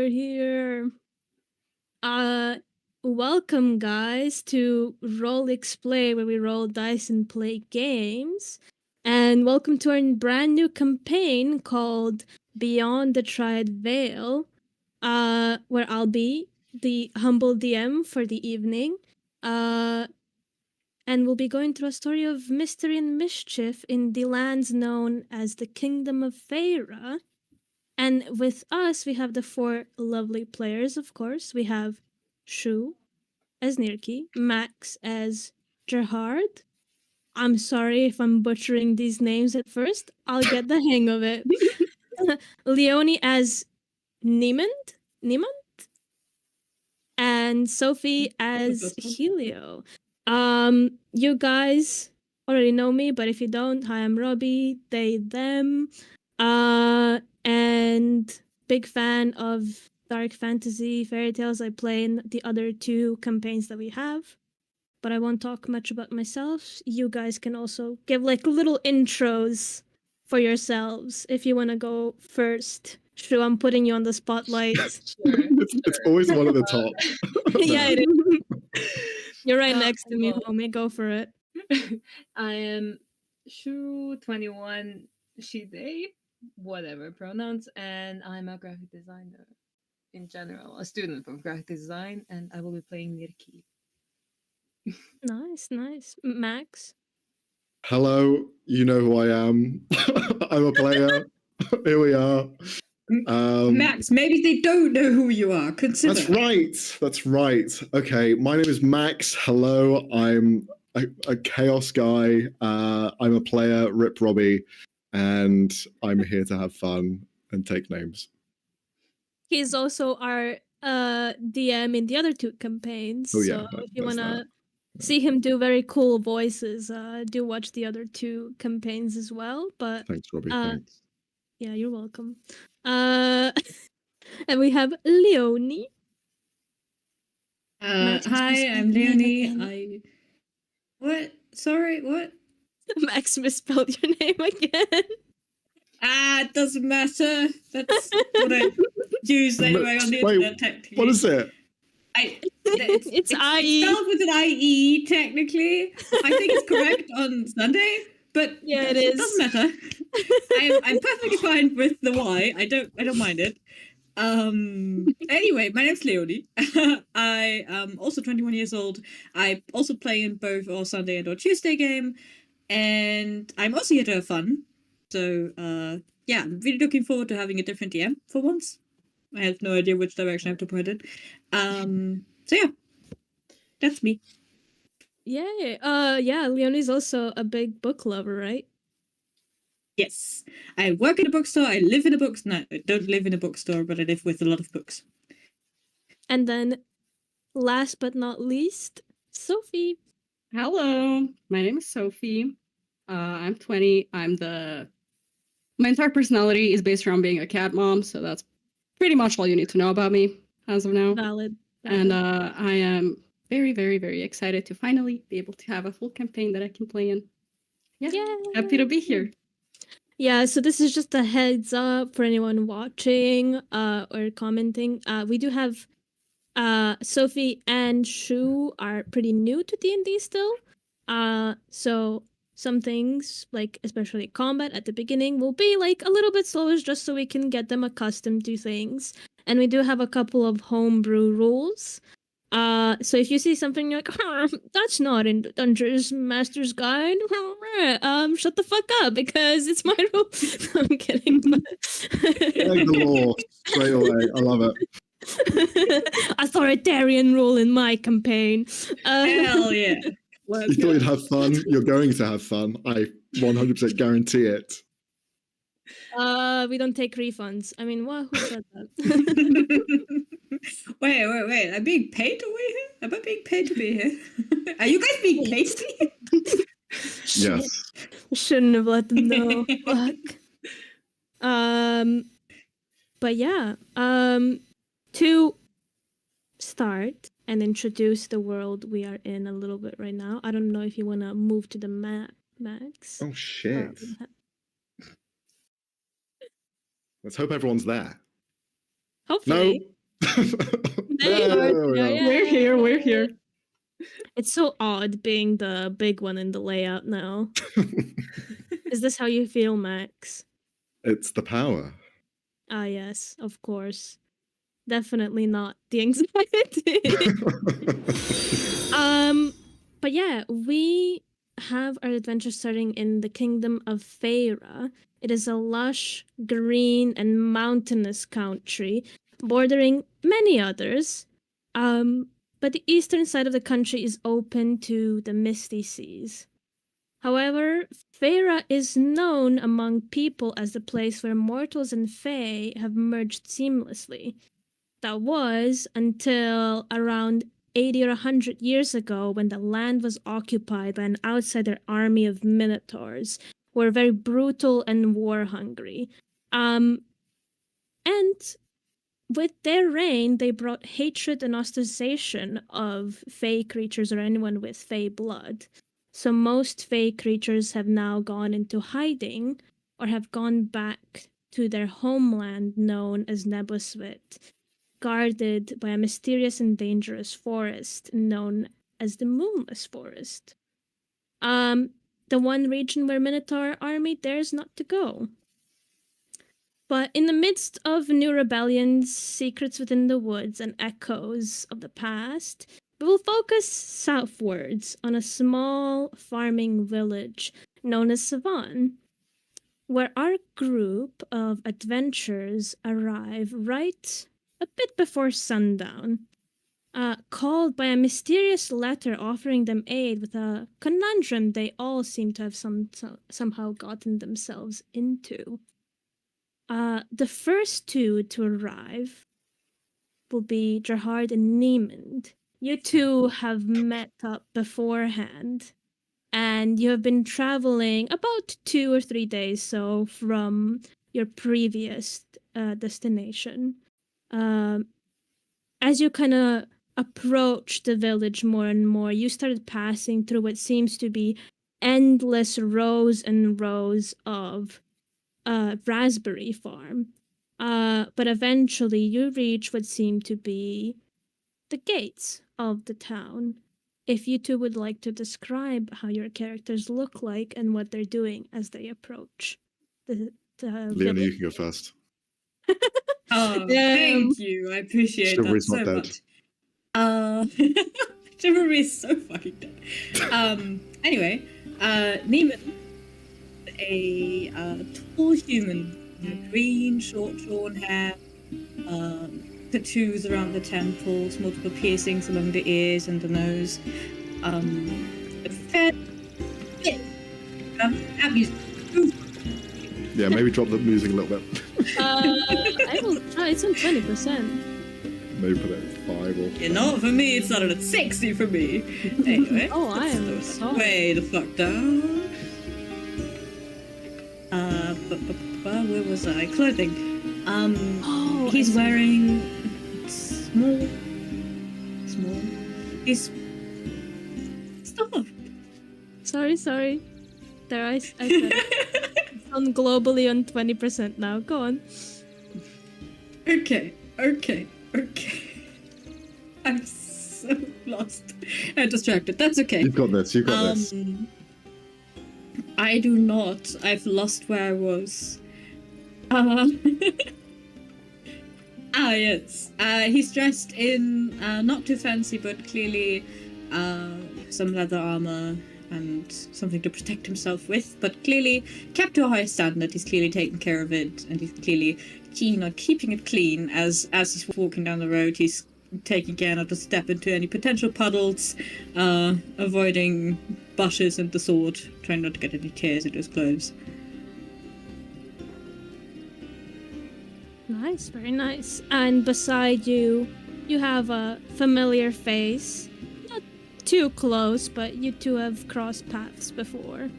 we're here. Welcome, guys, to Roll Explay, where we roll dice and play games. And welcome to our brand new campaign called Beyond the Triad Veil, where I'll be the humble DM for the evening. And we'll be going through a story of mystery and mischief in the lands known as the Kingdom of Fayra. And with us, we have the four lovely players, of course. We have Shu as Nirki, Max as Gerhard. I'm sorry if I'm butchering these names at first. I'll get the hang of it. Leonie as Niemand, and Sophie as Helio. You guys already know me, but if you don't, hi, I'm Robbie, they, them. And big fan of dark fantasy fairy tales. I play in the other two campaigns that we have, but I won't talk much about myself. You guys can also give like little intros for yourselves if you want to go first. Sure, I'm putting you on the spotlight. Sure. It's always one at the top. Yeah, it is. You're right next to me, homie. Go for it. I am Shu 21, she, they, whatever pronouns, and I'm a graphic designer in general, a student of graphic design, and I will be playing Nirki. Nice. Max? Hello, you know who I am. I'm a player. Here we are. Max, maybe they don't know who you are. Consider. That's right. Okay, my name is Max. Hello, I'm a chaos guy. I'm a player, Rip Robbie, and I'm here to have fun and take names. He's also our DM in the other two campaigns. Oh, yeah, so if you want to see him do very cool voices, do watch the other two campaigns as well. But thanks, Robbie. Thanks. Yeah, you're welcome. And we have Leonie. Hi, I'm Leonie. What? Sorry, what? Max misspelled your name again. It doesn't matter. That's what I use anyway on the internet, technically. What is it? It's IE. It's spelled with an IE, technically. I think it's correct on Sunday, but yeah, it is. It doesn't matter. I'm perfectly fine with the Y. I don't mind it. Anyway, my name's Leonie. I am also 21 years old. I also play in both our Sunday and our Tuesday game, and I'm also here to have fun. So, yeah, I'm really looking forward to having a different DM for once. I have no idea which direction I have to put it. So yeah, that's me. Yay. Yeah, Leonie's also a big book lover, right? Yes. I work in a bookstore, I live in a bookstore. No, I don't live in a bookstore, but I live with a lot of books. And then, last but not least, Sophie. Hello, my name is Sophie. I'm 20. My entire personality is based around being a cat mom, so that's pretty much all you need to know about me as of now. Valid. And I am very, very, very excited to finally be able to have a full campaign that I can play in. Yeah, yay. Happy to be here. Yeah, so this is just a heads up for anyone watching or commenting. We do have Sophie and Shu are pretty new to D&D still. So some things, like especially combat at the beginning, will be like a little bit slower just so we can get them accustomed to things. And we do have a couple of homebrew rules. So if you see something you're like, that's not in the Dungeons Master's Guide, shut the fuck up because it's my rule. No, I'm kidding. But... Like the law straight away. I love it. Authoritarian rule in my campaign. Hell yeah. You thought you'd have fun. You're going to have fun. I 100% guarantee it. We don't take refunds. I mean, what? Who said that? Wait. I'm being paid to be here? Am I being paid to be here? Are you guys being paid to be here? Yes. Shouldn't have let them know. Fuck. But yeah. To start and introduce the world we are in a little bit right now. I don't know if you want to move to the map, Max. Oh shit. Let's hope everyone's there. Hopefully. There you are, No, Tia, no. We're here. It's so odd being the big one in the layout now. Is this how you feel, Max? It's the power. Ah, yes, of course. Definitely not the anxiety. But yeah, we have our adventure starting in the kingdom of Fayra. It is a lush, green, and mountainous country, bordering many others. But the eastern side of the country is open to the misty seas. However, Feyre is known among people as the place where mortals and fae have merged seamlessly. That was until around 80 or 100 years ago when the land was occupied by an outsider army of minotaurs who were very brutal and war hungry. And with their reign, they brought hatred and ostracization of fae creatures or anyone with fae blood. So most fae creatures have now gone into hiding or have gone back to their homeland known as Nebuswit, guarded by a mysterious and dangerous forest known as the Moonless Forest. The one region where Minotaur army dares not to go. But in the midst of new rebellions, secrets within the woods, and echoes of the past, we will focus southwards on a small farming village known as Savan, where our group of adventurers arrive right a bit before sundown, called by a mysterious letter offering them aid with a conundrum they all seem to have somehow gotten themselves into. The first two to arrive will be Gerhard and Niemund. You two have met up beforehand, and you have been traveling about 2 or 3 days so from your previous destination. As you kind of approach the village more and more, you started passing through what seems to be endless rows and rows of raspberry farm. But eventually you reach what seem to be the gates of the town. If you two would like to describe how your characters look like and what they're doing as they approach the Leona, village. you can go first. Oh, thank you. I appreciate Chivalry's that not so dead. much. Chivalry is so fucking dead. Anyway, Neiman, a tall human with green, short, shorn hair, tattoos around the temples, multiple piercings along the ears and the nose. A fair bit. Yeah, maybe drop the music a little bit. I will try. It's on 20%. Maybe put it at 5 or... Yeah, not for me. It started at 60 for me. Anyway. Oh, I am sorry. Way the fuck down. Where was I? Clothing. He's wearing small. He's stop. Sorry. There, I said it. It's on globally on 20% now. Go on. Okay. I'm so lost and distracted. That's okay. You've got this. I do not. I've lost where I was. Yes. He's dressed in not too fancy, but clearly some leather armor and something to protect himself with. But clearly kept to a high standard. He's clearly taken care of it, and he's clearly keen on keeping it clean. As he's walking down the road, he's taking care not to step into any potential puddles, avoiding bushes and the sword, trying not to get any tears into his clothes. Nice, very nice. And beside you, you have a familiar face. Not too close, but you two have crossed paths before.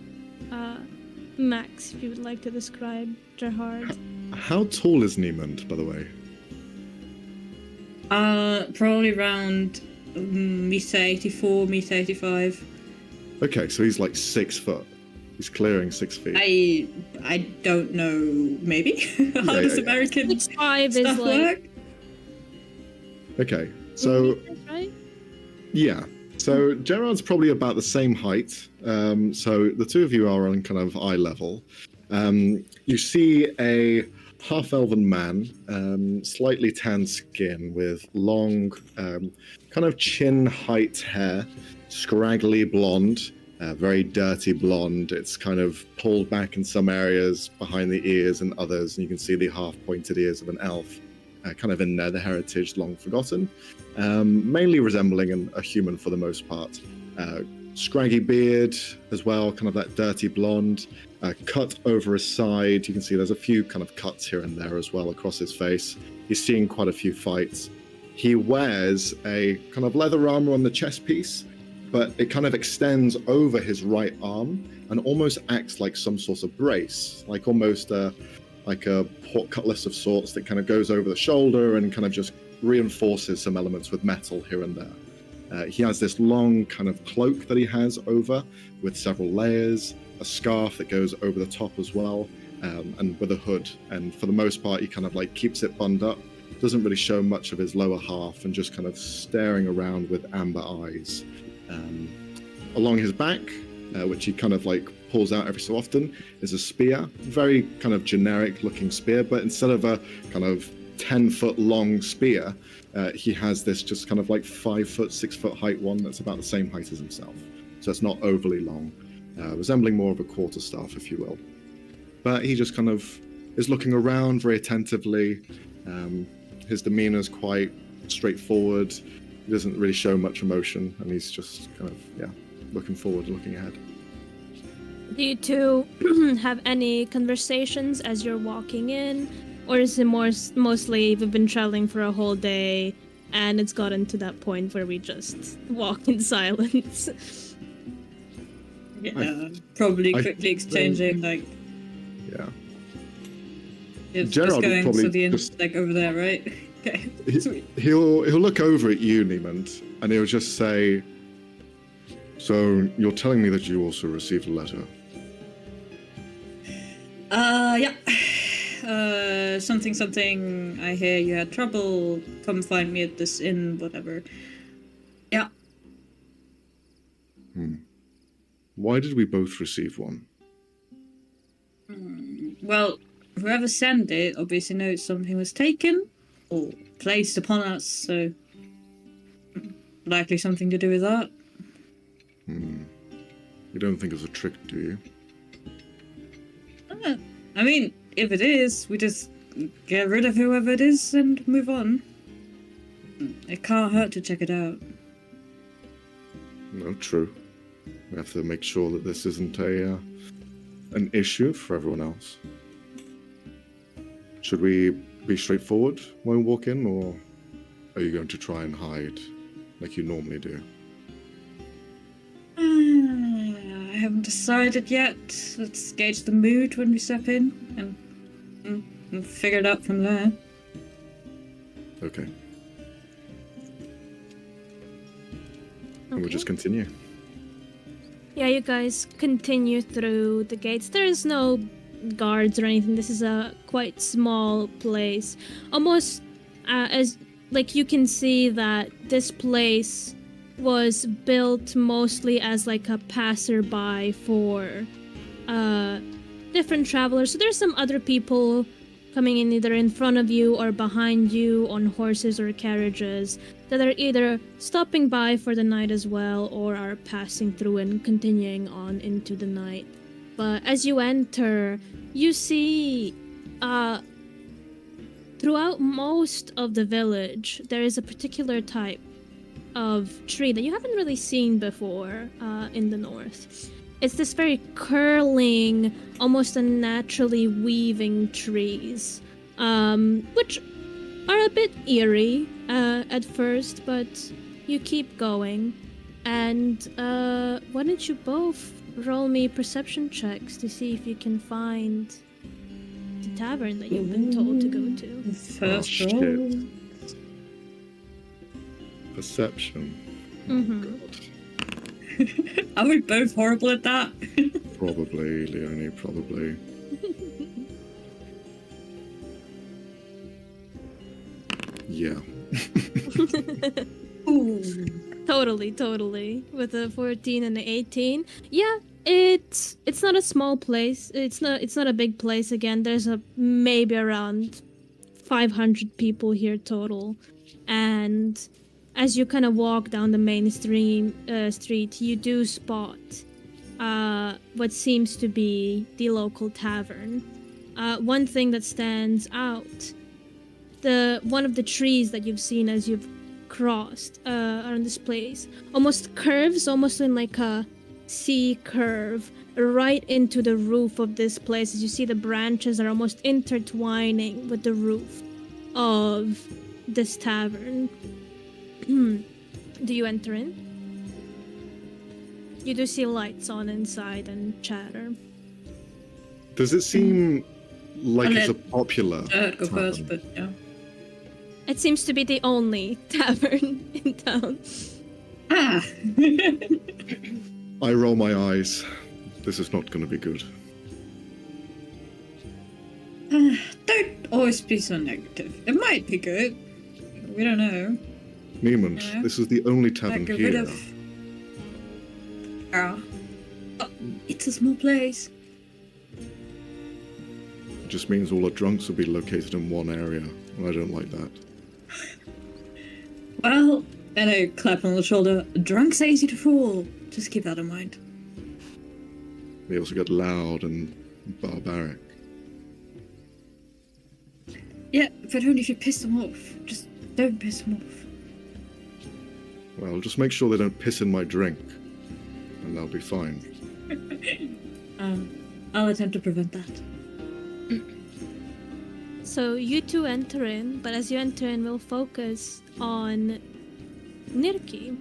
Max, if you would like to describe Gerhard. How tall is Niemund, by the way? Probably around meter 84, meter 85. Okay, so he's like 6 foot. He's clearing 6 feet. I don't know. Maybe how does American 6'5" is stuff like work? Okay, so Meters, right? yeah. So Gerard's probably about the same height. So the two of you are on kind of eye level. You see a half-elven man, slightly tanned skin with long, kind of chin-height hair, scraggly blonde, very dirty blonde. It's kind of pulled back in some areas behind the ears and others, and you can see the half-pointed ears of an elf, kind of in there, the heritage long forgotten. Mainly resembling a human for the most part. Scraggy beard as well, kind of that dirty blonde. Cut over his side. You can see there's a few kind of cuts here and there as well across his face. He's seen quite a few fights. He wears a kind of leather armor on the chest piece, but it kind of extends over his right arm and almost acts like some sort of brace, like almost like a pork cutlass of sorts that kind of goes over the shoulder and kind of just reinforces some elements with metal here and there. He has this long kind of cloak that he has over with several layers, a scarf that goes over the top as well, and with a hood. And for the most part, he kind of like keeps it bunged up, doesn't really show much of his lower half, and just kind of staring around with amber eyes. Along his back, which he kind of like pulls out every so often, is a spear, very kind of generic looking spear, but instead of a kind of 10-foot long spear, he has this just kind of like 5-foot, 6-foot height one that's about the same height as himself. So it's not overly long, resembling more of a quarterstaff, if you will. But he just kind of is looking around very attentively. His demeanor is quite straightforward. He doesn't really show much emotion, and he's just kind of, looking forward, looking ahead. Do you two have any conversations as you're walking in? Or is it mostly we've been traveling for a whole day and it's gotten to that point where we just walk in silence? Yeah, probably quickly exchanging, like... Yeah. It's Gerard just would going probably to the end, just- like, over there, right? Okay, sweet. He'll look over at you, Niemand, and he'll just say, "So you're telling me that you also received a letter?" Yeah. Something, I hear you had trouble, come find me at this inn, whatever. Yeah. Why did we both receive one? Well, whoever sent it obviously knows something was taken, or placed upon us, so... likely something to do with that. You don't think it's a trick, do you? I mean, if it is, we just get rid of whoever it is and move on. It can't hurt to check it out. No, true. We have to make sure that this isn't an issue for everyone else. Should we be straightforward when we walk in, or are you going to try and hide like you normally do? I haven't decided yet. Let's gauge the mood when we step in and figure it out from there. Okay. And we'll just continue. Yeah, you guys continue through the gates. There is no guards or anything. This is a quite small place. Almost as like you can see that this place was built mostly as like a passerby for different travelers. So there's some other people coming in either in front of you or behind you on horses or carriages that are either stopping by for the night as well or are passing through and continuing on into the night. But as you enter, you see throughout most of the village, there is a particular type of tree that you haven't really seen before in the north. It's this very curling, almost unnaturally weaving trees, which are a bit eerie at first, but you keep going. And why don't you both roll me perception checks to see if you can find the tavern that you've been told to go to. First Oh, roll. shit. Perception. Mm-hmm. Oh, God. Are we both horrible at that? Probably, Leonie, probably. Yeah. Ooh. Totally. With a 14 and an 18. Yeah, it's not a small place. It's not a big place again. There's maybe around 500 people here total. And as you kind of walk down the main street, you do spot what seems to be the local tavern. One thing that stands out, one of the trees that you've seen as you've crossed around this place almost curves, almost in like a C curve, right into the roof of this place. As you see, the branches are almost intertwining with the roof of this tavern. Do you enter in? You do see lights on inside and chatter. Does it seem like I'll it's a let popular Go first, tavern? but yeah. It seems to be the only tavern in town. Ah! I roll my eyes. This is not going to be good. Don't always be so negative. It might be good. We don't know. Niemand, Yeah. this is the only Might tavern get rid here. of. Ah. Oh, it's a small place. It just means all the drunks will be located in one area, and I don't like that. Well, and a clap on the shoulder. Drunks are easy to fool. Just keep that in mind. They also get loud and barbaric. Yeah, but only if you piss them off. Just don't piss them off. Well, just make sure they don't piss in my drink, and they'll be fine. I'll attempt to prevent that. So you two enter in, but as you enter in, we'll focus on Nirki.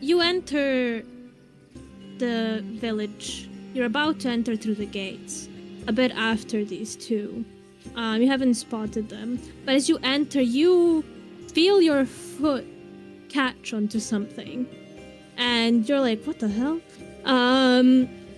You enter the village. You're about to enter through the gates, a bit after these two. You haven't spotted them, but as you enter, you feel your foot catch onto something, and you're like, "What the hell?"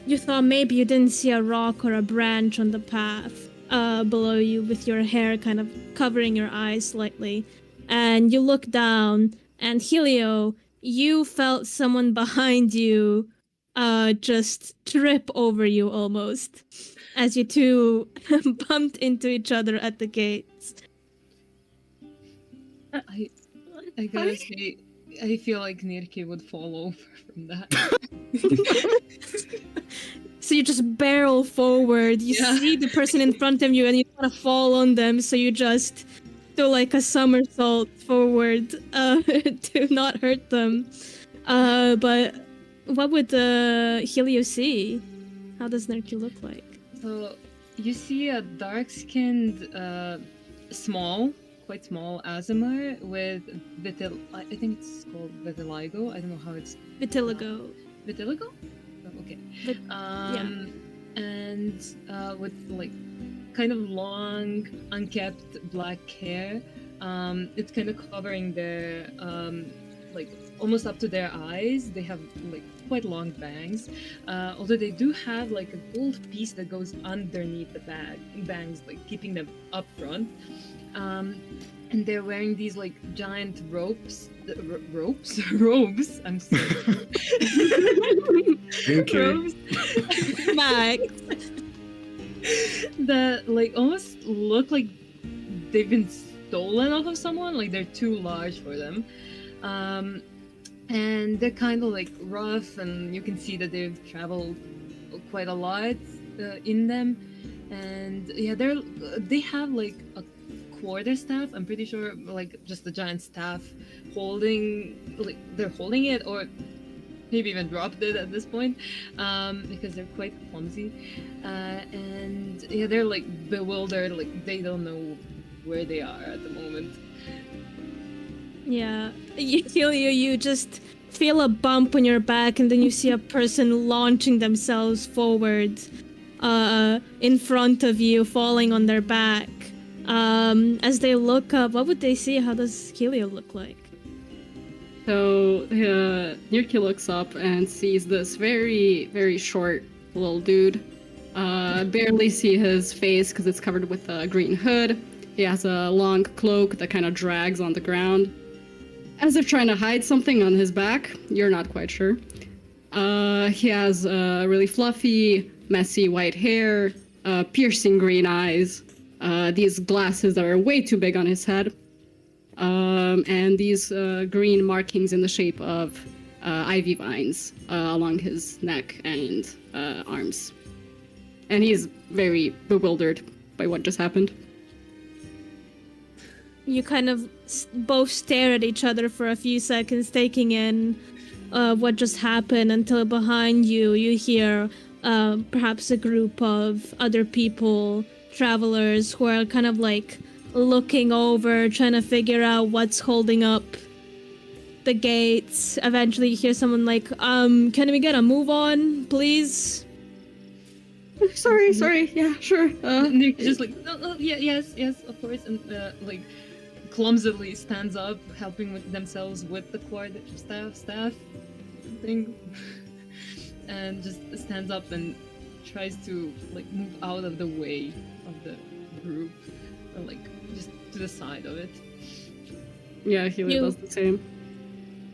You thought maybe you didn't see a rock or a branch on the path below you, with your hair kind of covering your eyes slightly, and you look down, and Helio, you felt someone behind you just trip over you almost, as you two bumped into each other at the gates. I gotta say, I feel like Nirki would fall over from that. So you just barrel forward. You Yeah. see the person in front of you, and you want to fall on them. So you just do like a somersault forward to not hurt them. But what would Helio see? How does Nirki look like? So you see a dark-skinned, quite small Aasimar with I think it's called vitiligo. I don't know how it's Vitiligo. vitiligo. Oh, okay. And with like kind of long, unkept black hair. It's kind of covering their like almost up to their eyes. They have like quite long bangs, although they do have like a gold piece that goes underneath the bangs, like keeping them up front. And they're wearing these like giant robes. I'm sorry. Thank you. Robes Max. that like almost look like they've been stolen off of someone. Like they're too large for them. And they're kind of like rough, and you can see that they've traveled quite a lot in them. And yeah, they have like a quarterstaff. I'm pretty sure, like just a giant staff they're holding it, or maybe even dropped it at this point, because they're quite clumsy. And yeah, they're like bewildered, like they don't know where they are at the moment. Yeah, Helio, you just feel a bump on your back, and then you see a person launching themselves forward in front of you, falling on their back. As they look up, what would they see? How does Helio look like? So Nirki looks up and sees this very, very short little dude. Barely see his face because it's covered with a green hood. He has a long cloak that kind of drags on the ground, as if trying to hide something on his back. You're not quite sure. He has really fluffy, messy white hair, piercing green eyes, these glasses that are way too big on his head, and these green markings in the shape of ivy vines along his neck and arms. And he's very bewildered by what just happened. You kind of both stare at each other for a few seconds, taking in what just happened, until behind you hear perhaps a group of other people, travelers, who are kind of like looking over, trying to figure out what's holding up the gates. Eventually you hear someone like, can we get a move on, please? Sorry, yeah, sure. Nick just like, no, yeah, yes, of course, and like clumsily stands up, helping with themselves with the cord staff thing, and just stands up and tries to like move out of the way of the group, or like just to the side of it. Yeah, Healy does the same.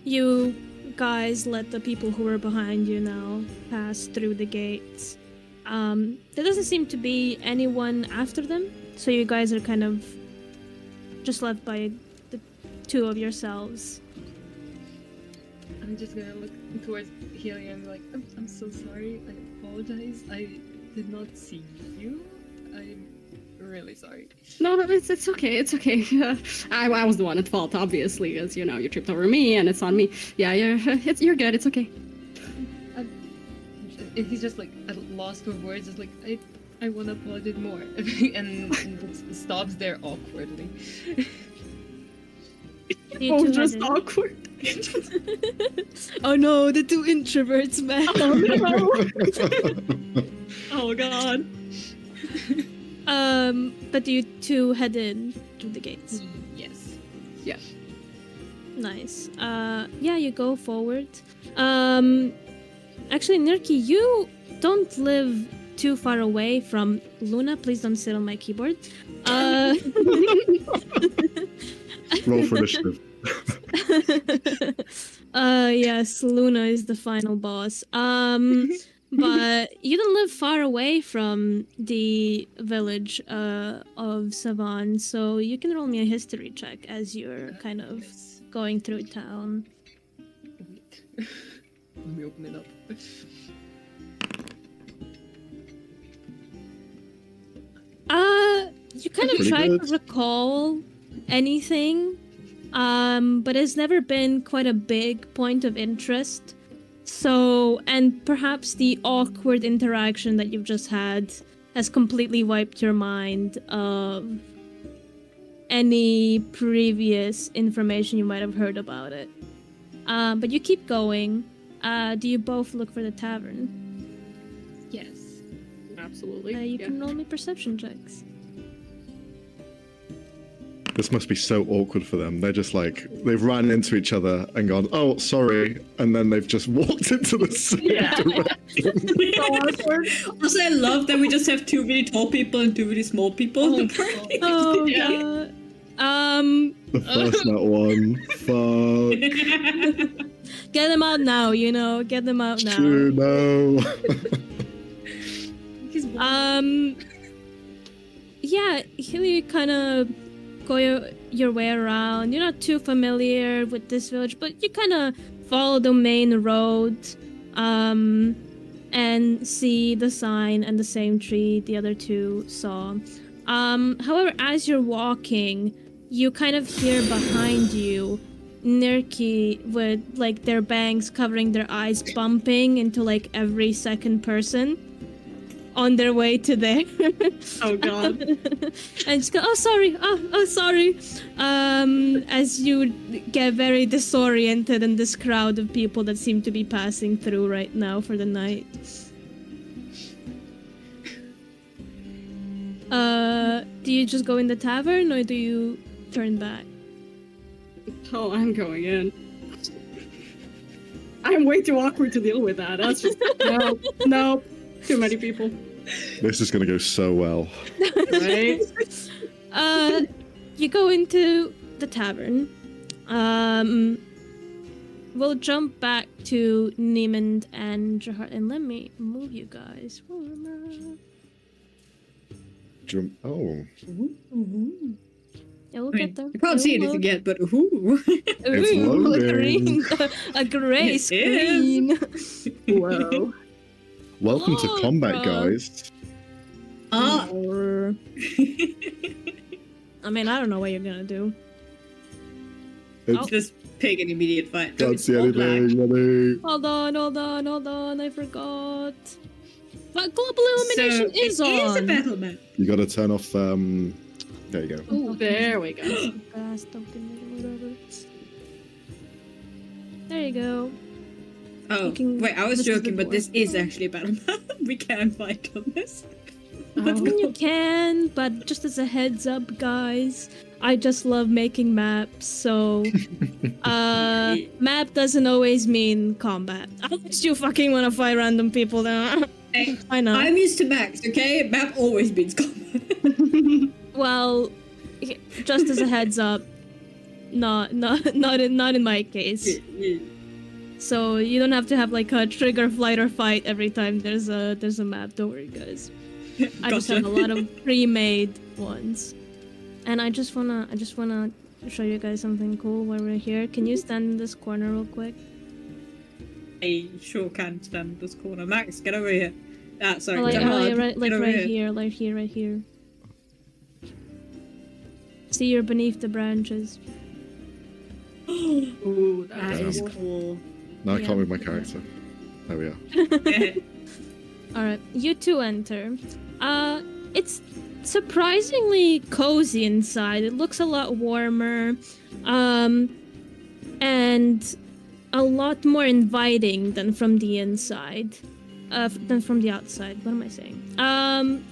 You guys let the people who were behind you now pass through the gates. There doesn't seem to be anyone after them, so you guys are kind of just left by the two of yourselves. I'm just gonna look towards Healy and be like, I'm so sorry, I apologize, I did not see you, I'm really sorry. No, it's okay, it's okay. I was the one at fault, obviously, because, you know, you tripped over me and it's on me. Yeah, you're good, it's okay. He's just like at loss for words, just like, I wanna apologize more, and just stops there awkwardly. You two just head in. awkward. Oh no, the two introverts, man. Oh no. Oh god. But you two head in through the gates. Yes. Yeah. Nice. Yeah, you go forward. Actually, Nirki, you don't live too far away from Luna. Please don't sit on my keyboard. Roll for initiative. Yes, Luna is the final boss. But you don't live far away from the village of Savan, so you can roll me a history check as you're kind of Yes. going through town. Wait. Let me open it up. You kind of Pretty try good. to recall anything, but it's never been quite a big point of interest. So, and perhaps the awkward interaction that you've just had has completely wiped your mind of any previous information you might have heard about it. But you keep going. Do you both look for the tavern? Yes. Absolutely. You can roll me perception checks. This must be so awkward for them. They're just like, they've ran into each other and gone, oh, sorry. And then they've just walked into the same direction. Also, I love that we just have two really tall people and two really small people. Oh, in the party. Oh Yeah. god. The first nat one. Fuck. Get them out now, you know. Get them out now. True, no. He's Yeah, here you kind of go your way around. You're not too familiar with this village, but you kind of follow the main road, and see the sign and the same tree the other two saw. However, as you're walking, you kind of hear behind you Nirki with like their bangs covering their eyes, bumping into like every second person on their way to there. Oh god. And just go, oh sorry, oh sorry. As you get very disoriented in this crowd of people that seem to be passing through right now for the night. Do you just go in the tavern or do you turn back? Oh, I'm going in. I'm way too awkward to deal with that. That's just no. Too many people. This is going to go so well. Right? You go into the tavern. We'll jump back to Neiman and Jahar, and let me move you guys. Jump. Oh, Yeah, we'll I mean, get there. you can't see anything yet, but ooh. It's Ooh, a loading. green, a gray It screen. Whoa. welcome to Whoa, combat, bro. guys. Ah. Or- I mean, I don't know what you're gonna do. It's, Just pick an immediate fight. Oh, Can't it's see all black. anything. Ready? Hold on. I forgot. But global illumination So is it on. is a battle map. You got to turn off. There you go. Ooh, there we go. Whatever. There you go. Oh, You can wait, I was listen to joking, the but this voice. is actually a battle map. We can fight on this. I mean, you can, but just as a heads up, guys, I just love making maps, so map doesn't always mean combat. Unless you fucking want to fight random people, then Hey, why not? I'm used to max, okay? Map always beats combat. Well, just as a heads up, not in my case. So you don't have to have like a trigger, flight, or fight every time there's a map. Don't worry, guys. I just have a lot of pre-made ones, and I just wanna show you guys something cool while we're here. Can you stand in this corner real quick? I sure can stand in this corner. Max, get over here. Ah, sorry. Oh, like, Jahad, right get over here. right here. See, you're beneath the branches. Ooh, that That is is cool. Now I Yeah. can't move my character. There we are. Alright, you two enter. It's surprisingly cozy inside. It looks a lot warmer, and a lot more inviting than from the inside, than from the outside. What am I saying?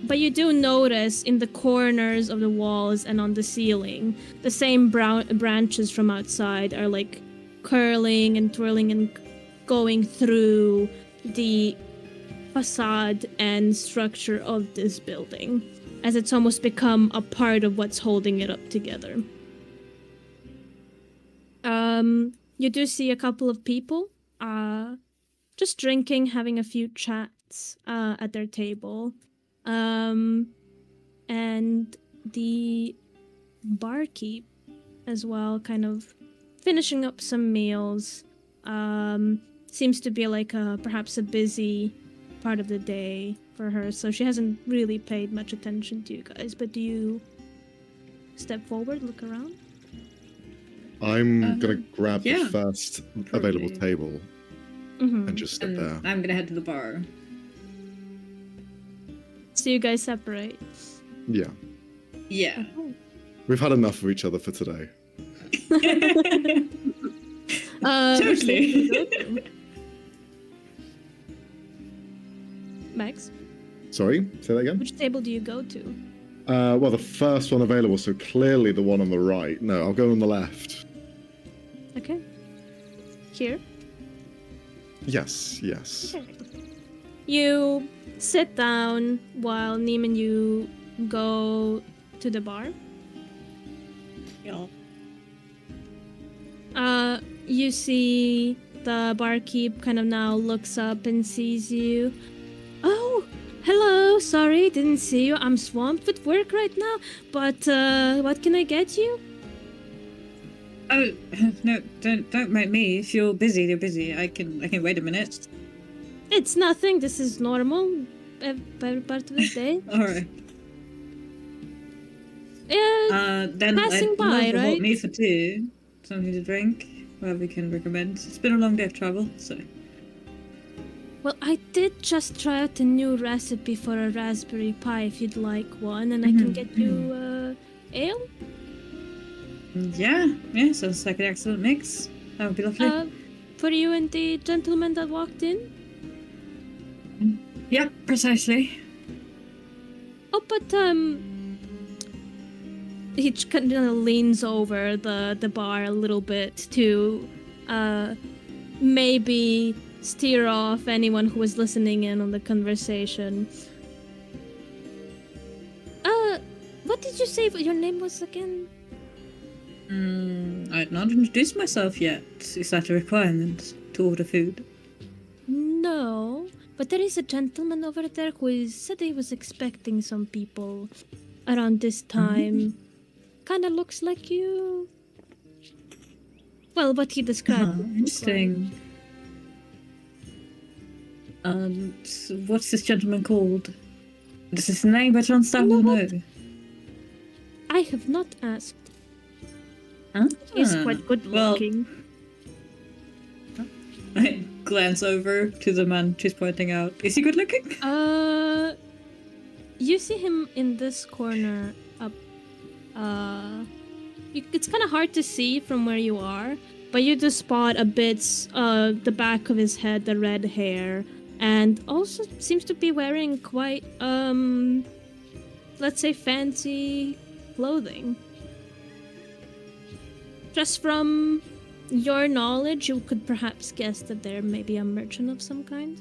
But you do notice in the corners of the walls and on the ceiling, the same branches from outside are like curling and twirling and going through the facade and structure of this building, as it's almost become a part of what's holding it up together. You do see a couple of people just drinking, having a few chats at their table. And the barkeep as well, kind of finishing up some meals. Seems to be like perhaps a busy part of the day for her, so she hasn't really paid much attention to you guys. But do you step forward, look around? I'm gonna grab yeah. the first Probably. available table Mm-hmm. and just sit And there. I'm gonna head to the bar. So you guys separate. Yeah, Yeah. we've had enough of each other for today. Which table do you Totally. go to? Max, Sorry, say that again. which table do you go to? Well, the first one available, so clearly the one on the right. No, I'll go on the left. Okay. Here. Yes, yes. You sit down while Neem and you go to the bar. Yeah. You see the barkeep kind of now looks up and sees you. Oh, hello. Sorry, didn't see you. I'm swamped with work right now. But what can I get you? Oh no! Don't mind me. If you're busy, you're busy. I can wait a minute. It's nothing. This is normal. Every part of the day. All right. Yeah. Then Passing I'd by, love a hot right? meat for tea, something to drink. Whatever we can recommend. It's been a long day of travel, so. Well, I did just try out a new recipe for a raspberry pie if you'd like one, and I can get you ale. Yeah, sounds like an excellent mix. That would be lovely. For you and the gentleman that walked in. Yeah, precisely. Oh, but he kind of leans over the bar a little bit to maybe steer off anyone who was listening in on the conversation. What did did you say what your name was again? I had not introduced myself yet. Is that a requirement to order food? No, but there is a gentleman over there who said he was expecting some people around this time. Kinda looks like you. Well, what he described. Interesting. And what's this gentleman called? Does his name by chance start with an O? I have not asked. Huh? He's quite good looking. I glance over to the man she's pointing out. Is he good looking? You see him in this corner up. It's kind of hard to see from where you are, but you do spot a bit the back of his head, the red hair, and also seems to be wearing quite let's say fancy clothing. Just from your knowledge, you could perhaps guess that there may be a merchant of some kind.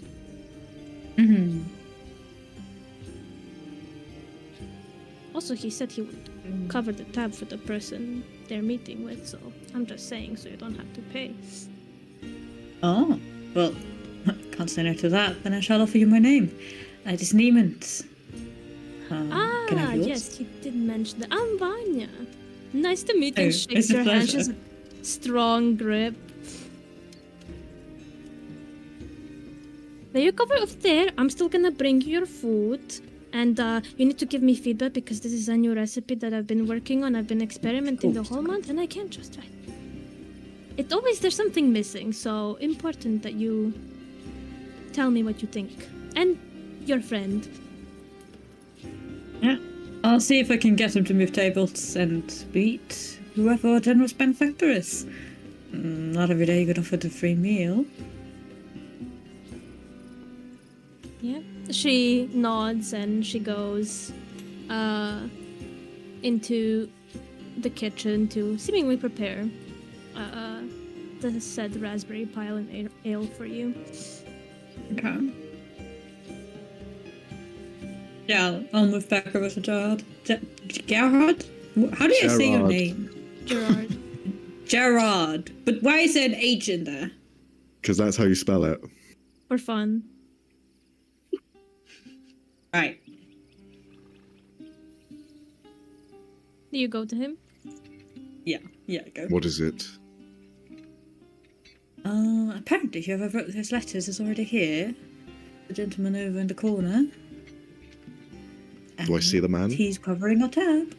Mm-hmm. Also, he said he would cover the tab for the person they're meeting with, so I'm just saying so you don't have to pay. Oh, well, can't say no to that. Then I shall offer you my name. It is Niemand. Can I have yours? Yes, he did mention that. I'm Vanya. Nice to meet you. Oh, Shakes it's a your hand. pleasure. She's a strong grip. There you go over there. I'm still gonna bring you your food. And you need to give me feedback because this is a new recipe that I've been working on. I've been experimenting the whole month and I can't just try. There's something missing, so important that you tell me what you think. And your friend. Yeah, I'll see if I can get him to move tables and beat whoever our generous benefactor is. Not every day you get offered a free meal. Yeah. She nods and she goes into the kitchen to seemingly prepare the said raspberry pile and ale for you. Okay. Yeah, I'll move back over to Gerard. Gerard? How do you say your Gerard. name? Gerard. Gerard. But why is there an H in there? Because that's how you spell it. For fun. Right. Do you go to him? Yeah, go. What is it? Apparently whoever wrote those letters is already here. The gentleman over in the corner. Do I see the man? He's covering our tab.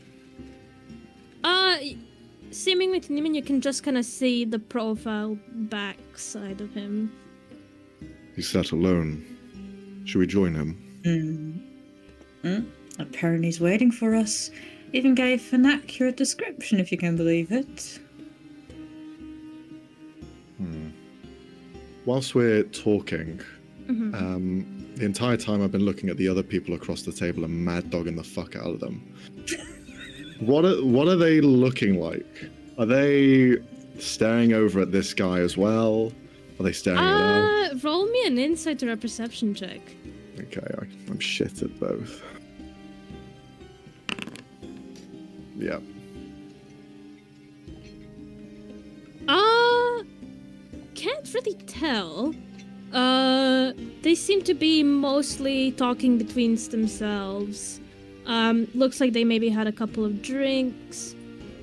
Seemingly to Neiman, you can just kind of see the profile back side of him. He's sat alone. Should we join him? Apparently he's waiting for us. Even gave an accurate description, if you can believe it. Whilst we're talking, the entire time I've been looking at the other people across the table and mad dogging the fuck out of them. What are they looking like? Are they staring over at this guy as well? Are they staring at us? Roll me an insight or a perception check. Okay, I'm shit at both. Yeah. Can't really tell. They seem to be mostly talking between themselves. Looks like they maybe had a couple of drinks.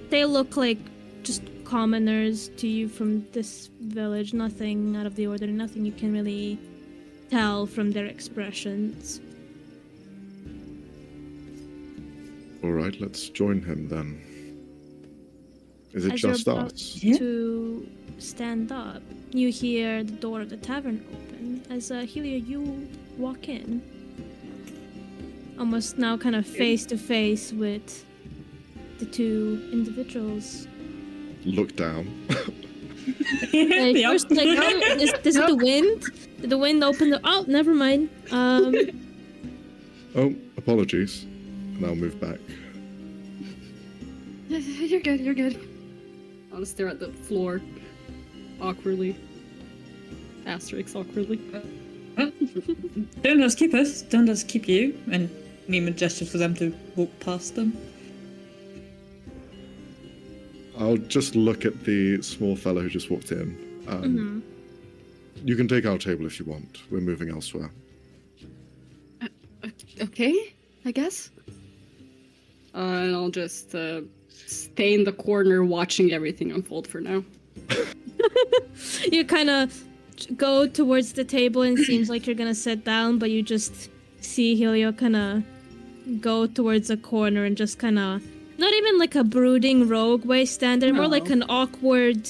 They look like just commoners to you from this village. Nothing out of the ordinary. Nothing you can really tell from their expressions. All right, let's join him then. Is it As you're just about us? to stand up, you hear the door of the tavern open as Helia, you walk in. Almost now kind of face to face with the two individuals. Look down. First, like, oh, is this the wind? Did the wind open the... Oh, never mind. Oh, apologies. And I'll move back. You're good. I'll just stare at the floor. Awkwardly. Asterisk awkwardly. Don't let us keep us. Don't let us keep you. And Neiman gestures for them to walk past them. I'll just look at the small fellow who just walked in. Mhm. You can take our table if you want. We're moving elsewhere. Okay, I guess. And I'll just stay in the corner watching everything unfold for now. You kind of go towards the table and it seems like you're gonna sit down, but you just see Helio kind of go towards a corner and just kind of, not even like a brooding rogue way stand there, more like No. an awkward,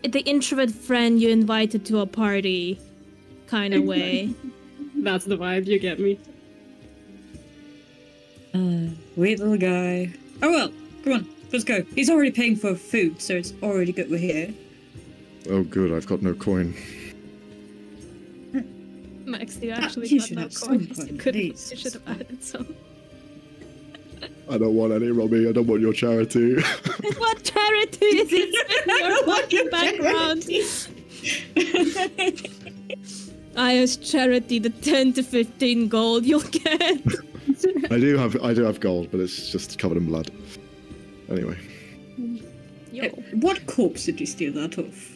the introvert friend you invited to a party kind of way. That's the vibe, you get me. Wait, little guy. Oh well, come on, let's go. He's already paying for food, so it's already good we're here. Oh, good. I've got no coin. Max, you actually you got should no have some coins. coin, You could you please. should have added some. I don't want any, Robbie. I don't want your charity. What charity is it in your fucking background? I as charity the 10 to 15 gold you'll get. I do have gold, but it's just covered in blood. Anyway, Yo. What corpse did you steal that of?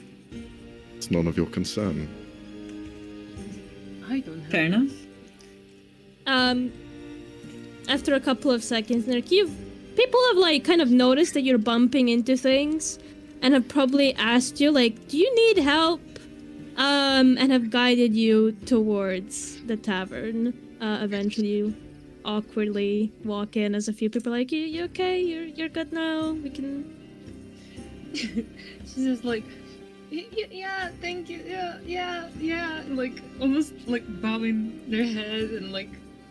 it's none of your concern. I don't have. Fair enough. After a couple of seconds, people have like kind of noticed that you're bumping into things, and have probably asked you like, "Do you need help?" And have guided you towards the tavern. Eventually, you awkwardly walk in as a few people are like, "You okay? You're good now. We can." She's just like, yeah, thank you, yeah, like almost like bowing their head and like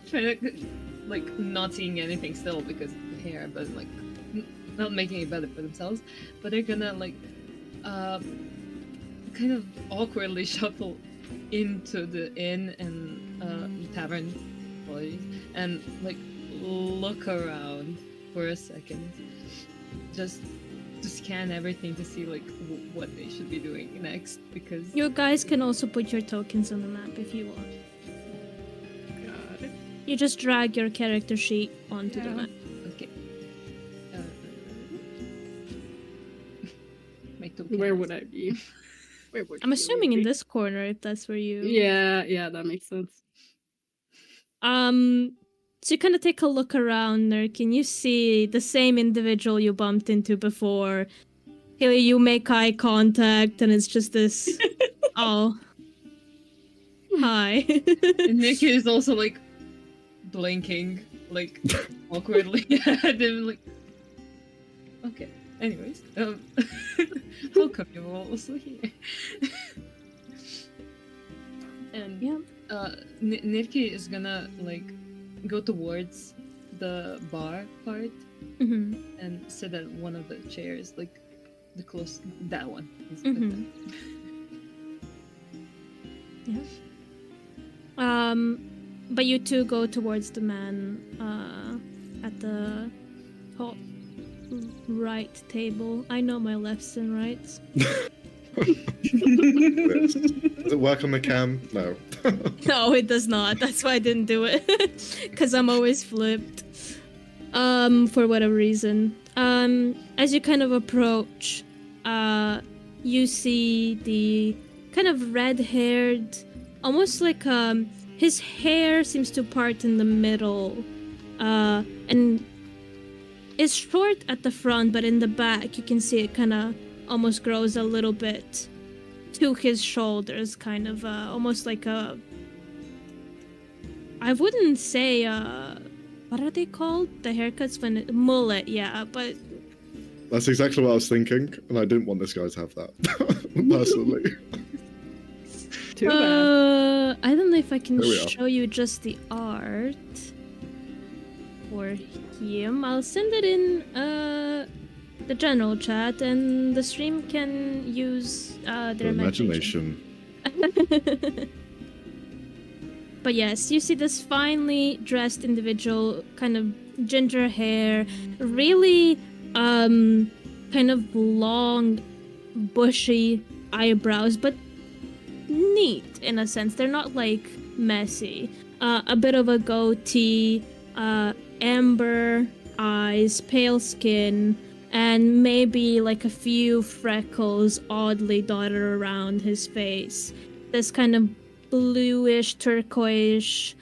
trying to, like not seeing anything still because of the hair, but like not making it better for themselves. But they're gonna like, kind of awkwardly shuffle into the inn and tavern, apologies, and like look around for a second, just to scan everything to see like what they should be doing next, because You guys can also put your tokens on the map if you want. Got it. You just drag your character sheet onto the Yeah. map. okay. My Where would I be? Where would I'm you assuming in be? this corner if that's where you. Yeah, that makes sense. So you kind of take a look around there. Can you see the same individual you bumped into before? Here you make eye contact, and it's just this. Oh. Hi. And Nick is also like blinking, like awkwardly at him, like. Okay. Anyways, how come you're also here? And Yeah. Nirki is gonna like go towards the bar part hmm and sit at one of the chairs, like the close that one. Mhm. But you two go towards the man at the top right table. I know my lefts and rights. Does it work on the cam? No. No, it does not. That's why I didn't do it. Because I'm always flipped. For whatever reason. As you kind of approach, you see the kind of red-haired, almost like his hair seems to part in the middle, and is short at the front, but in the back you can see it kind of almost grows a little bit to his shoulders, kind of almost like a. I wouldn't say what are they called? The haircuts when mullet, yeah, but That's exactly what I was thinking, and I didn't want this guy to have that, personally. Too bad. I don't know if I can There we are. show you just the art for him. I'll send it in the general chat, and the stream can use their imagination. But yes, you see this finely dressed individual, kind of ginger hair, really kind of long, bushy eyebrows, but neat in a sense. They're not like messy. A bit of a goatee, amber eyes, pale skin, and maybe like a few freckles oddly dotted around his face. This kind of bluish, turquoise,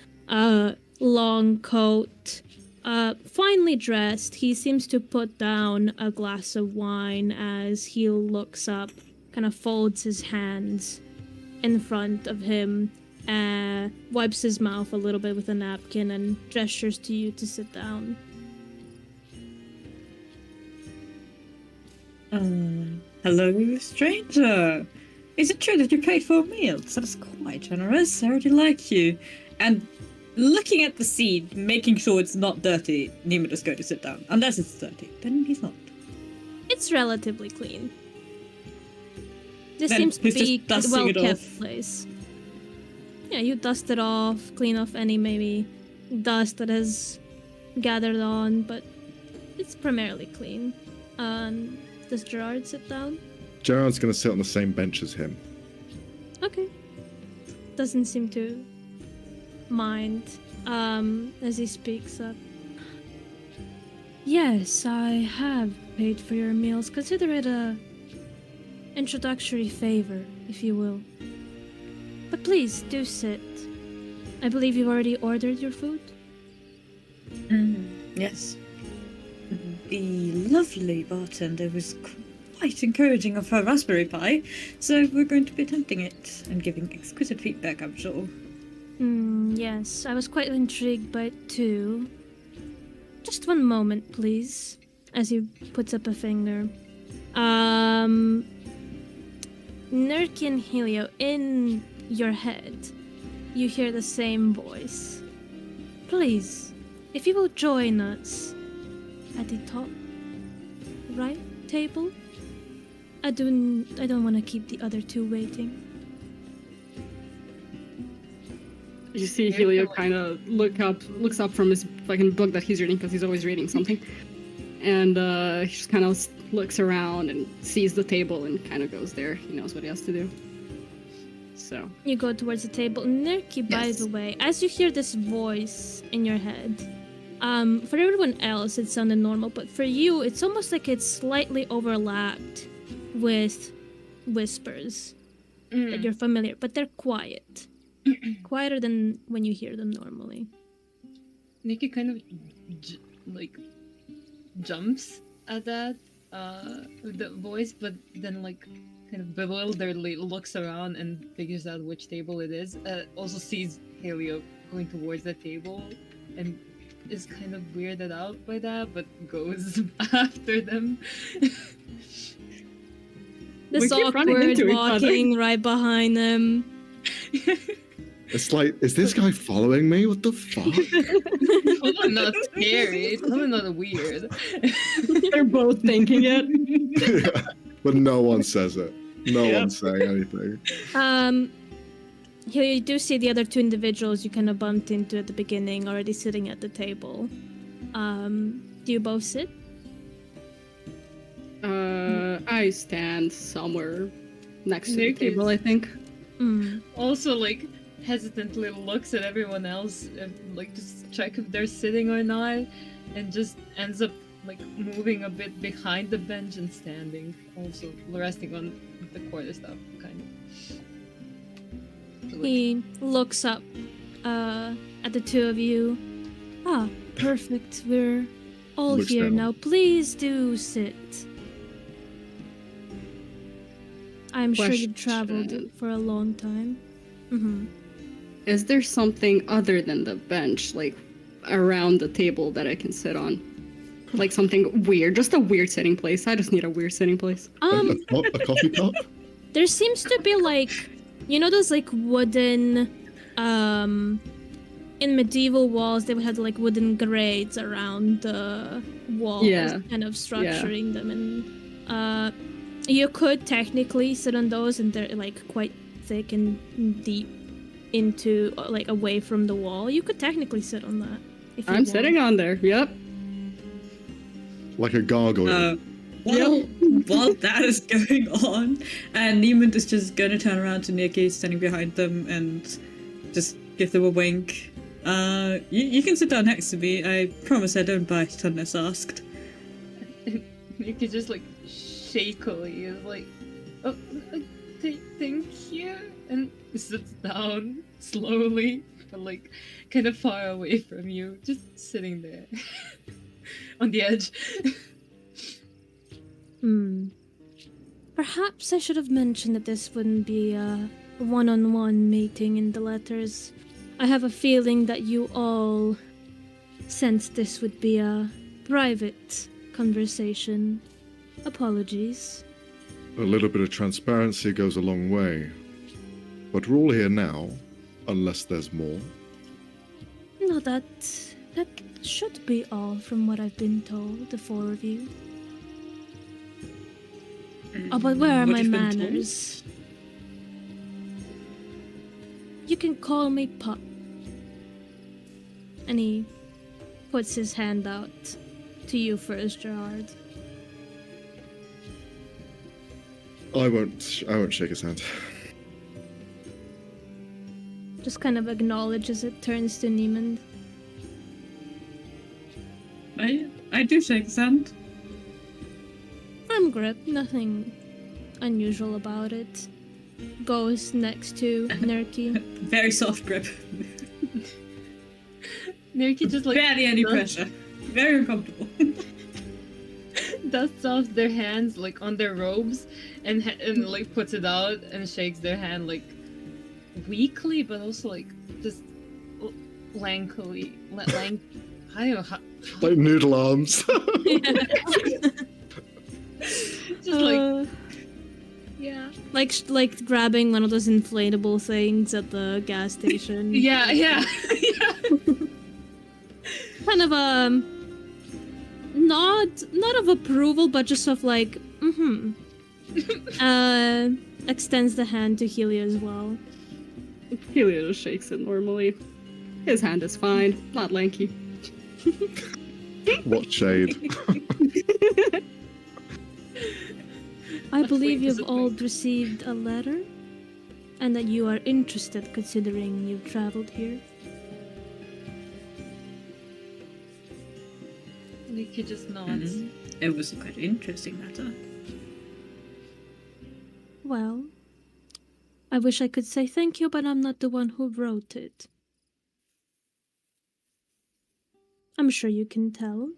long coat. Finely dressed, he seems to put down a glass of wine as he looks up, kind of folds his hands in front of him, wipes his mouth a little bit with a napkin, and gestures to you to sit down. Hello, stranger. Is it true that you paid for a meal? That's quite generous. I already like you. And looking at the scene, making sure it's not dirty, Neiman is going to sit down. Unless it's dirty, then he's not. It's relatively clean. This Then seems to he's be just a dusting it well-kept off. place. Yeah, you dust it off, clean off any maybe dust that has gathered on, but it's primarily clean. Does Gerard sit down? Gerard's going to sit on the same bench as him. Okay. Doesn't seem to mind as he speaks up. Yes, I have paid for your meals. Consider it a introductory favor, if you will. But please, do sit. I believe you've already ordered your food? Yes. The lovely bartender was quite encouraging of her raspberry pie, so we're going to be attempting it and giving exquisite feedback, I'm sure. Yes, I was quite intrigued by it too. Just one moment, please, as he puts up a finger. Nerky and Helio, in your head, you hear the same voice. Please, if you will join us at the top right table. I don't want to keep the other two waiting. You see Helio kind of looks up from his fucking book that he's reading, because he's always reading something. And he just kind of looks around and sees the table and kind of goes there. He knows what he has to do. So You go towards the table. Nerky, by Yes. the way, as you hear this voice in your head, for everyone else it sounded normal, but for you it's almost like it's slightly overlapped with whispers that you're familiar, but they're quiet. Quieter than when you hear them normally. Nikki kind of jumps at that the voice, but then kind of bewilderedly looks around and figures out which table it is. Also sees Helio going towards the table and is kind of weirded out by that, but goes after them. This keep running awkward into each other. walking right behind them. It's like, is this guy following me? What the fuck? Totally not scary. Totally not weird. they're both thinking it. But no one says it. No one's saying anything. Here you do see the other two individuals you kind of bumped into at the beginning already sitting at the table. Do you both sit? I stand somewhere next to the Nick table, is- I think. Also, hesitantly looks at everyone else and just check if they're sitting or not, and just ends up moving a bit behind the bench and standing, also resting on the quarter staff, kind of. So, He looks up at the two of you. Ah, perfect. We're all Looks here down. now. Please do sit. I'm sure you've traveled Question. for a long time. Is there something other than the bench, around the table that I can sit on? Like something weird, just a weird sitting place. I just need a weird sitting place. A coffee cup? There seems to be those wooden in medieval walls they would have wooden grates around the walls, Yeah. kind of structuring them, and you could technically sit on those, and they're quite thick and deep into away from the wall. You could technically sit on that if you I'm want. sitting on there. Yep. Like a gargoyle. While that is going on, and Neiman is just gonna turn around to Nikki standing behind them and just give them a wink. You can sit down next to me. I promise I don't bite unless asked. And you could just like shakily is like, oh, thank you, and sits down slowly, but like kind of far away from you, just sitting there on the edge. Perhaps I should have mentioned that this wouldn't be a one-on-one meeting in the letters. I have a feeling that you all sensed this would be a private conversation. Apologies. A little bit of transparency goes a long way. But we're all here now, unless there's more. No, that should be all from what I've been told, the four of you. Oh, but where are What my you've been told? manners? You can call me Pup. And he puts his hand out to you first, Gerard. I won't shake his hand. Just kind of acknowledges it, turns to Niemand. I do shake his hand. Firm grip, nothing unusual about it. Goes next to Nerky. Very soft grip. Nerky just like Barely any pressure. Very uncomfortable. dusts off their hands like on their robes and like puts it out and shakes their hand like weakly, but also like just lankily. I don't know how. Like noodle arms. Just like yeah. Like grabbing one of those inflatable things at the gas station. Yeah. Kind of a not of approval, but just of like, extends the hand to Helia as well. Helio just shakes it normally. His hand is fine, not lanky. What shade? I Let's believe wait, you've is it all wait? received a letter, and that you are interested considering you've traveled here. Nikki just nods. It was a quite interesting matter. Well, I wish I could say thank you, but I'm not the one who wrote it. I'm sure you can tell.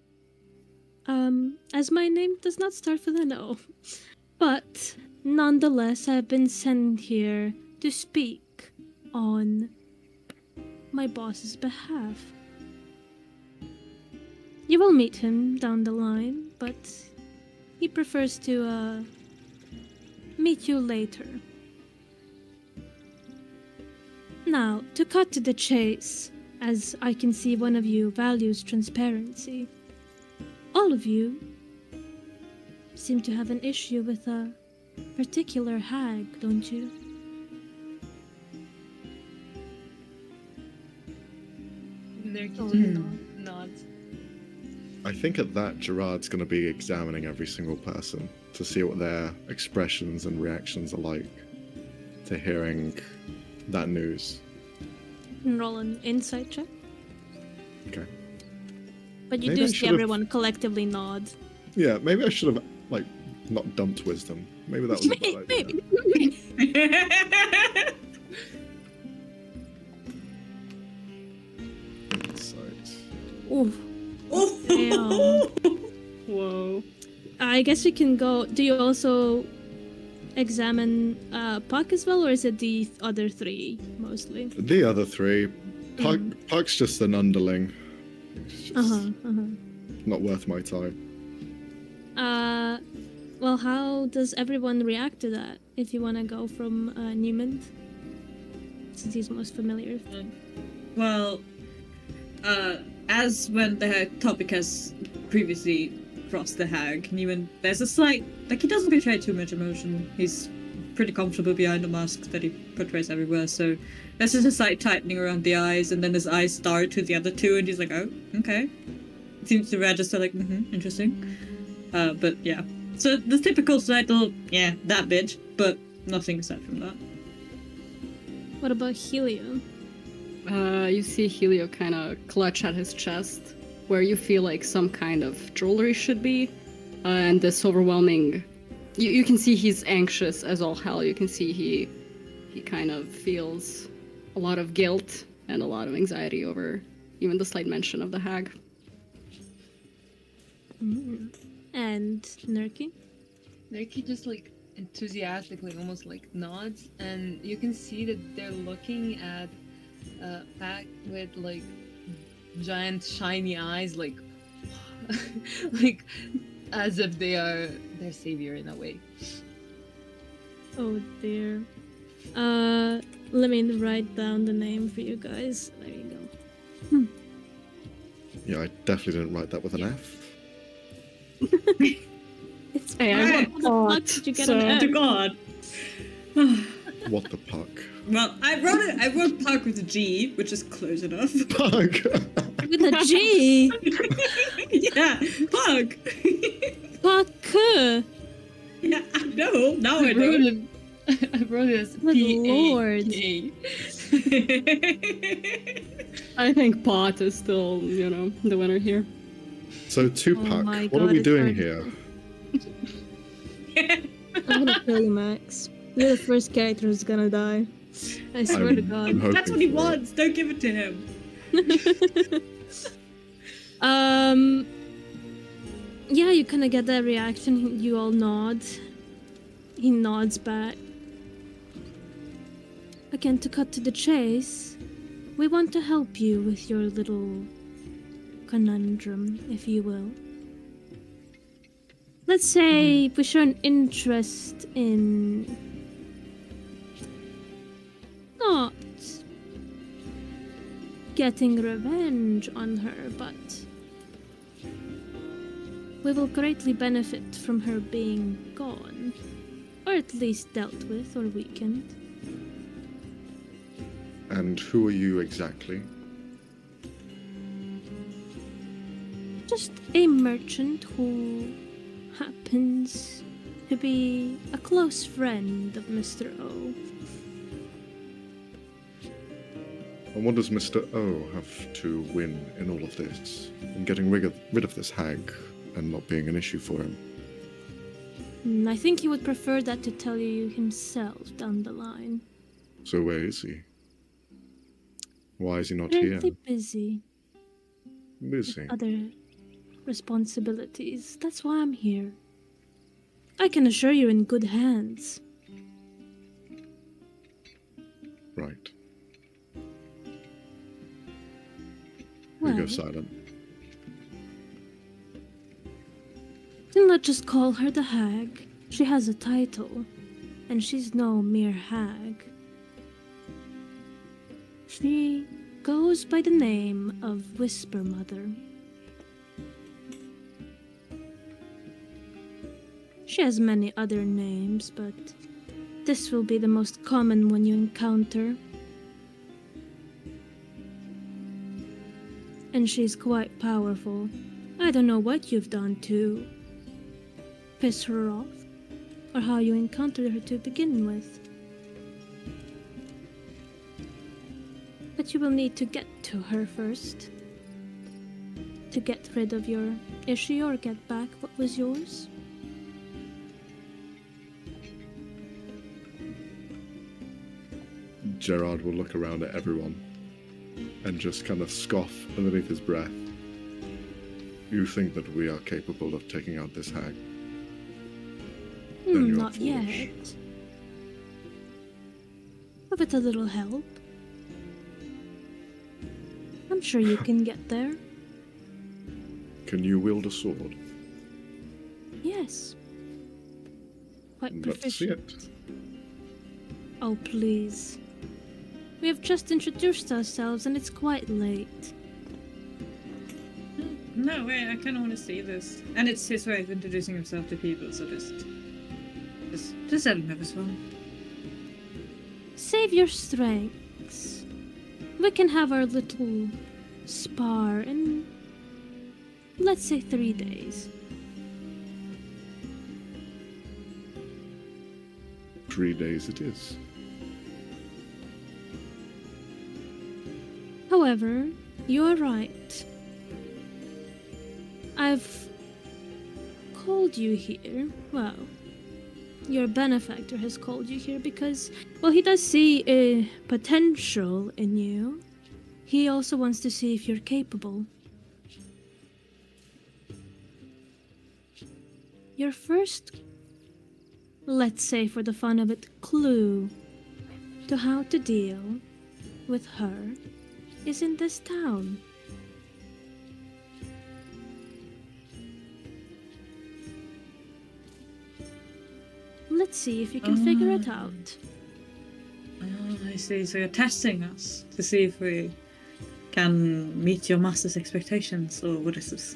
As my name does not start with an O. But, nonetheless, I have been sent here to speak on my boss's behalf. You will meet him down the line, but he prefers to, meet you later. Now, to cut to the chase, as I can see one of you values transparency. All of you seem to have an issue with a particular hag, don't you? Nikki Oh, just no. nods. I think at that, Gerard's going to be examining every single person to see what their expressions and reactions are like to hearing that news. And roll an insight check. Okay. But you Maybe do I see should've- everyone collectively nod. Yeah, maybe I should have, like, not dumped wisdom. Maybe that was a bad idea. Maybe. Insight. Ooh, Oh! Whoa. I guess we can go. Do you also examine Puck as well, or is it the other three mostly? The other three, Puck's just an underling. It's just not worth my time. Well, how does everyone react to that? If you want to go from Newman, since he's most familiar. Well, as when the topic has previously crossed the hag, Neiman, there's a slight, like, he doesn't betray too much emotion. He's pretty comfortable behind the mask that he portrays everywhere, so there's just a slight tightening around the eyes, and then his eyes start to the other two, and he's like, oh, okay. Seems to register, like, interesting. But yeah. So the typical subtle, yeah, that bitch, but nothing aside from that. What about Helio? You see Helio kind of clutch at his chest, where you feel like some kind of jewelry should be, and this overwhelming. You can see he's anxious as all hell. You can see he kind of feels a lot of guilt and a lot of anxiety over even the slight mention of the hag. And Nerky? Nerky just like enthusiastically almost like nods, and you can see that they're looking at Pac with like giant shiny eyes, like like as if they are their savior in a way. Oh dear. Let me write down the name for you guys. There you go. Yeah, I definitely didn't write that with an F. It's Hey, I Alright. want How the fuck pot, did you get so- an F? To God. What the puck? Well, I wrote Puck with a G, which is close enough. Puck! With a G. Yeah, Puck. Fuck. Yeah, no, now I I wrote know. it. I wrote it as Good lord. P-A-K. I think pot is still, the winner here. So, Tupac, my what are God, we it's doing hard here? I'm gonna kill you, Max. You're the first character who's gonna die. I swear to I'm God. hoping That's what he for it. wants. Don't give it to him. Yeah, you kind of get that reaction. You all nod. He nods back. Again, to cut to the chase, we want to help you with your little conundrum, if you will. Let's say we show an interest in not getting revenge on her, but we will greatly benefit from her being gone, or at least dealt with or weakened. And who are you exactly? Just a merchant who happens to be a close friend of Mr. O. And what does Mr. O have to win in all of this? In getting rid of this hag and not being an issue for him? I think he would prefer that to tell you himself down the line. So where is he? Why is he not here? Really busy. Busy. Other responsibilities. That's why I'm here. I can assure you're in good hands. Right. We go Well, silent. then let's just call her the hag. She has a title, and she's no mere hag. She goes by the name of Whisper Mother. She has many other names, but this will be the most common one you encounter. And she's quite powerful. I don't know what you've done to piss her off, or how you encountered her to begin with. But you will need to get to her first. To get rid of your issue or get back what was yours. Gerard will look around at everyone and just kind of scoff underneath his breath. You think that we are capable of taking out this hag? Then you're Not foolish. yet. But with a little help, I'm sure you can get there. Can you wield a sword? Yes. Quite Let's see proficient. it. Oh, please. We have just introduced ourselves and it's quite late. No, wait, I kind of want to see this. And it's his way of introducing himself to people, so just let him have his fun. Save your strengths. We can have our little spar in, let's say, 3 days. 3 days it is. However, you are right. I've called called you here, well, your benefactor has called you here because, well, he does see a potential in you. He also wants to see if you're capable. Your first, let's say for the fun of it, clue to how to deal with her is in this town. Let's see if you can figure it out. I see. So you're testing us to see if we can meet your master's expectations, or what is this?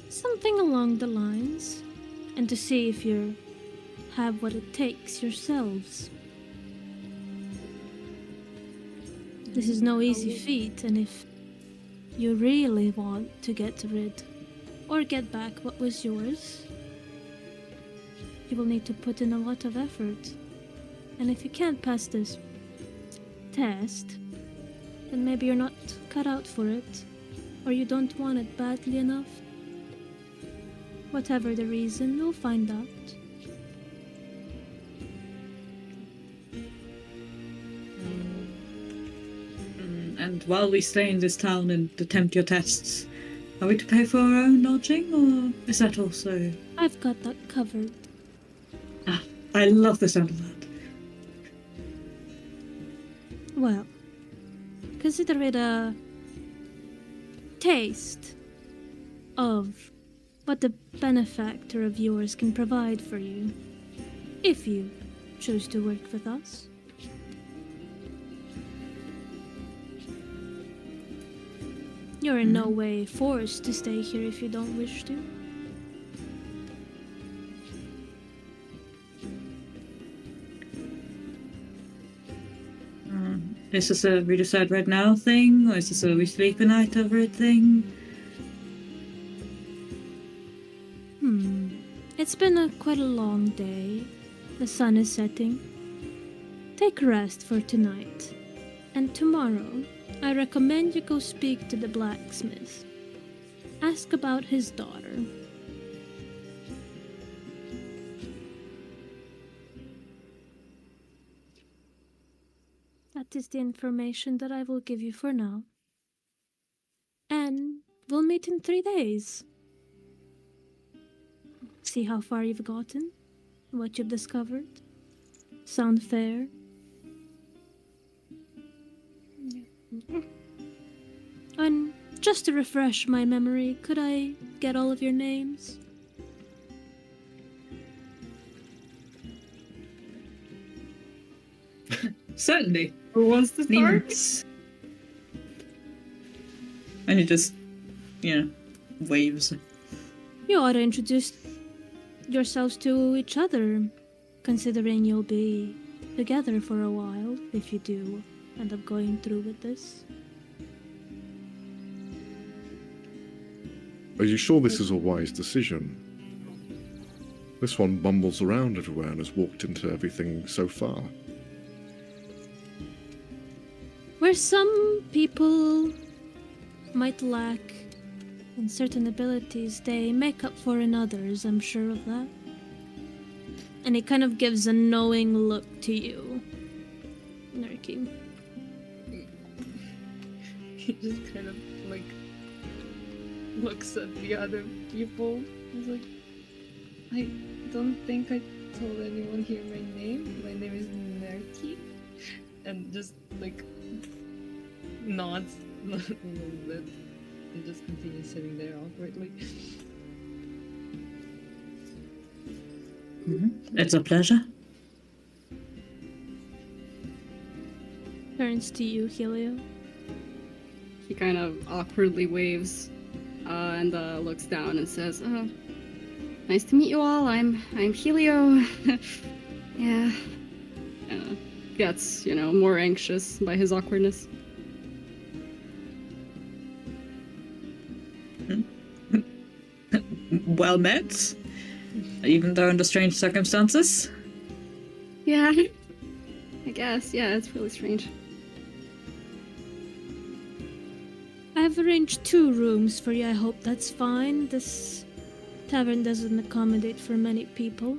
Something along the lines, and to see if you have what it takes yourselves. This is no easy feat, and if you really want to get rid or get back what was yours, you will need to put in a lot of effort. And if you can't pass this test, then maybe you're not cut out for it, or you don't want it badly enough. Whatever the reason, you'll find out. And while we stay in this town and attempt your tests, are we to pay for our own lodging, or is that also... I've got that covered. Ah, I love the sound of that. Well, consider it a taste of what the benefactor of yours can provide for you, if you choose to work with us. You're in no way forced to stay here if you don't wish to. Is this a we decide right now thing, or is this a we sleep a night over it thing? It's been quite a long day. The sun is setting. Take a rest for tonight. And tomorrow, I recommend you go speak to the blacksmith. Ask about his daughter. That is the information that I will give you for now. And we'll meet in 3 days. See how far you've gotten, what you've discovered. Sound fair? And just to refresh my memory, could I get all of your names? Certainly. Who wants to start? Names. And he just, waves. You ought to introduce yourselves to each other, considering you'll be together for a while if you do end up going through with this. Are you sure this is a wise decision? This one bumbles around everywhere and has walked into everything so far. Where some people might lack in certain abilities, they make up for in others, I'm sure of that. And he kind of gives a knowing look to you, Nerky. He just kind of looks at the other people. He's like, I don't think I told anyone here my name. My name is Nerky. And just nods a little bit and just continues sitting there awkwardly. It's a pleasure. Turns to you, Helio. He kind of awkwardly waves and looks down and says, nice to meet you all. I'm Helio. Yeah. Gets, more anxious by his awkwardness. Well met. Even though under strange circumstances. Yeah. I guess, yeah, it's really strange. I've arranged 2 rooms for you, I hope that's fine. This Tavern doesn't accommodate for many people.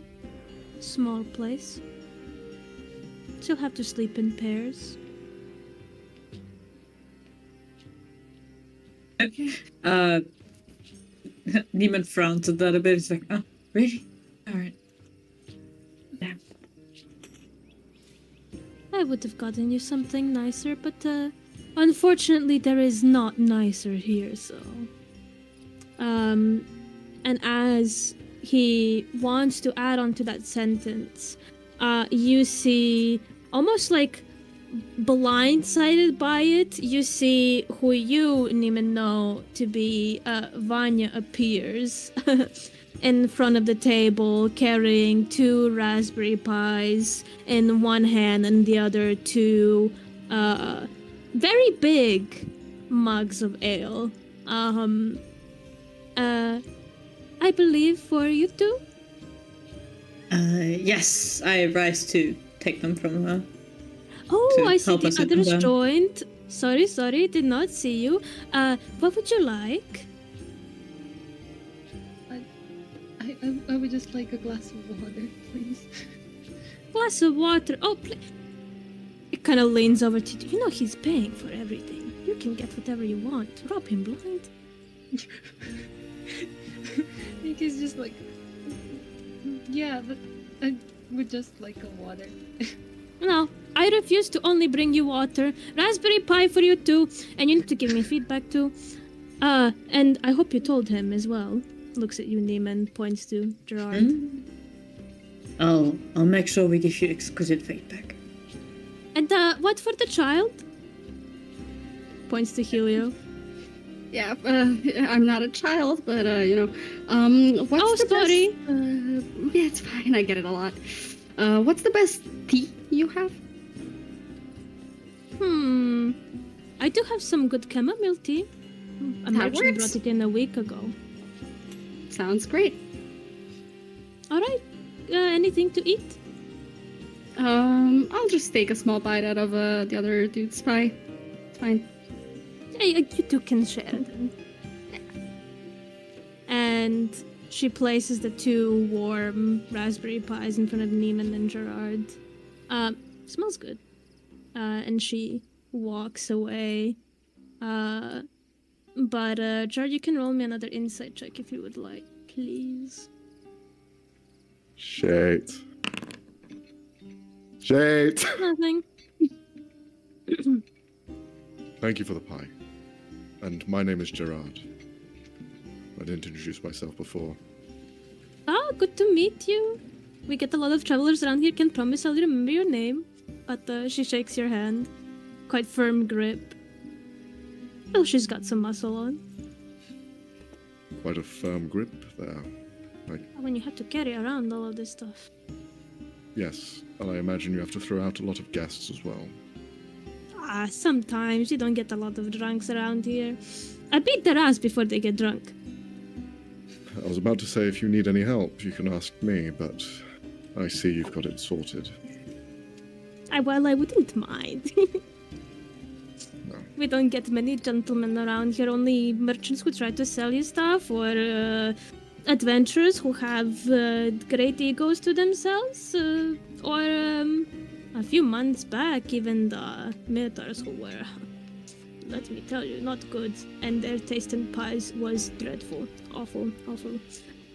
Small place. She'll have to sleep in pairs. Neiman frowns at that a bit. He's like, oh, really? Alright. I would have gotten you something nicer, but unfortunately there is not nicer here, so. And as he wants to add on to that sentence, you see almost like blindsided by it, you see who you Neiman know to be Vanya appears in front of the table carrying 2 raspberry pies in one hand and the other 2 very big mugs of ale. I believe for you two? Yes, I rise to take them from her. Oh, To I see help the us sit them others down. joined. Sorry, did not see you. What would you like? I would just like a glass of water, please. Glass of water. Oh, it kind of leans over to you. You know he's paying for everything. You can get whatever you want. Rob him blind. I think he's just like, yeah, but I would just like a water. No, I refuse to only bring you water. Raspberry pie for you too, and you need to give me feedback too. And I hope you told him as well. Looks at you, Neiman, points to Gerard. I'll make sure we give you exquisite feedback. And what for the child? Points to Helio. Yeah, I'm not a child, but what's Oh, the sorry. best? Yeah, it's fine. I get it a lot. What's the best tea you have? I do have some good chamomile tea. A That merchant works. brought it in a week ago. Sounds great. All right. Anything to eat? I'll just take a small bite out of the other dude's pie. It's fine. Yeah, you two can share then. And she places the 2 warm raspberry pies in front of Neiman and Gerard. Smells good. And she walks away. But Gerard, you can roll me another insight check if you would like, please. Shit. Nothing. Thank you for the pie. And my name is Gerard. I didn't introduce myself before. Ah, good to meet you. We get a lot of travelers around here. Can't promise I'll remember your name. But she shakes your hand. Quite firm grip. Oh, she's got some muscle on. Quite a firm grip there. When you have to carry around all of this stuff. Yes, and I imagine you have to throw out a lot of guests as well. Sometimes you don't get a lot of drunks around here. I beat their ass before they get drunk. I was about to say if you need any help, you can ask me, but I see you've got it sorted. I wouldn't mind. No. We don't get many gentlemen around here, only merchants who try to sell you stuff, or adventurers who have great egos to themselves, or a few months back, even the minotaurs who were, let me tell you, not good, and their taste in pies was dreadful. Awful.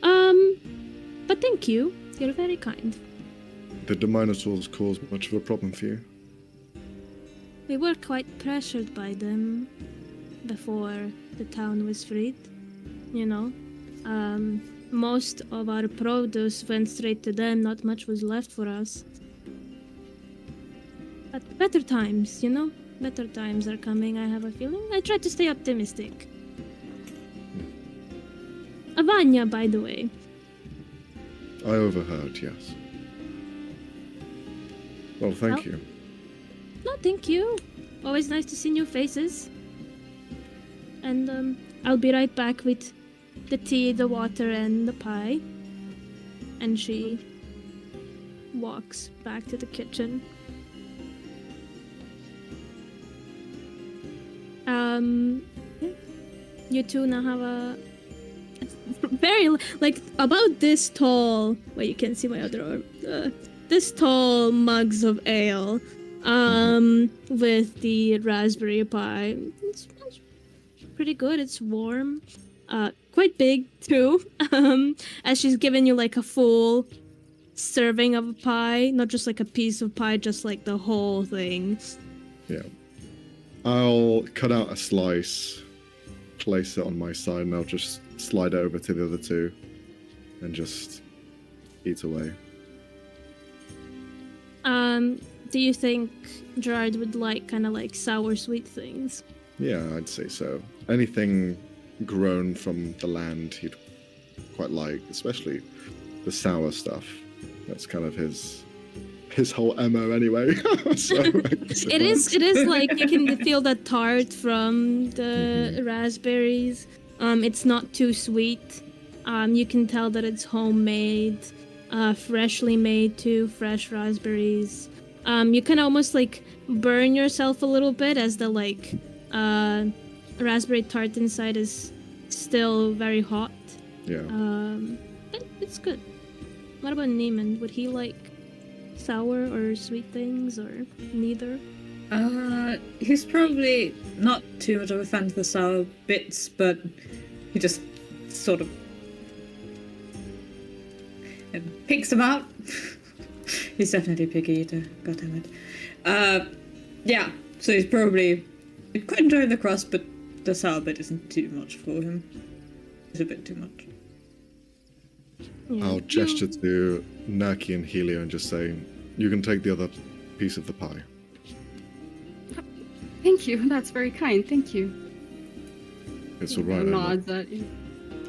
But thank you. You're very kind. Did the minotaurs cause much of a problem for you? We were quite pressured by them before the town was freed. You know, most of our produce went straight to them, not much was left for us. But better times, you know? Better times are coming, I have a feeling. I try to stay optimistic. Avanya, by the way. I overheard, yes. Well, thank Well- you. No, thank you. Always nice to see new faces. And I'll be right back with the tea, the water, and the pie. And she walks back to the kitchen. Yeah. You two now have very like about this tall. Wait, you can't see my other arm. This tall mugs of ale, with the raspberry pie. It's pretty good. It's warm, quite big too. As she's giving you like a full serving of a pie, not just like a piece of pie, just like the whole thing. Yeah. I'll cut out a slice, place it on my side, and I'll just slide it over to the other two and just eat away. Do you think Gerard would like kind of like sour sweet things? Yeah, I'd say so. Anything grown from the land he'd quite like, especially the sour stuff. That's kind of his whole MO anyway. So, it is like you can feel the tart from the raspberries. It's not too sweet. You can tell that it's homemade, freshly made too, fresh raspberries. You can almost like burn yourself a little bit as the like raspberry tart inside is still very hot. Yeah. It's good. What about Neiman? Would he like sour or sweet things, or neither? He's probably not too much of a fan of the sour bits, but he just sort of picks them out. He's definitely a picky eater, goddammit. Yeah, so he's probably quite enjoying the crust, but the sour bit isn't too much for him. It's a bit too much. Yeah. I'll gesture to Nurki and Helio and just say, you can take the other piece of the pie. Thank you. That's very kind. Thank you. It's alright. Nods at you.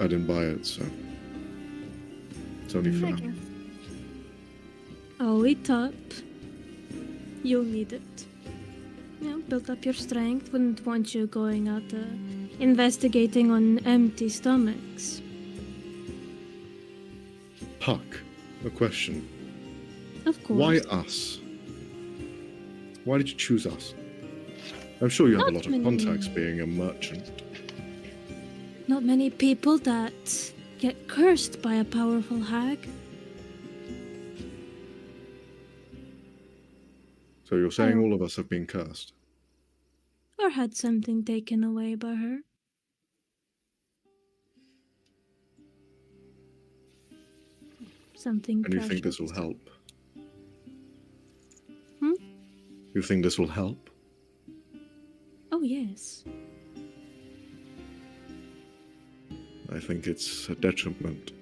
I didn't buy it, so it's only I fair. guess. Oh, eat up. You'll need it. Build up your strength. Wouldn't want you going out investigating on empty stomachs. Puck, a question. Of course. Why us? Why did you choose us? I'm sure you have a lot of contacts being a merchant. Not many people that get cursed by a powerful hag. So you're saying all of us have been cursed? Or had something taken away by her. Something And you think this precious. will help? Hmm? You think this will help? Oh, yes. I think it's a detriment.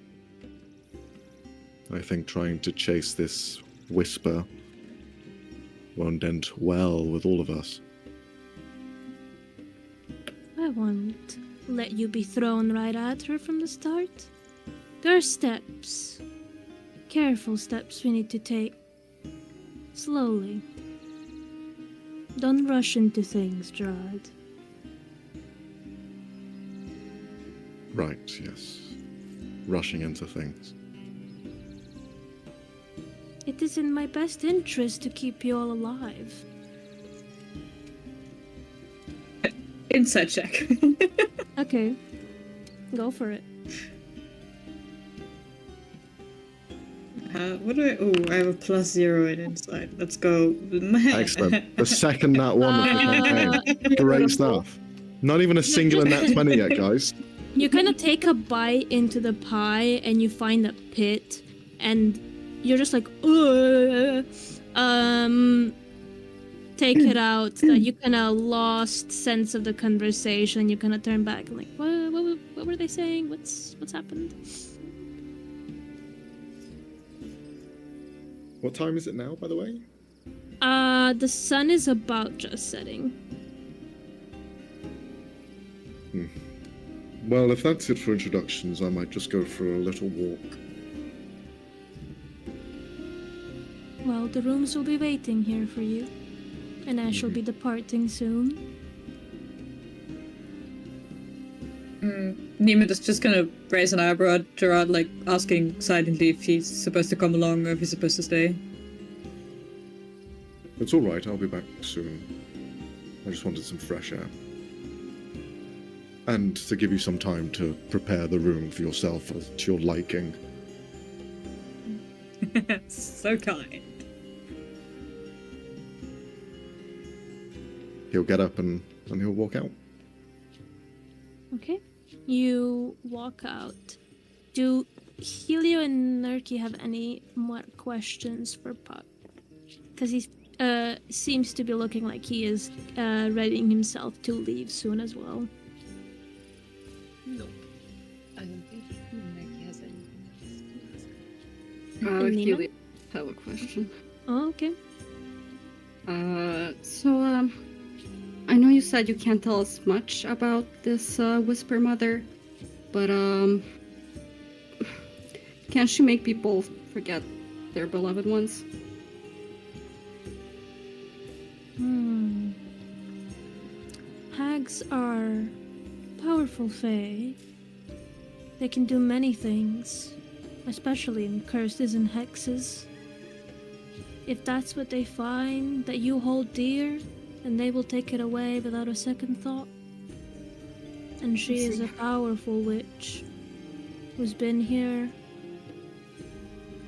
I think trying to chase this whisper won't end well with all of us. I won't let you be thrown right at her from the start. There are steps. Careful steps we need to take. Slowly. Don't rush into things, Gerard. Right, yes. Rushing into things. It is in my best interest to keep you all alive. Insight check. Okay. Go for it. What do I... Oh, I have a +0 in insight. Let's go. Excellent. The second nat one of the campaign. Great stuff. Not even a singular nat 20 yet, guys. You kind of take a bite into the pie and you find a pit and you're just like, ugh. Take it out. That you kind of lost sense of the conversation. You kind of turn back and like, what were they saying? What's happened? What time is it now, by the way? The sun is about just setting. Well, if that's it for introductions, I might just go for a little walk. Well, the rooms will be waiting here for you, and I shall be departing soon. Neiman is just gonna raise an eyebrow at Gerard, like asking silently if he's supposed to come along or if he's supposed to stay. It's alright, I'll be back soon. I just wanted some fresh air. and to give you some time to prepare the room for yourself as to your liking. So kind. He'll get up and he'll walk out. Okay. You walk out. Do Helio and Nerky have any more questions for Puck? Because he seems to be looking like he is readying himself to leave soon as well. Nope. I don't think Nike has anything else to ask. Neiman? Helio, I have a question. Oh, okay. I know you said you can't tell us much about this Whisper Mother, but can she make people forget their beloved ones? Hags are powerful fae. They can do many things, especially in curses and hexes. If that's what they find that you hold dear, then they will take it away without a second thought. And she is a powerful witch who's been here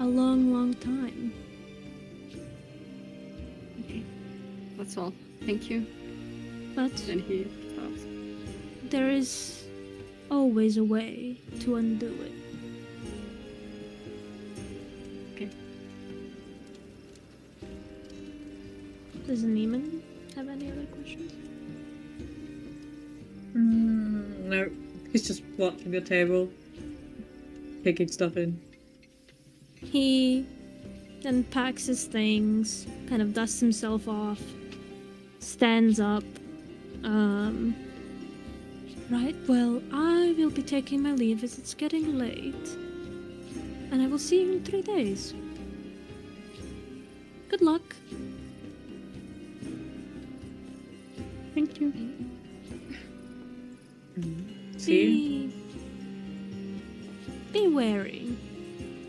a long, long time. Okay, that's all. Thank you. But And he stops. there is always a way to undo it. Okay. Does Neiman have any other questions? No, he's just watching the table, picking stuff in. He then packs his things, kind of dusts himself off, stands up. Right, well, I will be taking my leave as it's getting late. And I will see you in 3 days. Good luck. Thank you. See? Be wary.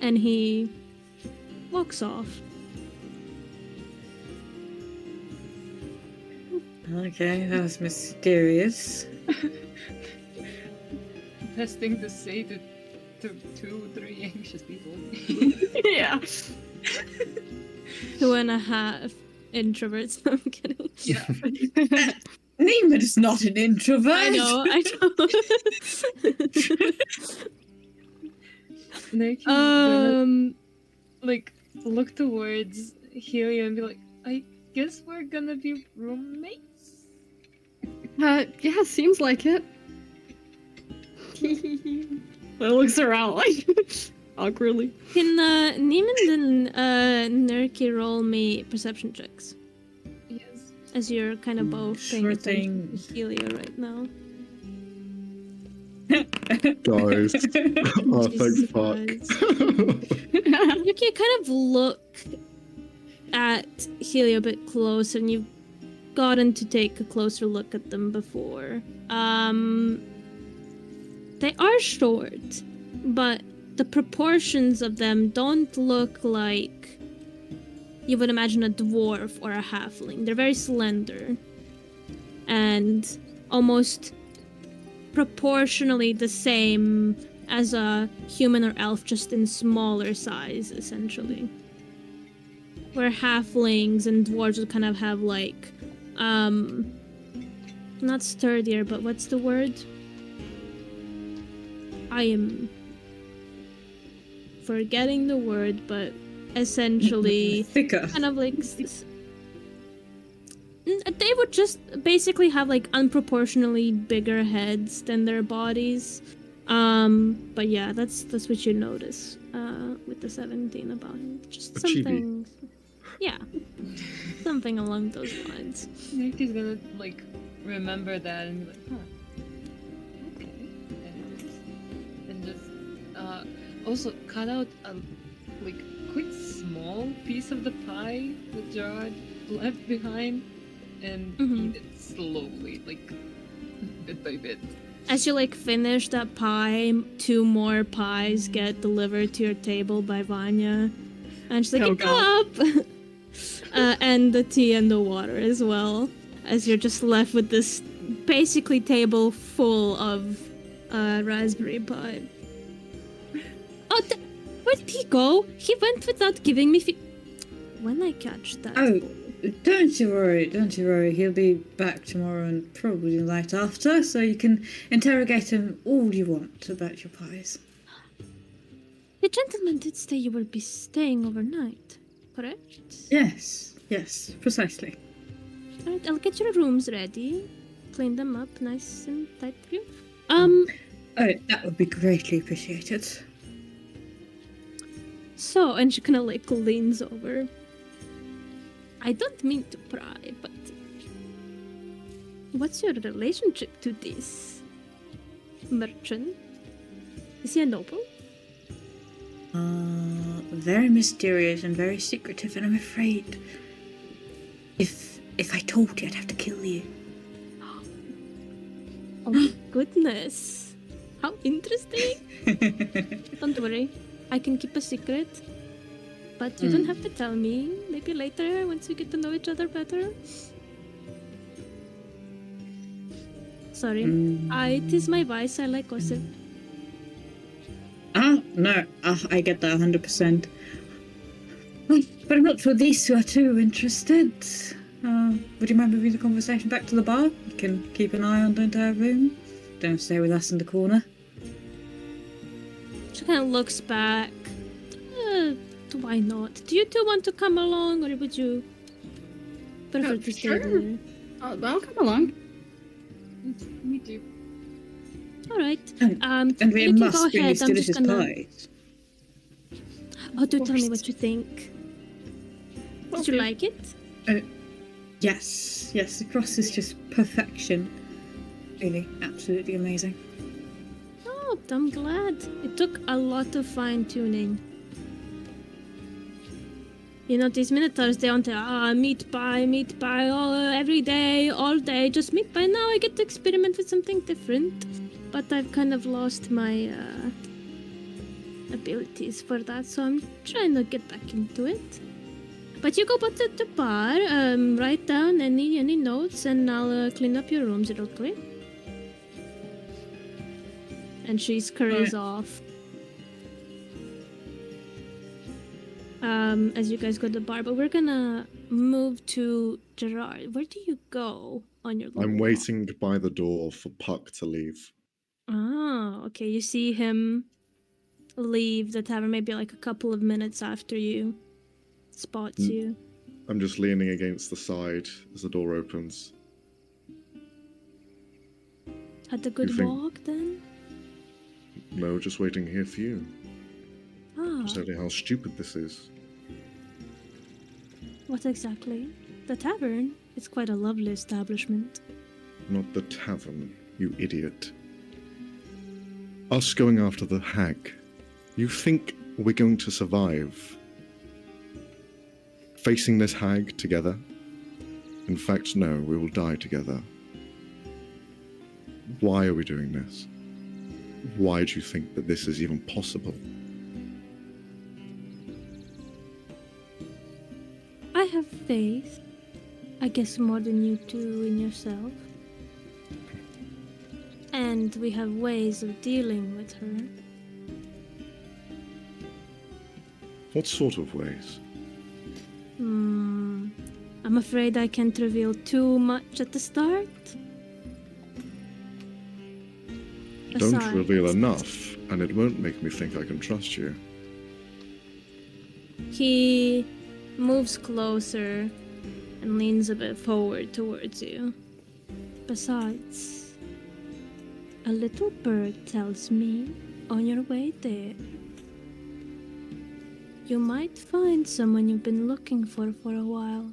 And he walks off. Okay, that was mysterious. Best thing to say to 2-3 anxious people. Yeah. 2.5 introverts. I'm kidding. Yeah. Neiman is not an introvert. I know. Nick is gonna, Um, look towards Helio and be like, I guess we're gonna be roommates? Yeah, seems like it. Well, looks around like awkwardly. Can Neiman and Nerky roll me perception checks? Yes. As you're kind of both paying Sure attention thing. to Helio right now. Guys. Oh, thank Jesus fuck. You can kind of look at Helio a bit closer, and you've gotten to take a closer look at them before. They are short, but the proportions of them don't look like you would imagine a dwarf or a halfling. They're very slender and almost proportionally the same as a human or elf, just in smaller size, essentially. Where halflings and dwarves would kind of have like, not sturdier, but what's the word? I am forgetting the word, but essentially Thicker. kind of like they would just basically have like unproportionally bigger heads than their bodies. But yeah, that's what you notice with the 17 about him. Just A chibi. something, yeah, something along those lines. Nick is gonna remember that and be like, huh. Okay. And just also cut out a quite small piece of the pie that Gerard left behind and Mhm. eat it slowly, bit by bit. As you finish that pie, 2 more pies get delivered to your table by Vanya, and she's like, Oh, "A cup," and the tea and the water as well. As you're just left with this basically table full of raspberry pie. Oh, where did he go? He went without giving me. When I catch that. Oh, don't you worry. He'll be back tomorrow and probably the night after, so you can interrogate him all you want about your pies. The gentleman did say you will be staying overnight, correct? Yes, precisely. Alright, I'll get your rooms ready. Clean them up nice and tight for you. Oh, that would be greatly appreciated. So, and she kind of like leans over. I don't mean to pry, but what's your relationship to this merchant? Is he a noble? Very mysterious and very secretive, and I'm afraid if I told you, I'd have to kill you. Oh my goodness. How interesting. Don't worry, I can keep a secret. But you don't have to tell me. Maybe later, once we get to know each other better. Sorry. It is my vice. I like gossip. No. I get that 100%. But I'm not sure these two are too interested. Would you mind moving the conversation back to the bar? You can keep an eye on the entire room. Don't stay with us in the corner. She kind of looks back. Why not? Do you two want to come along, or would you prefer to stay sure. there? I'll come along. Me too. All right. And we you can must go bring ahead. these I'm just delicious gonna. pies. Oh, do tell me course. what you think. Did you Okay. like it? Yes, the cross is just perfection. Really, absolutely amazing. Oh, I'm glad. It took a lot of fine tuning. You know, these minotaurs, they want meat pie, every day, all day, just meat pie. Now I get to experiment with something different. But I've kind of lost my abilities for that, so I'm trying to get back into it. But you go back to the bar, write down any notes, and I'll clean up your rooms real quick. And she scurries off. As you guys go to the bar, but we're gonna move to Gerard. Where do you go on your? I'm little waiting by the door for Puck to leave. walk? Ah, okay. You see him leave the tavern maybe like a couple of minutes after you spots you. I'm just leaning against the side as the door opens. Had a good You think- walk then? No, just waiting here for you. Ah, Just telling how stupid this is. what exactly? The tavern? It's quite a lovely establishment. Not the tavern, you idiot. Us going after the hag. You think we're going to survive facing this hag together? In fact, no, we will die together. Why are we doing this? Why do you think that this is even possible? I have faith. I guess more than you do in yourself. And we have ways of dealing with her. What sort of ways? I'm afraid I can't reveal too much at the start. Don't Besides- reveal enough, and it won't make me think I can trust you. He moves closer and leans a bit forward towards you. Besides, a little bird tells me on your way there, you might find someone you've been looking for a while.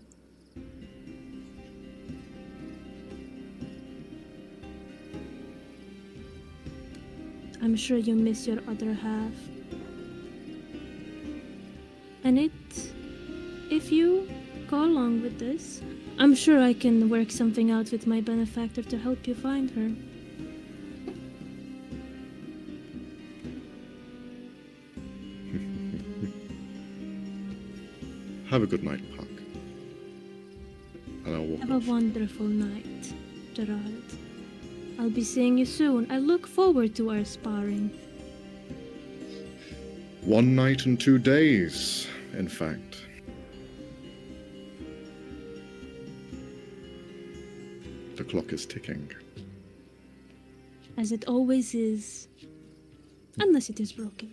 I'm sure you miss your other half. And if you go along with this, I'm sure I can work something out with my benefactor to help you find her. Have a good night, Puck. And I'll walk Have a off. wonderful night, Gerard. I'll be seeing you soon. I look forward to our sparring. 1 night and 2 days, in fact. The clock is ticking. As it always is. Unless it is broken.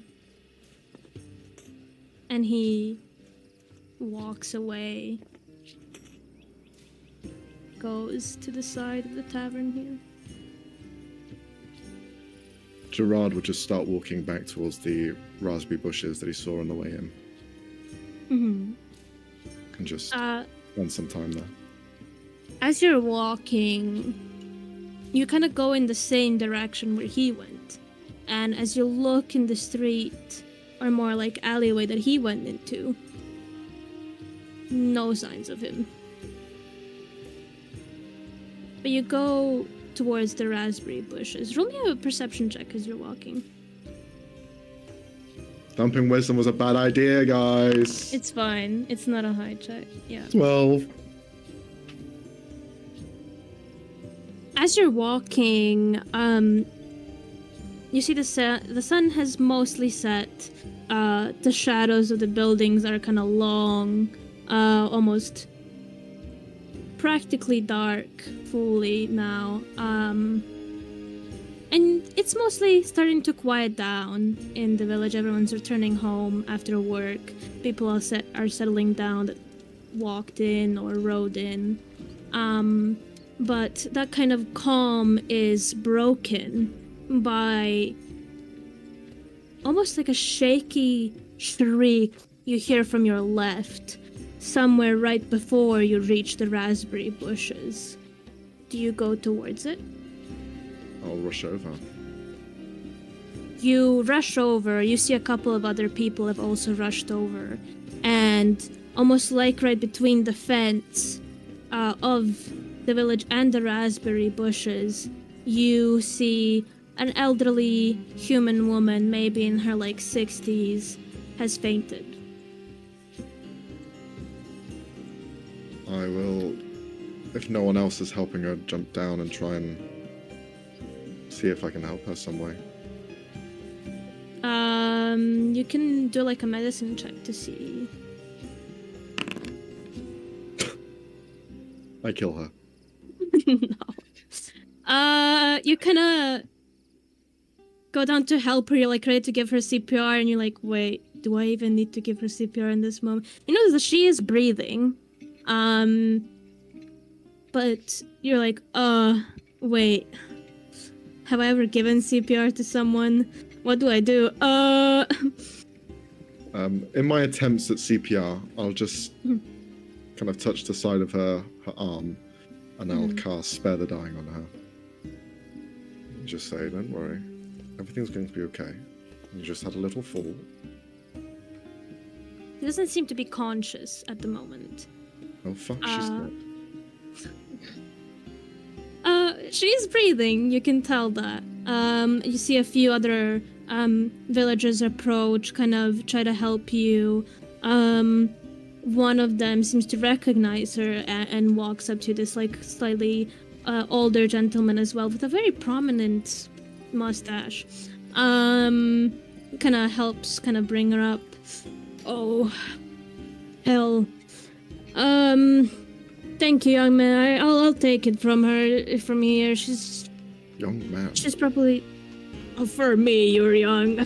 And he walks away. Goes to the side of the tavern here. Gerard would just start walking back towards the raspberry bushes that he saw on the way in. Mm-hmm. And just spend some time there. As you're walking, you kind of go in the same direction where he went. And as you look in the street, or more like alleyway that he went into, no signs of him. But you go towards the raspberry bushes. Roll me a perception check as you're walking. Dumping wisdom was a bad idea, guys. It's fine. It's not a high check. Yeah. 12. As you're walking, you see the sun has mostly set. The shadows of the buildings are kind of long, almost practically dark fully now. And it's mostly starting to quiet down in the village. Everyone's returning home after work. People are settling down that walked in or rode in. But that kind of calm is broken by almost like a shaky shriek you hear from your left, somewhere right before you reach the raspberry bushes. Do you go towards it? I'll rush over. You rush over, you see a couple of other people have also rushed over, and almost like right between the fence of the village and the raspberry bushes, you see an elderly human woman, maybe in her like 60s, has fainted. I will, if no one else is helping her, jump down and try and see if I can help her some way. You can do like a medicine check to see. I kill her. No. You kind of go down to help her. You're like ready to give her CPR, and you're like, wait, do I even need to give her CPR in this moment? You know that she is breathing. But you're like, wait. Have I ever given CPR to someone? What do I do? In my attempts at CPR, I'll just kind of touch the side of her arm, and I'll cast Spare the Dying on her. And just say, don't worry, everything's going to be okay. You just had a little fall. She doesn't seem to be conscious at the moment. Oh fuck, she's dead. She's breathing, you can tell that. You see a few other villagers approach, kind of try to help you. One of them seems to recognize her and walks up to this like slightly older gentleman as well with a very prominent mustache. Kind of helps kind of bring her up. Oh, hell. Thank you, young man. I'll take it from her from here. She's Young man. She's probably. Oh, for me, you're young.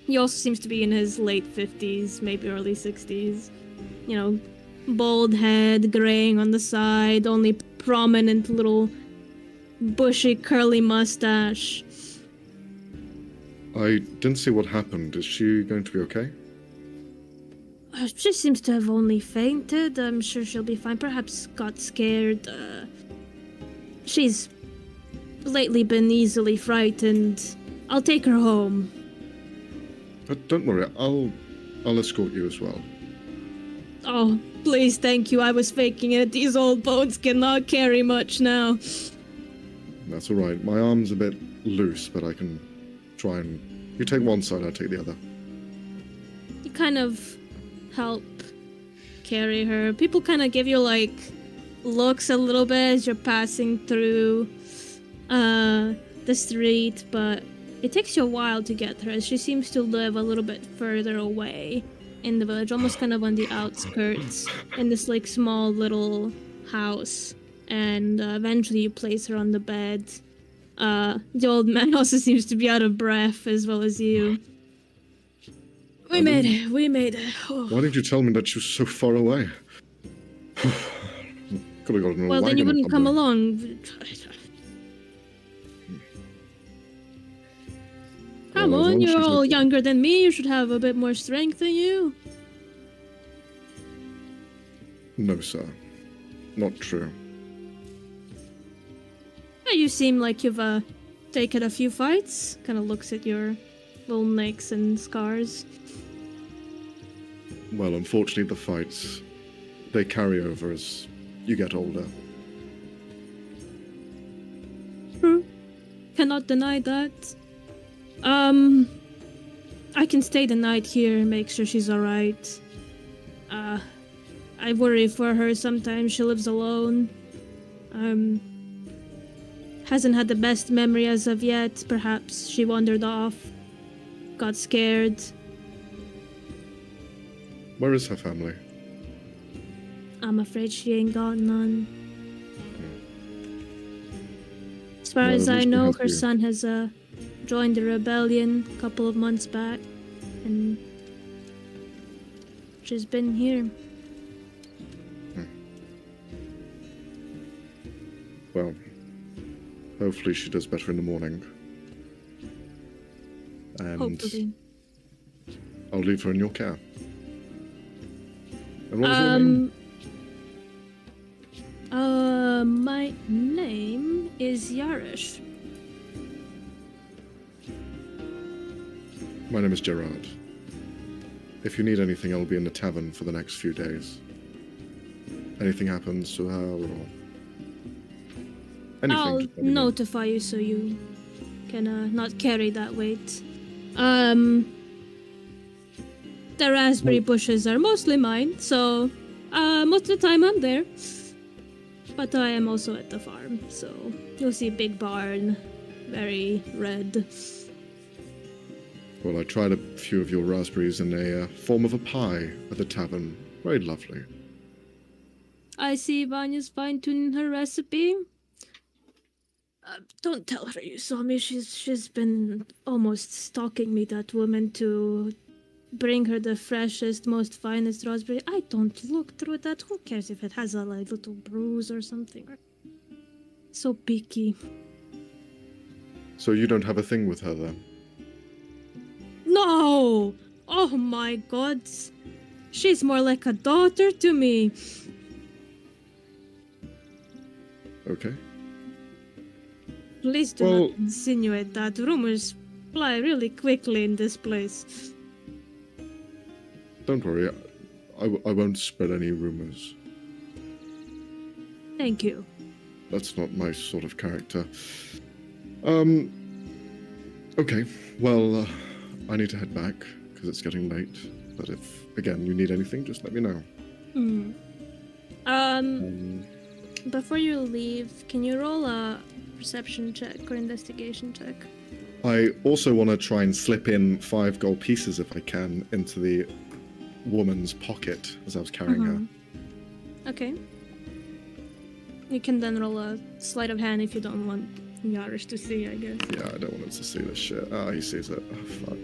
He also seems to be in his late 50s, maybe early 60s. You know, bald head, graying on the side, only prominent little bushy curly mustache. I didn't see what happened. Is she going to be okay? She seems to have only fainted. I'm sure she'll be fine. Perhaps got scared. She's lately been easily frightened. I'll take her home. But don't worry, I'll escort you as well. Oh, please, thank you. I was faking it. These old bones cannot carry much now. That's all right. My arm's a bit loose, but I can try and... You take one side, I take the other. You kind of help carry her. People kind of give you, like, looks a little bit as you're passing through the street, but it takes you a while to get her. She seems to live a little bit further away in the village, almost kind of on the outskirts, in this like small little house. And eventually you place her on the bed. The old man also seems to be out of breath, as well as you. We made it. We made it. Oh. Why didn't you tell me that she was so far away? Could have gotten a Well, then you wagon or wouldn't come something. along. Come Well, as on, long as you're she's all not- younger than me. You should have a bit more strength than you. No, sir. Not true. You seem like you've taken a few fights. Kind of looks at your little nicks and scars. Well, unfortunately, the fights, they carry over as you get older. True. Cannot deny that. I can stay the night here and make sure she's alright. I worry for her sometimes. She lives alone. Hasn't had the best memory as of yet. Perhaps she wandered off, got scared. Where is her family? I'm afraid she ain't got none. As far Well, as at I least we know, have her you. son has joined the rebellion a couple of months back, and she's been here. Well, hopefully she does better in the morning. And Hopefully. I'll leave her in your care. And what was your name? My name is Yarish. My name is Gerard. If you need anything, I'll be in the tavern for the next few days. Anything happens to her or anything, I'll just let me know. notify you so you can not carry that weight. The raspberry bushes are mostly mine, so most of the time I'm there. But I am also at the farm, so you'll see a big barn, very red. Well, I tried a few of your raspberries in a form of a pie at the tavern. Very lovely. I see Vanya's fine-tuning her recipe. Don't tell her you saw me. She's been almost stalking me, that woman, to bring her the freshest, most finest raspberry. I don't look through that. Who cares if it has a like, little bruise or something? So picky. So you don't have a thing with her then? No! Oh my god. She's more like a daughter to me. Okay. Please do Well- not insinuate that. Rumors fly really quickly in this place. Don't worry. I won't spread any rumors. Thank you. That's not my sort of character. Okay. Well, I need to head back because it's getting late. But if, again, you need anything, just let me know. Before you leave, can you roll a perception check or investigation check? I also want to try and slip in 5 gold pieces if I can into the woman's pocket as I was carrying her. Okay. You can then roll a sleight of hand if you don't want Yarish to see, I guess. Yeah, I don't want him to see this shit. Oh, he sees it. Oh, fuck.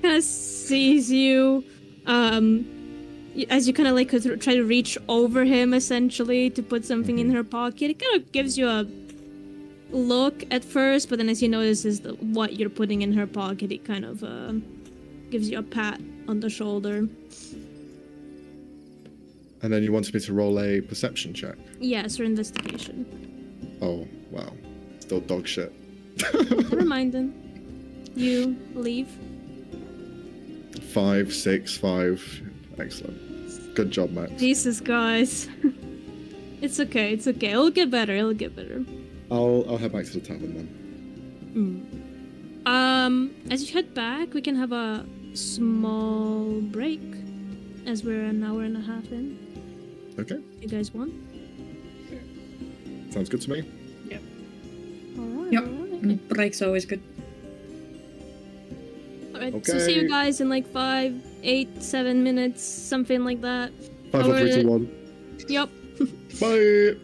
Kind of sees you, as you kind of like try to reach over him, essentially, to put something in her pocket. It kind of gives you a look at first, but then as he notices what you're putting in her pocket, it kind of gives you a pat on the shoulder. And then you wanted me to roll a perception check. Yes, or investigation. Oh, wow. Still dog shit. Never mind then. You leave. 5, 6, 5. Excellent. Good job, Max. Jesus, guys. It's okay, it's okay. It'll get better, it'll get better. I'll head back to the tavern then. As you head back, we can have a small break, as we're an hour and a half in. Okay. You guys want? Sounds good to me. All right. Yep. All right. Break's always good. All right. So see you Okay. guys in like 5, 8, 7 minutes, something like that. 5, 4, 3, 2, 1. Yep. Bye.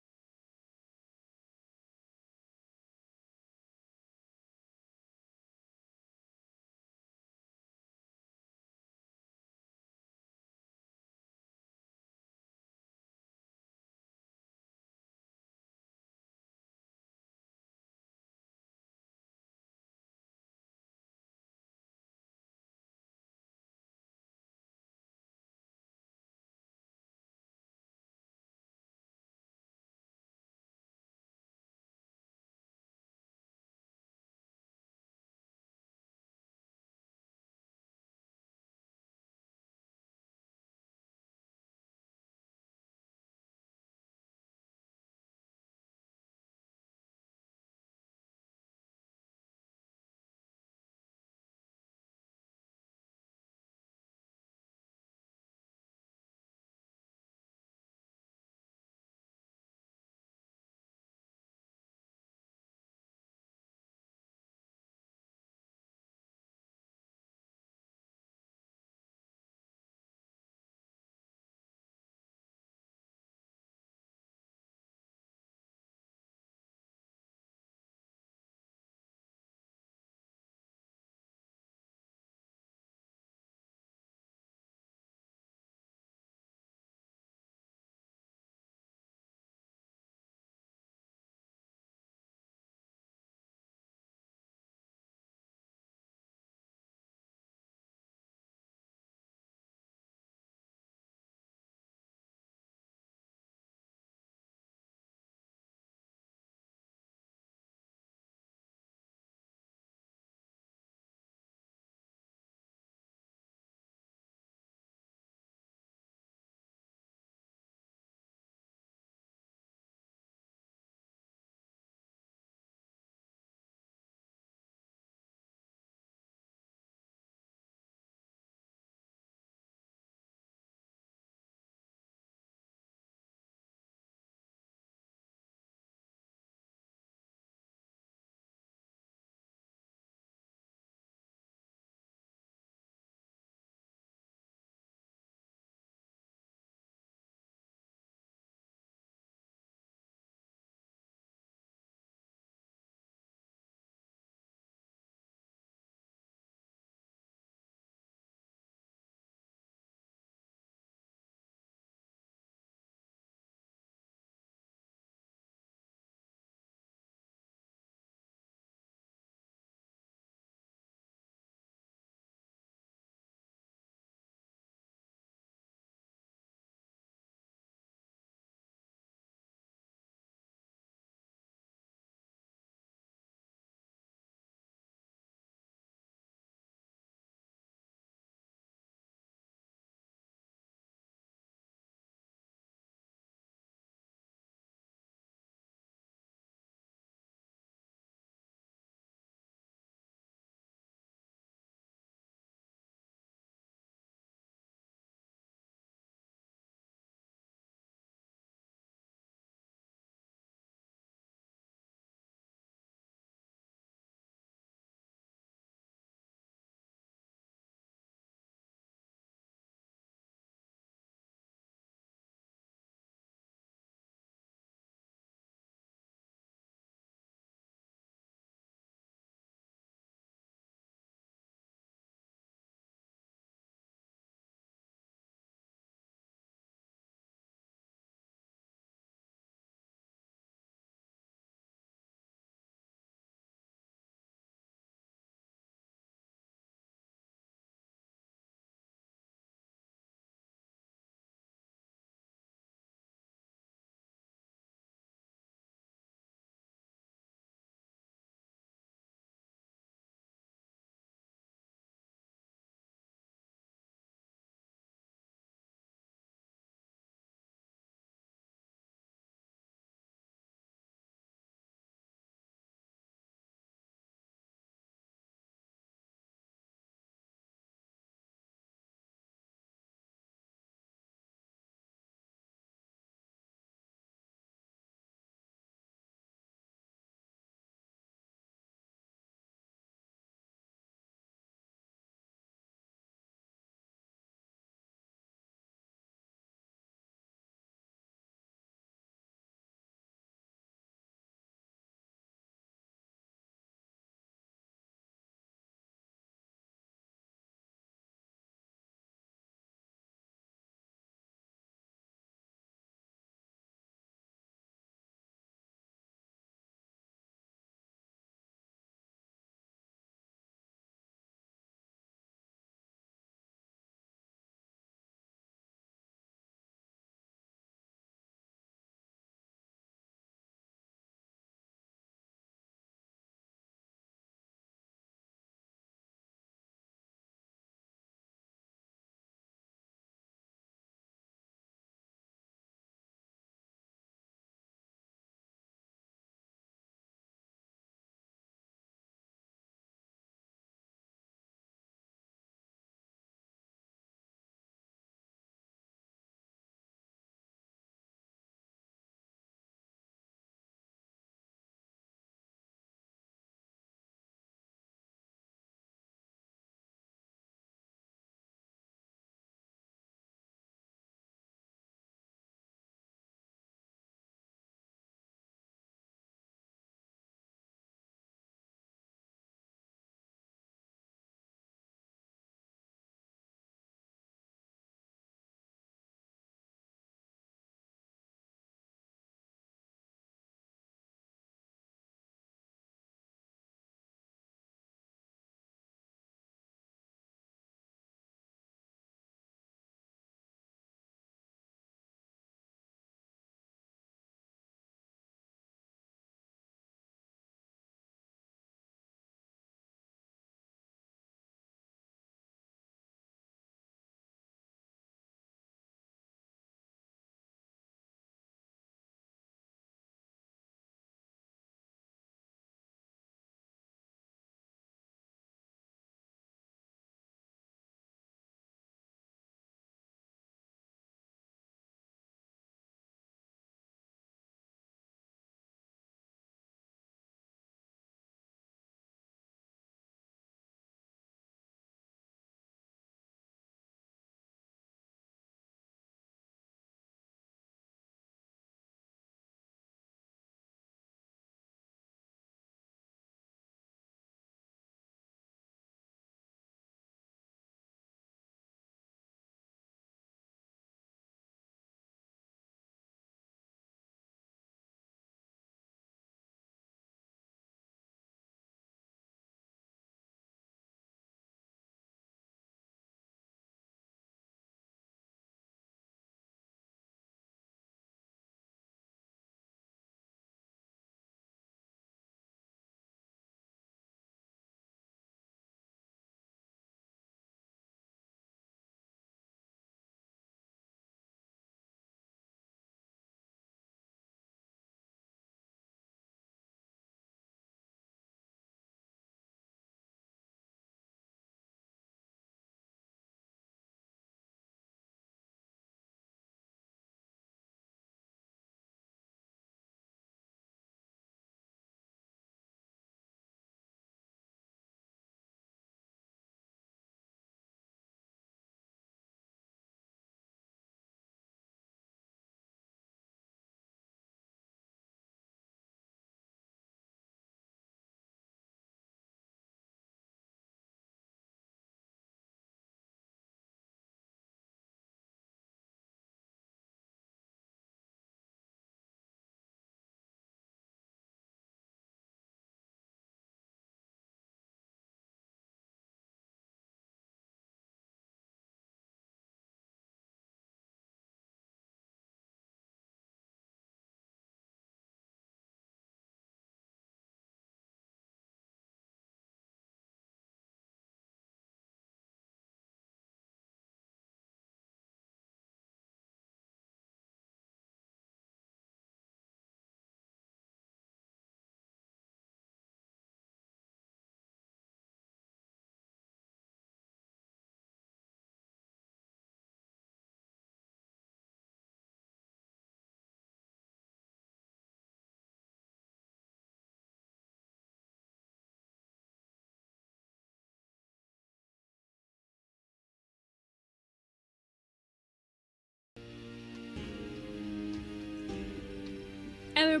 we're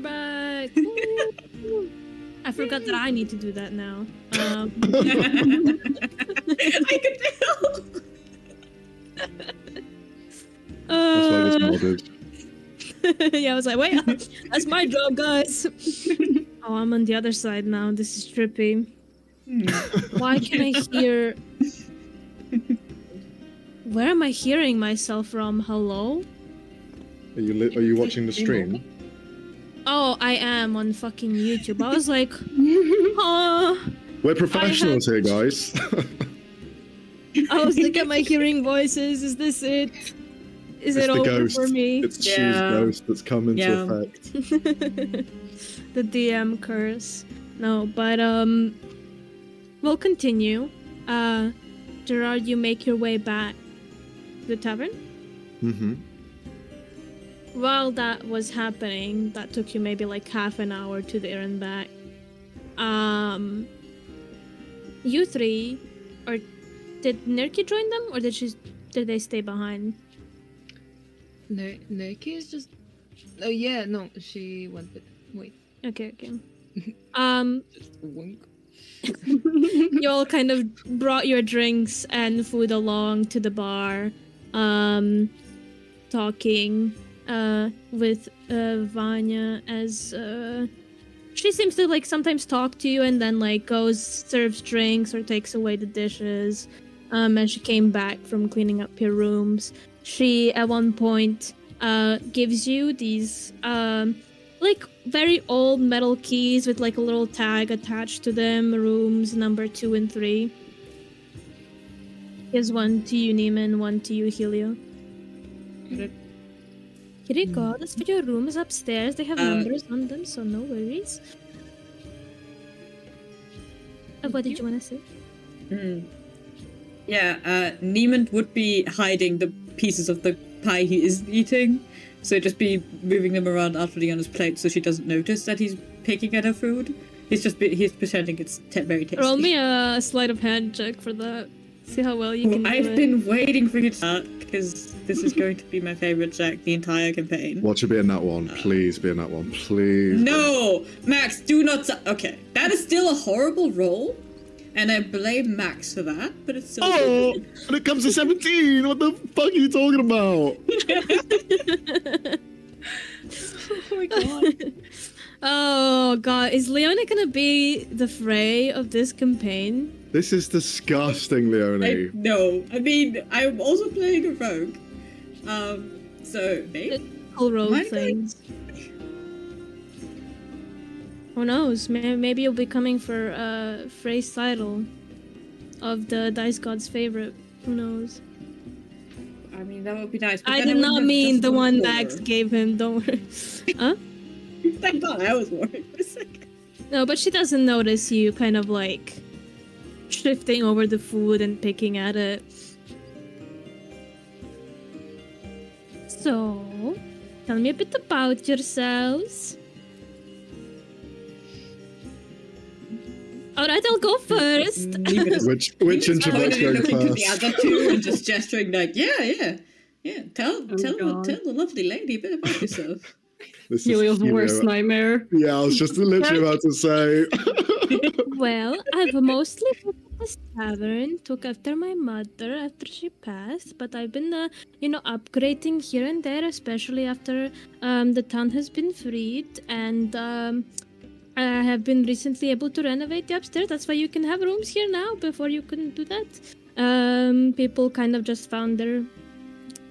back. Woo. I forgot that I need to do that now. I could tell. That's why I just Uh, nodded. yeah, I was like, wait, that's my job, guys. Oh, I'm on the other side now. This is trippy. Why can I hear? Where am I hearing myself from? Hello? Are you watching the stream? Oh, I am on fucking YouTube. I was like, We're professionals here, guys. I was like, am I hearing voices? Is this it? Is It's it the over ghost. for me? It's Shu's Yeah. ghost that's come into Yeah. effect. The DM curse. No, but we'll continue. Gerard, you make your way back to the tavern. Mm-hmm. While that was happening, that took you maybe like half an hour to there and back. You three, or did Nerki join them, or did they stay behind? Nerki is just. Oh yeah, no, she went with. Wait, Okay. just wink. You all kind of brought your drinks and food along to the bar, talking with Vanya as she seems to like sometimes talk to you and then like goes serves drinks or takes away the dishes. And she came back from cleaning up your rooms. She at one point gives you these like very old metal keys with like a little tag attached to them, rooms number 2 and 3. Here's one to you, Neiman, one to you, Helio. Here you go. That's for your rooms upstairs. They have numbers on them, so no worries. What did you want to say? Yeah, Neiman would be hiding the pieces of the pie he is eating, so just be moving them around utterly on his plate so she doesn't notice that he's picking at her food. He's pretending it's very tasty. Roll me a sleight of hand check for that. See how well you can do I've it. been waiting for you to start, because this is going to be my favorite check the entire campaign. Watch it be in that one. Please be in that one. Please. No! Max, do not... Okay, that is still a horrible roll, and I blame Max for that, but it's still... Oh! And it comes to 17! What the fuck are you talking about? Oh my god. Oh god, is Leona gonna be the Frey of this campaign? This is disgusting, Leonie. No, I mean, I'm also playing a rogue. So, maybe? Whole road Might I- things. Who knows? Maybe you'll be coming for Frey's title of the Dice God's favorite. Who knows? I mean, that would be nice. But I then did wouldn't not have mean just the one for Max her. gave him. Don't worry. Huh? Thank God, I was worried for a second. No, but she doesn't notice you kind of like shifting over the food and picking at it. So, tell me a bit about yourselves. Alright, I'll go first. Neiman is Which Neiman's introvert's pointing and going looking to the first? other two and just gesturing like, yeah. Tell God. the lovely lady a bit about yourself. This is Helio's Helio. worst nightmare. Yeah, I was just literally about to say. Well, I've mostly worked at this tavern, took after my mother after she passed, but I've been, upgrading here and there, especially after the town has been freed, and I have been recently able to renovate the upstairs. That's why you can have rooms here now. Before you couldn't do that. People kind of just found their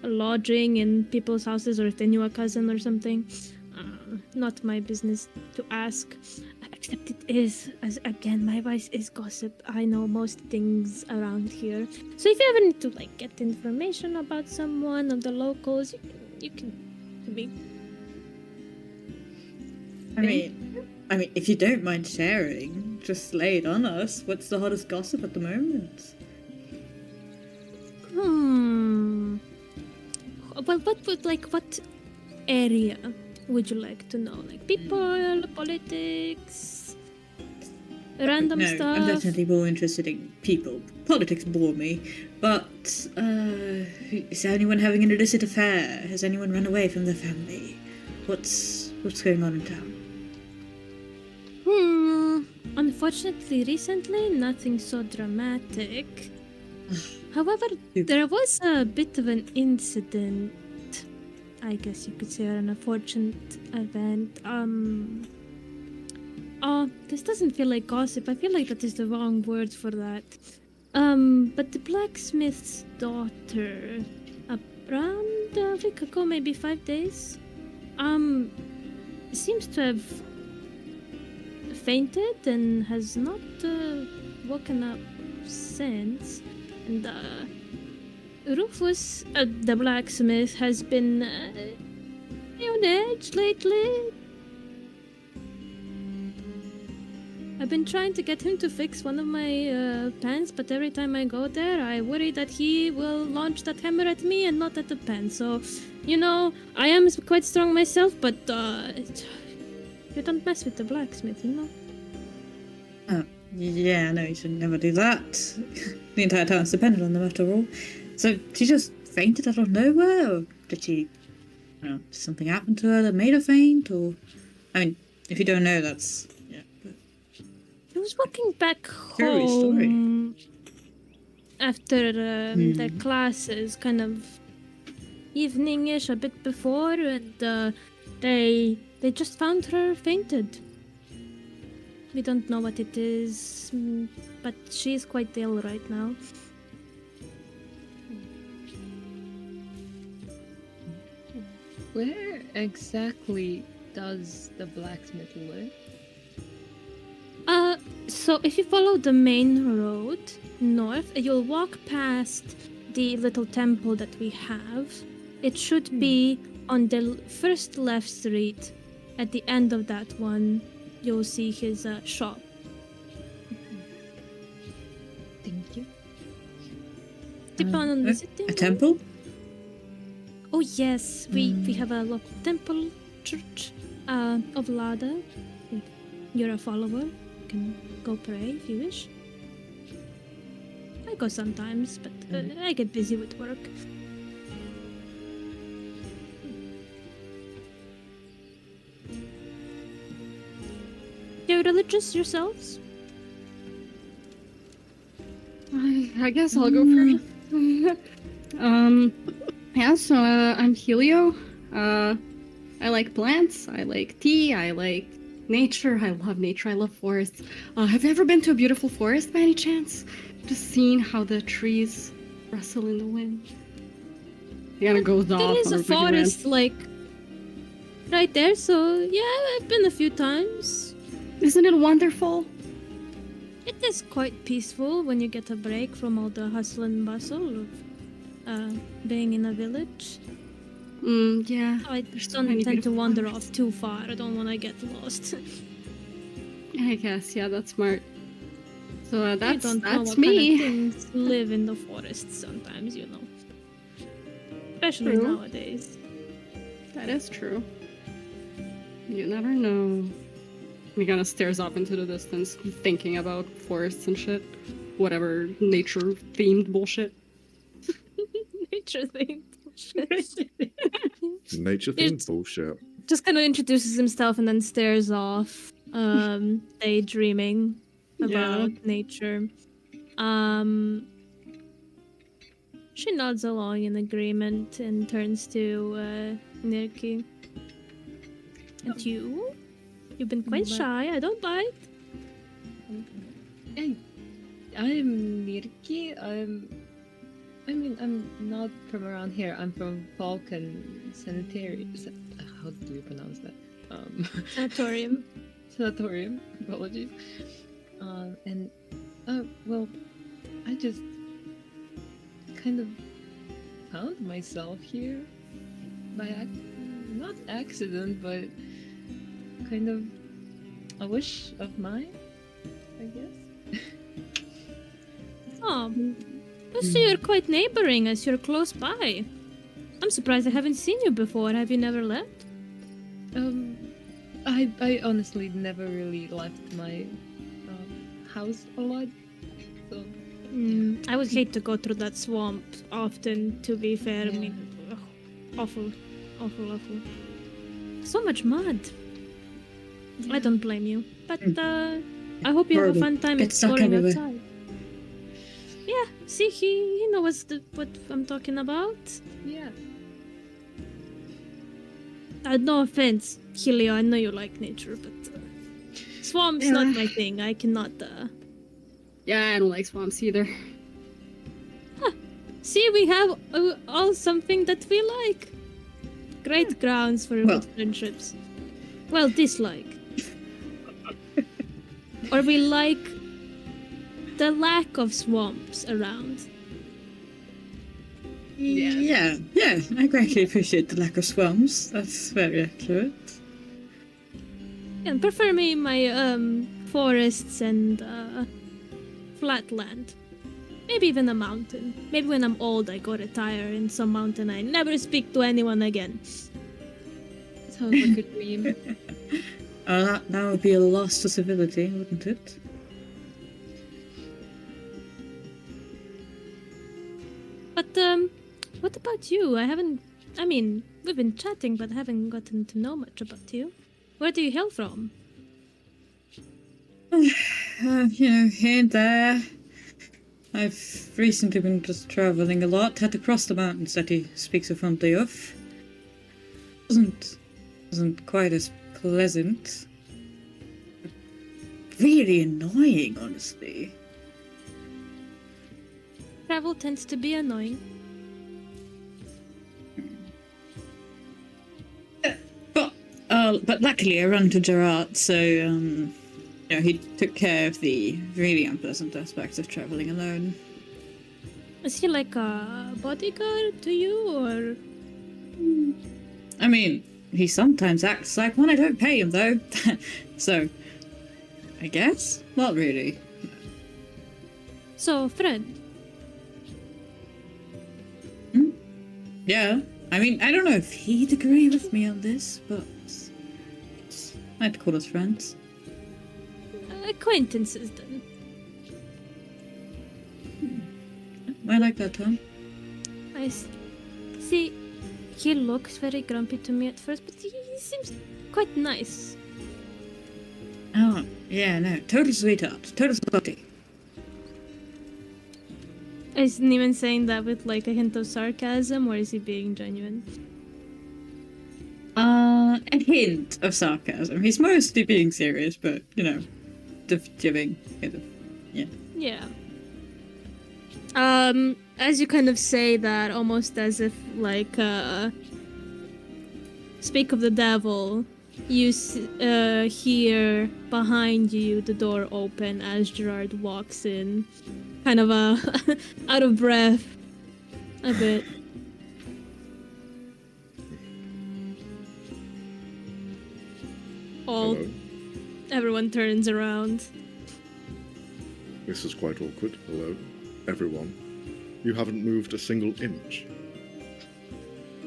lodging in people's houses, or if they knew a cousin or something. Not my business to ask. Except it is, as again, my voice is gossip. I know most things around here. So if you ever need to like get information about someone of the locals, you can to me. I mean, if you don't mind sharing, just lay it on us. What's the hottest gossip at the moment? Well, what area would you like to know? Like people, politics, random No, stuff? I'm definitely more interested in people. Politics bore me. But, is anyone having an illicit affair? Has anyone run away from their family? What's What's going on in town? Unfortunately, recently, nothing so dramatic. However, there was a bit of an incident. I guess you could say an unfortunate event. Oh, this doesn't feel like gossip. I feel like that is the wrong word for that. But the blacksmith's daughter, around a week ago, maybe 5 days, seems to have fainted and has not woken up since. And Rufus, the blacksmith, has been on edge lately. I've been trying to get him to fix one of my pans, but every time I go there, I worry that he will launch that hammer at me and not at the pan. So, you know, I am quite strong myself, but you don't mess with the blacksmith, you know? Yeah, no, you should never do that. The entire town's dependent on them after all. So she just fainted out of nowhere, or did she, did something happen to her that made her faint, or, I mean, if you don't know, that's, yeah. But He was walking back Scary story. home after their classes, kind of evening-ish, a bit before, and they just found her fainted. We don't know what it is, but she's quite ill right now. Where exactly does the blacksmith live? So if you follow the main road north, you'll walk past the little temple that we have. It should be on the first left street. At the end of that one, you'll see his shop. Thank you. Keep on visiting. A temple? Oh yes, we have a local temple church of Lada. If you're a follower, you can go pray if you wish. I go sometimes, but I get busy with work. You're religious yourselves? I guess I'll go first. Yeah, so I'm Helio. I like plants, I like tea, I like nature. I love nature, I love forests. Have you ever been to a beautiful forest by any chance? Just seeing how the trees rustle in the wind. He kind of goes off. There is on a freaking rant. forest, like, right there, so yeah, I've been a few times. Isn't it wonderful? It is quite peaceful when you get a break from all the hustle and bustle of being in a village. Yeah. I There's so don't many tend to beautiful wander forests. off too far. I don't want to get lost. I guess, yeah, that's smart. So I that's don't know what me. kind of things live in the forest sometimes, you know. Especially True. nowadays. That is true. You never know. He kind of stares off into the distance, thinking about forests and shit. Whatever nature-themed bullshit. Nature thing. Nature themed bullshit. Just kind of introduces himself and then stares off, daydreaming about nature. She nods along in agreement and turns to Nirki. And you? You've been quite shy. I don't bite. Hey, I'm Nirki. I'm not from around here. I'm from Falcon Sanitary. How do you pronounce that? Sanatorium. Sanatorium. Apologies. And well, I just kind of found myself here by not accident, but kind of a wish of mine, I guess. Oh, so you're quite neighboring us. You're close by. I'm surprised I haven't seen you before. Have you never left? I honestly never really left my house a lot, so I would hate to go through that swamp often, to be fair. I Yeah. mean, ugh, awful. Awful, awful. So much mud. I don't blame you. But I hope you have a Horrible. fun time Get stuck exploring everywhere. outside. Yeah, see, he knows what I'm talking about. Yeah. No offense, Helio, I know you like nature, but swamp's not my thing. I cannot. Yeah, I don't like swamps either. See, we have all something that we like. Great grounds for Well. good friendships. Well, dislike. Or we like the lack of swamps around. Yeah, I greatly appreciate the lack of swamps. That's very accurate. And prefer me my forests and flat land. Maybe even a mountain. Maybe when I'm old I go retire in some mountain I never speak to anyone again. Sounds like a dream. That would be a loss to civility, wouldn't it? But what about you? I mean, we've been chatting but I haven't gotten to know much about you. Where do you hail from? Here and there. I've recently been just traveling a lot. Had to cross the mountains that he speaks so fondly of. Wasn't quite as pleasant. Really annoying, honestly. Travel tends to be annoying. But luckily I ran to Gerard, so he took care of the really unpleasant aspects of traveling alone. Is he like a bodyguard to you, or...? I mean, he sometimes acts like one. I don't pay him, though. So, I guess? Not really. So, friend. Yeah. I mean, I don't know if he'd agree with me on this, but I'd call us friends. Acquaintances, then. I like that term. See, he looks very grumpy to me at first, but he seems quite nice. Oh, yeah, no. Total sweetheart. Total sweetie. Isn't even saying that with like a hint of sarcasm, or is he being genuine? A hint of sarcasm. He's mostly being serious, but, the giving kind of, yeah. Yeah. As you kind of say that, almost as if like speak of the devil, you hear behind you the door open as Gerard walks in, kind of out of breath a bit. Hello. Everyone turns around. This is quite awkward. Hello, everyone. You haven't moved a single inch.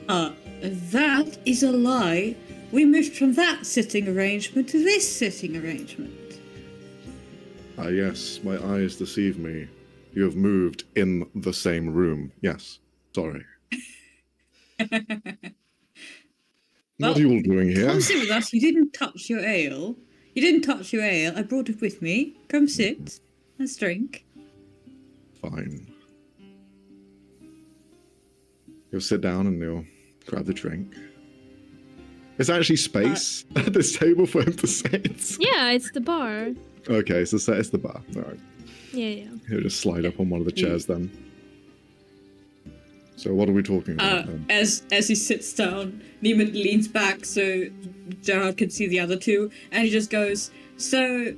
That is a lie. We moved from that sitting arrangement to this sitting arrangement. Ah, yes, my eyes deceive me. You have moved in the same room. Yes, sorry. What are you all doing here? Come sit with us. You didn't touch your ale. I brought it with me. Come sit. Let's drink. Fine. You'll sit down and you'll grab the drink. There's actually space at this table for him to sit. Yeah, it's the bar. Okay, so it's the bar. All right. Yeah. He'll just slide up on one of the chairs then. So what are we talking about then? As he sits down, Neiman leans back so Gerard can see the other two, and he just goes, "So,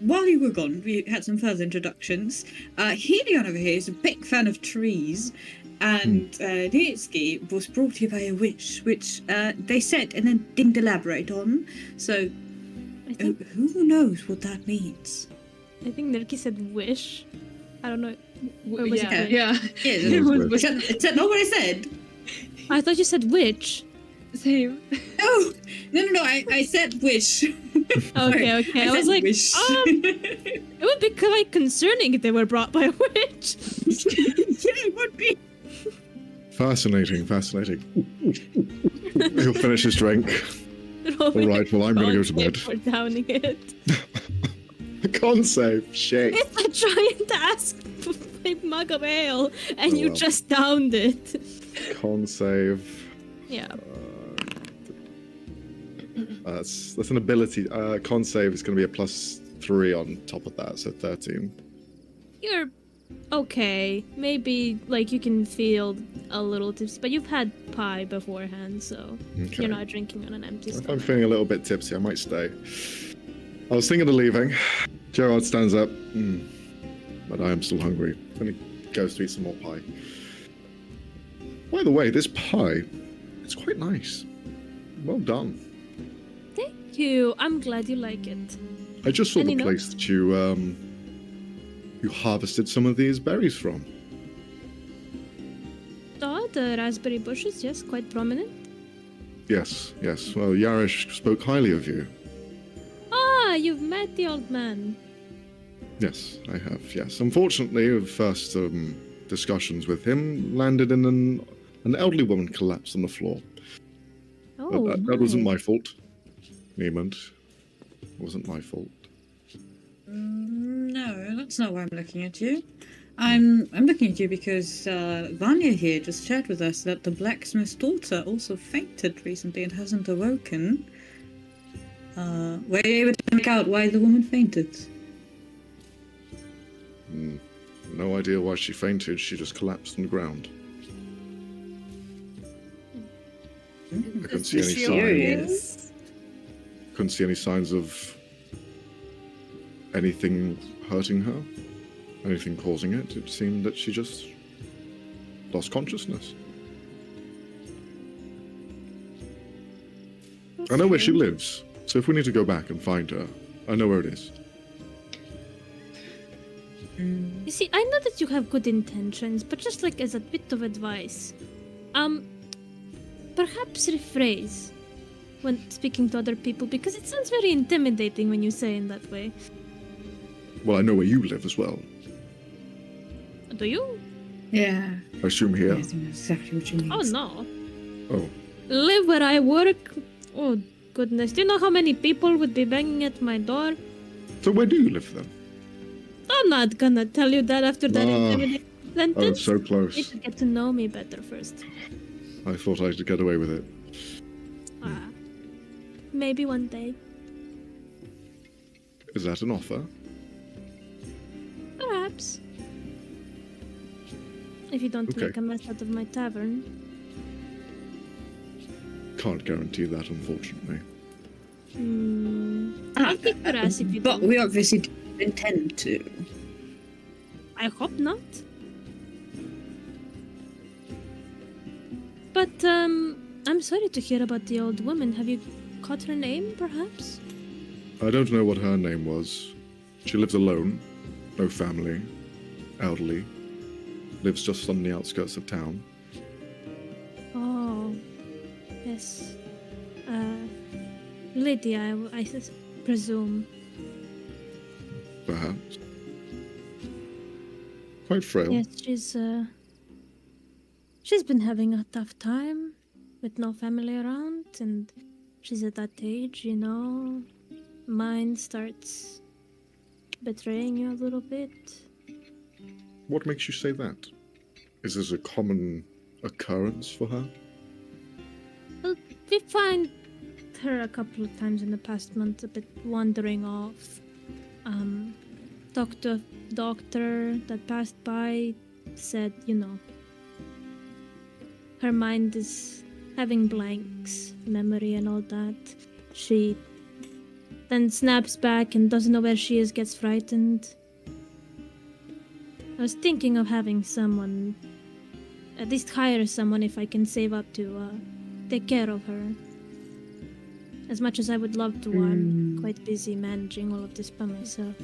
while you were gone, we had some further introductions. Helion over here is a big fan of trees, and Nitsky was brought here by a witch, which they said and then didn't elaborate on. So, I think who knows what that means?" Nirki said wish. I don't know. Or was it wish? Yeah. Is that not what I said? I thought you said witch. Same. No. I said wish. Okay. I was said like, wish. it would be quite concerning if they were brought by a witch. Yeah, it would be. Fascinating. He'll finish his drink. All right, well, I'm going to go to bed. For downing it. Con save. Shit. If I'm trying to ask for a mug of ale and Oh, you well. just downed it. Con save. Yeah. That's an ability. Con save is going to be a +3 on top of that, so 13. You're okay. Maybe like you can feel a little tipsy, but you've had pie beforehand, so Okay. you're not drinking on an empty If I'm stomach. feeling a little bit tipsy, I might stay. I was thinking of leaving. Gerard stands up. But I am still hungry. And he goes to eat some more pie. By the way, this pie, it's quite nice. Well done. Thank you. I'm glad you like it. I just saw Any the place notes? that you harvested some of these berries from. Oh, the raspberry bushes, yes, quite prominent. Yes. Well, Yarish spoke highly of you. Ah, you've met the old man. Yes, I have, yes. Unfortunately, the first discussions with him landed in an elderly woman collapsed on the floor. Oh, But that wasn't my. my fault. Niemand. It wasn't my fault. No, that's not why I'm looking at you. I'm looking at you because Vanya here just shared with us that the blacksmith's daughter also fainted recently and hasn't awoken. Were you able to make out why the woman fainted? No idea why she fainted. She just collapsed on the ground. I couldn't see any signs. Couldn't see any signs of anything hurting her, anything causing it. It seemed that she just lost consciousness. I know where she lives, so if we need to go back and find her, I know where it is. You see, I know that you have good intentions, but just like as a bit of advice, perhaps rephrase when speaking to other people because it sounds very intimidating when you say in that way. Well, I know where you live as well. Do you? Yeah. I assume here. I think that's exactly what you mean. Oh no. Oh, Live where I work? Oh goodness. Do you know how many people would be banging at my door? so where do you live then? I'm not gonna tell you that after that Ah. intimidating sentence. Oh, so You need close. to get to know me better first. I thought I could get away with it. Maybe one day. Is that an offer? Perhaps. If you don't Okay. make a mess out of my tavern. Can't guarantee that, unfortunately. I'll kick your ass if you But do. we obviously do intend to. I hope not. But, I'm sorry to hear about the old woman. Have you caught her name, perhaps? I don't know what her name was. She lives alone, no family, elderly, lives just on the outskirts of town. Oh, yes. Lydia, I presume. Perhaps. Quite frail. Yes, she's been having a tough time with no family around, and she's at that age, you know. Mind starts betraying you a little bit. What makes you say that? Is this a common occurrence for her? Well, we find her a couple of times in the past month, a bit wandering off. Talked to a doctor that passed by, said, you know, her mind is having blanks, memory and all that. She then snaps back and doesn't know where she is, gets frightened. I was thinking of having someone, at least hire someone if I can save up to take care of her. As much as I would love to, I'm quite busy managing all of this by myself.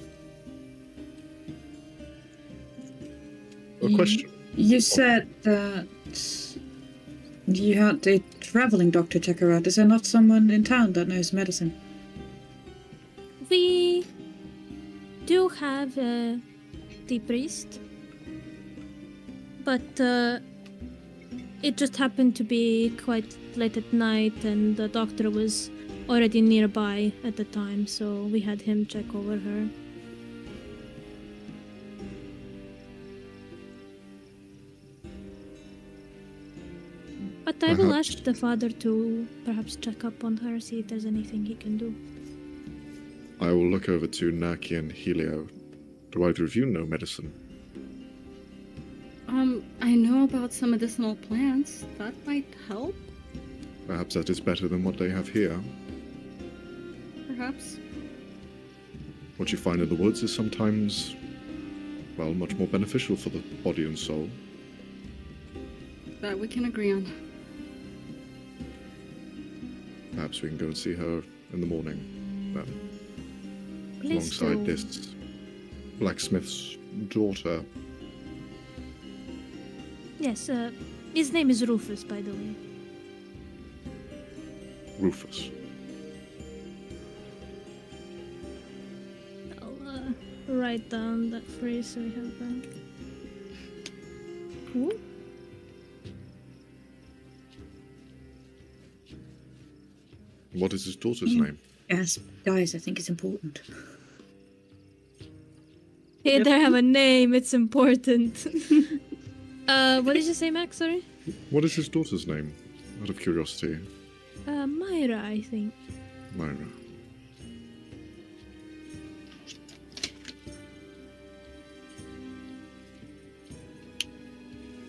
A question. You said that you had a traveling doctor check her out. Is there not someone in town that knows medicine? We do have the priest, but it just happened to be quite late at night, and the doctor was already nearby at the time, so we had him check over her. But I will Perhaps- ask the father to perhaps check up on her, see if there's anything he can do. I will look over to Naki and Helio. Do either of you know medicine? I know about some medicinal plants. That might help, Perhaps that is better than what they have here. perhaps. What you find in the woods is sometimes, well, much more beneficial for the body and soul. That we can agree on. Perhaps we can go and see her in the morning, then, Please alongside do. this blacksmith's daughter. Yes, his name is Rufus, by the way. Rufus. I'll write down that phrase so we have that. Cool. What is his daughter's name? Yes, guys, I think it's important. Hey, they have a name, it's important. What did you say, Max? Sorry? What is his daughter's name? Out of curiosity. Myra, I think. Myra.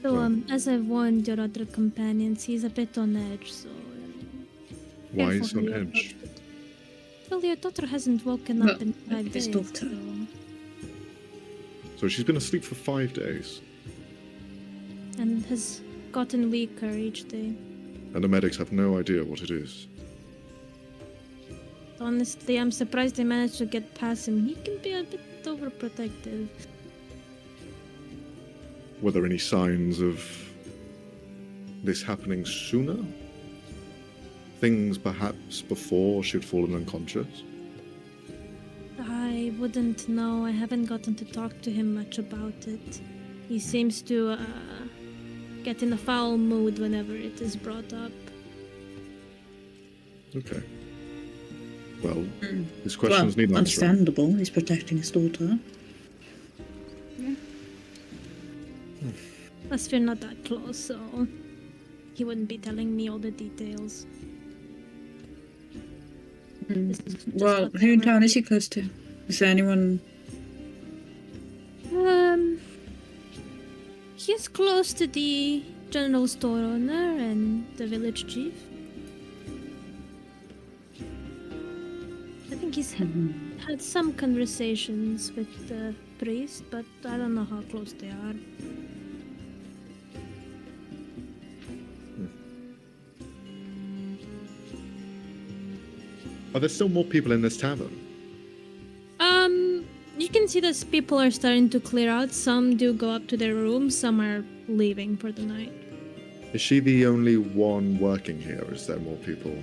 So, Well. as I've warned your other companions, he's a bit on edge, so... Why careful is he on with your edge? daughter. Well, your daughter hasn't woken Well, up in 5 his days, daughter. so... So she's been asleep for 5 days, And has gotten weaker each day. and the medics have no idea what it is. Honestly, I'm surprised they managed to get past him. He can be a bit overprotective. Were there any signs of this happening sooner? Things perhaps before she'd fallen unconscious? I wouldn't know. I haven't gotten to talk to him much about it. He seems to get in a foul mood whenever it is brought up. Okay. Well, Mm. his questions need answering. Understandable. He's protecting his daughter. Plus, we're not that close, so he wouldn't be telling me all the details. This is just Well, what who in they were- town is he close to? Is there anyone? He's close to the general store owner and the village chief. I think he's had some conversations with the priest, but I don't know how close they are. Are there still more people in this tavern? You can see that people are starting to clear out. Some do go up to their rooms, some are leaving for the night. Is she the only one working here? Or is there more people?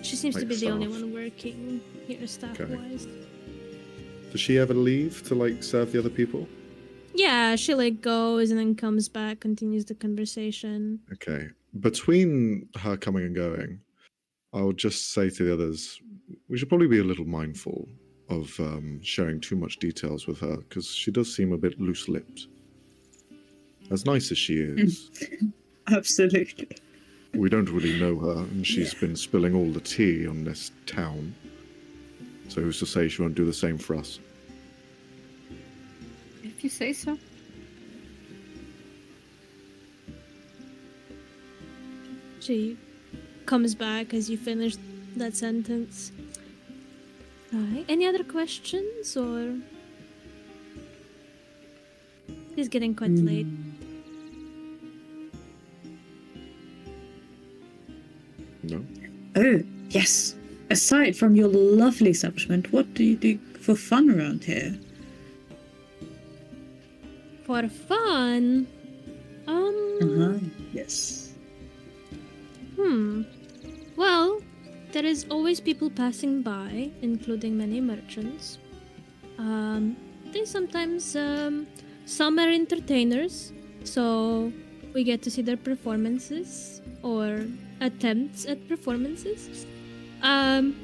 She seems to Like be the only staff. one working here, staff-wise. Does she ever leave to like serve the other people? Yeah, she like goes and then comes back, continues the conversation. Okay. Between her coming and going, I would just say to the others, we should probably be a little mindful of sharing too much details with her, because she does seem a bit loose-lipped. As nice as she is, Absolutely. we don't really know her, and she's been spilling all the tea on this town. So who's to say she won't do the same for us? If you say so. She comes back as you finish that sentence. Alright, any other questions or? It's getting quite late. No? Oh, yes. Aside from your lovely establishment, what do you do for fun around here? For fun? Yes. Well, there is always people passing by, including many merchants. They sometimes, some are entertainers, so we get to see their performances or attempts at performances. Some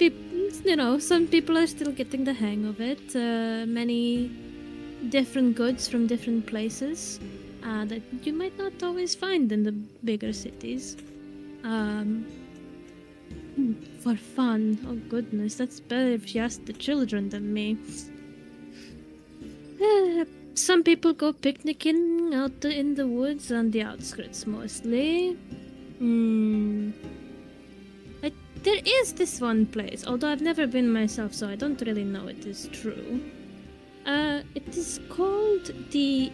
people are still getting the hang of it. Many different goods from different places that you might not always find in the bigger cities. For fun. Oh goodness, that's better if you ask the children than me. Some people go picnicking out in the woods on the outskirts mostly. There is this one place, although I've never been myself, so I don't really know it is true. It is called the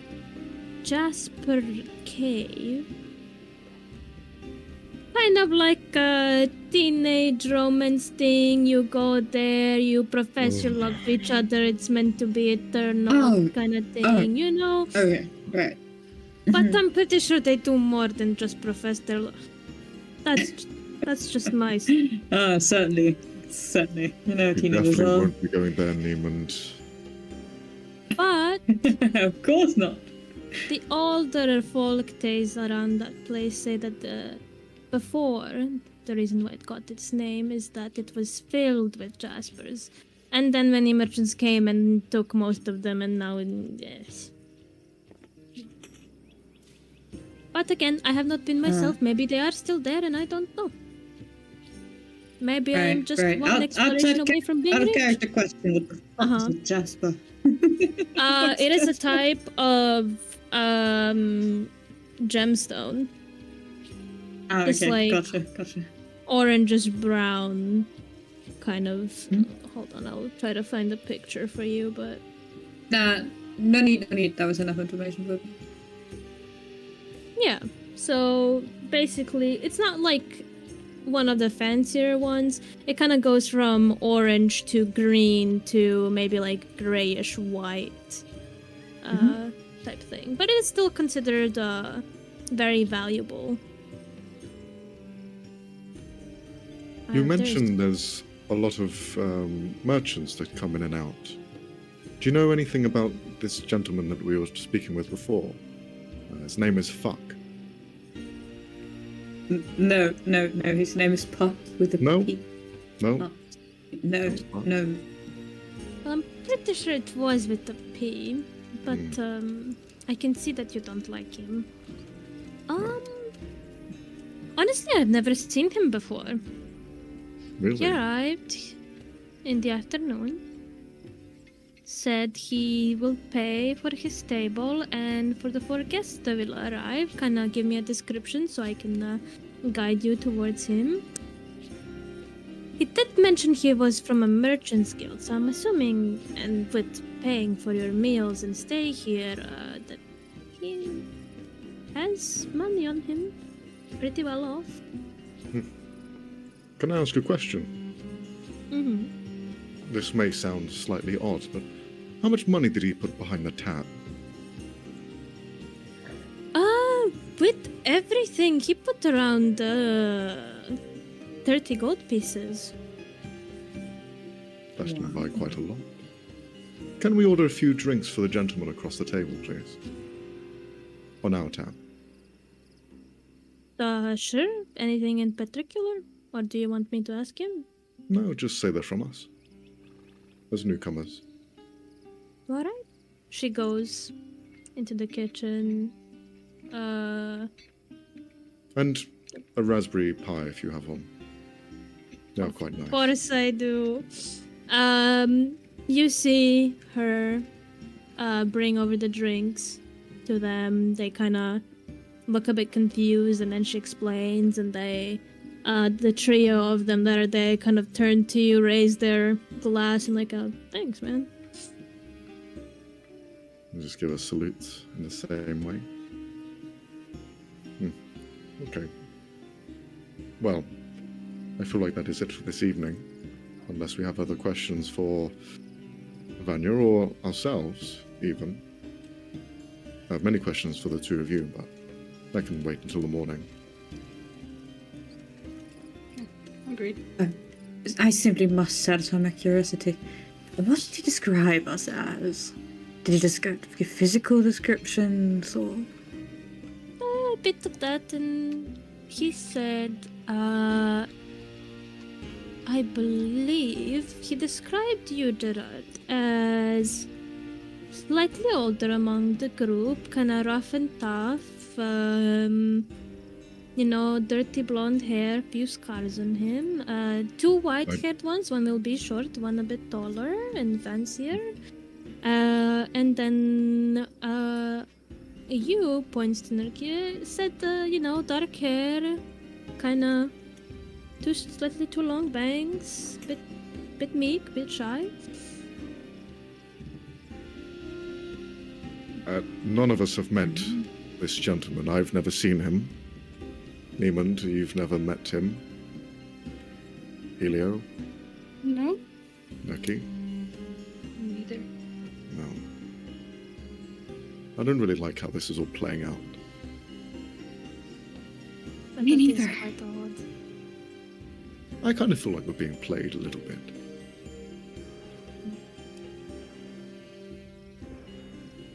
Jasper Cave. Kind of like a teenage romance thing. You go there, you profess your love for each other. It's meant to be eternal kind of thing, you know? Okay, right. But I'm pretty sure they do more than just profess their love. That's just my... Certainly. You know, We teenagers definitely are. won't be going there, Niemund. But Of course not. the older folk tales around that place say that before, the reason why it got its name is that it was filled with jaspers. And then many merchants came and took most of them, and now, yes. But again, I have not been myself. Maybe they are still there, and I don't know. Maybe I'm just one exploration away from being Out of rich. character question, what the fuck is a Jasper? It is a type of gemstone. Oh, It's okay, like- gotcha. Orangish brown, kind of. Hold on, I'll try to find a picture for you, but Nah, no need. That was enough information for me. yeah. So basically, it's not like one of the fancier ones. It kind of goes from orange to green to maybe like grayish white type thing, but it is still considered very valuable. You There's- mentioned there's a lot of merchants that come in and out. Do you know anything about this gentleman that we were speaking with before? His name is Fuck. No. His name is Puck with a No? P. No? Oh. No. Well, I'm pretty sure it was with a P, but I can see that you don't like him. Honestly, I've never seen him before. Really? He arrived in the afternoon, said he will pay for his table and for the 4 guests that will arrive. Kinda give me a description so I can guide you towards him. He did mention he was from a merchant's guild, so I'm assuming, and with paying for your meals and stay here, that he has money on him. Pretty well off. Can I ask a question? Mm-hmm. This may sound slightly odd, but how much money did he put behind the tab? With everything, he put around 30 gold pieces. That's going to buy quite a lot. Can we order a few drinks for the gentleman across the table, please? On our tab. Sure. Anything in particular? Or do you want me to ask him? No, just say they're from us. As newcomers. Alright. She goes into the kitchen. And a raspberry pie if you have one. They're quite nice. Of course I do. You see her bring over the drinks to them. They kind of look a bit confused, and then she explains, and they, the trio of them that are there, kind of turn to you, raise their glass, and like, thanks, man. And just give a salute in the same way. Okay. Well, I feel like that is it for this evening. Unless we have other questions for Vanya or ourselves, even. I have many questions for the two of you, but that can wait until the morning. Agreed. I simply must satisfy my curiosity. What did he describe us as? Did he just give physical descriptions, or...? bit of that, and he said, I believe he described you, Gerard, as slightly older among the group, kind of rough and tough. Dirty blonde hair, few scars on him. Two white-haired ones, one will be short, one a bit taller and fancier. And then you, points to Nerkia, said, dark hair, kind of slightly too long bangs, bit meek, bit shy. None of us have met this gentleman. I've never seen him. Niemund, you've never met him. Helio? No. Neki? Neither. No. I don't really like how this is all playing out. Me neither. I kind of feel like we're being played a little bit.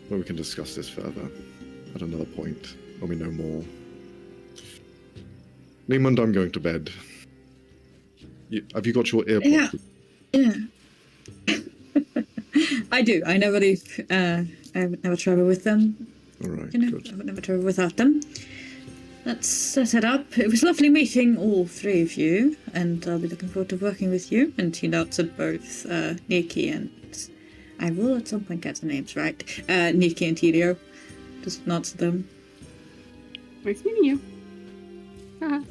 But we can discuss this further at another point when we know more. Niemund, I'm going to bed. Have you got your earpods? Yeah. I do. I never leave. I would never travel with them. All right, I would never travel without them. Let's set it up. It was lovely meeting all three of you, and I'll be looking forward to working with you. And he nods at both Nikki and... I will at some point get the names right. Nikki and Helio. Just nods at them. Nice meeting you. Haha.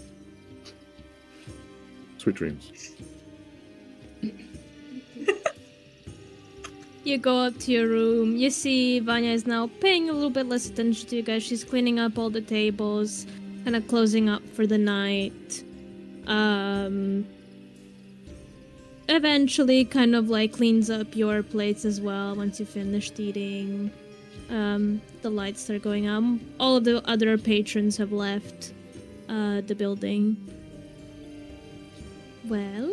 Sweet dreams. You go up to your room. You see Vanya is now paying a little bit less attention to you guys. She's cleaning up all the tables, kind of closing up for the night. Eventually kind of like cleans up your plates as well once you finished eating. The lights start going on. All of the other patrons have left the building. Well,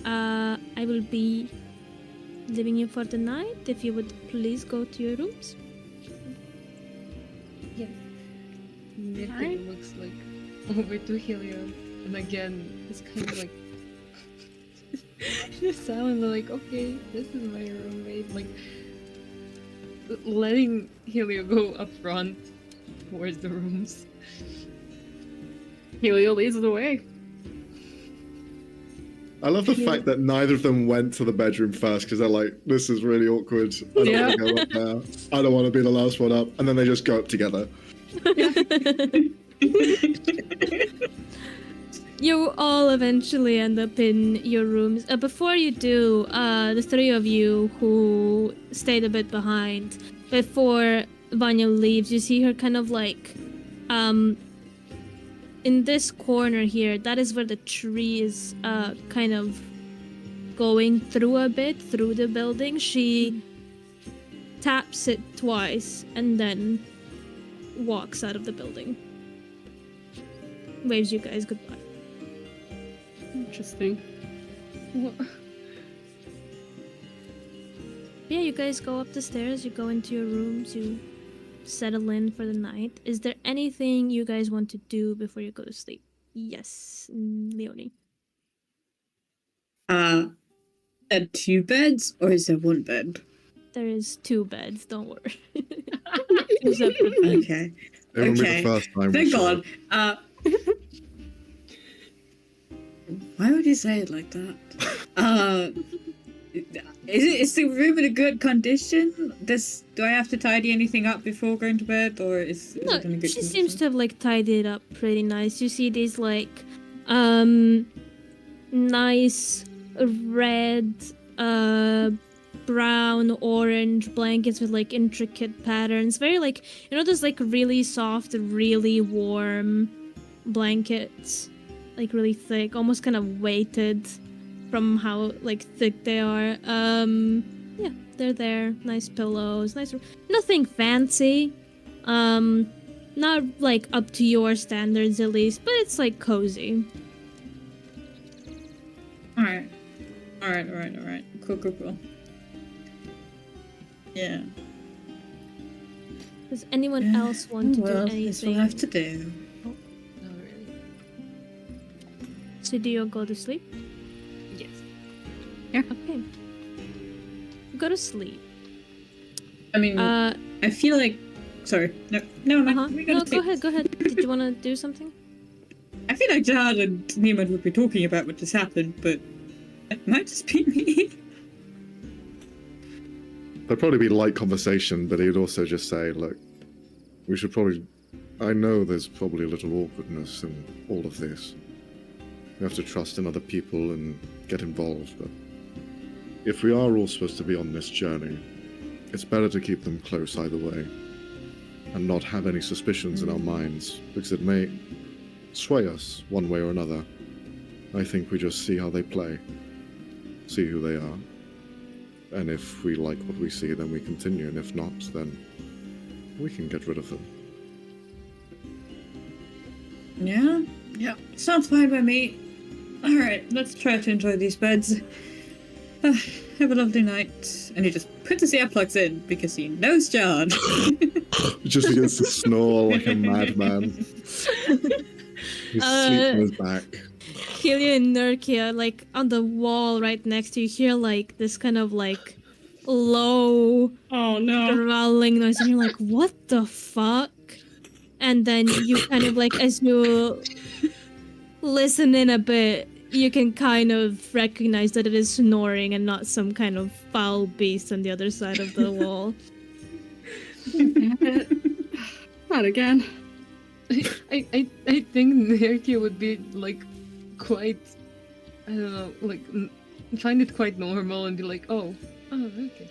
I will be leaving you for the night. If you would please go to your rooms. Yes. Nick Alright. looks like over to Helio, and again, it's kind of like just silently like, okay, this is my roommate. Like letting Helio go up front towards the rooms. Helio leads the way. I love the fact that neither of them went to the bedroom first because they're like, this is really awkward. I don't want to go up there. I don't want to be the last one up. And then they just go up together. You all eventually end up in your rooms. Before you do, the three of you who stayed a bit behind, before Vanya leaves, you see her kind of like, in this corner here, that is where the tree is kind of going through a bit, through the building. She taps it twice and then walks out of the building. Waves you guys goodbye. Interesting. Yeah, you guys go up the stairs, you go into your rooms, you settle in for the night. Is there anything you guys want to do before you go to sleep? Yes, Leonie. Are 2 beds, or is there 1 bed? There is 2 beds, don't worry. 2 separate beds. Okay. It won't be the Okay. first time. we Thank saw God. it. Why would you say it like that? Is the room in a good condition? Do I have to tidy anything up before going to bed, or is No, it in a good she condition? seems to have like tidied it up pretty nice. You see these like nice red, brown, orange blankets with like intricate patterns. Very like, those like really soft, really warm blankets, like really thick, almost kind of weighted from how like thick they are. Yeah, they're there. Nice pillows, nothing fancy. Not like up to your standards at least, but it's like cozy. Alright. Cool. Yeah. Does anyone else want to do Well, anything? this will have to do. Not really. So do you go to sleep? Yes. Okay. Go to sleep. I mean, I feel like. Sorry. No, we gotta No, go ahead, go ahead. Did you want to do something? I feel like Jihad and Neiman would be talking about what just happened, but it might just be me. There'd probably be light conversation, but he'd also just say, look, we should probably... I know there's probably a little awkwardness in all of this. We have to trust in other people and get involved, but if we are all supposed to be on this journey, it's better to keep them close either way, and not have any suspicions in our minds, because it may sway us one way or another. I think we just see how they play, see who they are, and if we like what we see, then we continue, and if not, then we can get rid of them. Yeah, sounds fine by me. Alright, let's try to enjoy these beds. Have a lovely night. And he just puts his earplugs in because he knows John. Just begins to snore like a madman. He sleeps on his back. Killian and Nurkia, like on the wall right next to you, hear like this kind of like low Oh no. growling noise, and you're like, what the fuck? And then you kind of like, as you listen in a bit, you can kind of recognize that it is snoring and not some kind of foul beast on the other side of the wall. Not again. I think Nerkia would be like quite, I don't know, like find it quite normal and be like, oh, okay.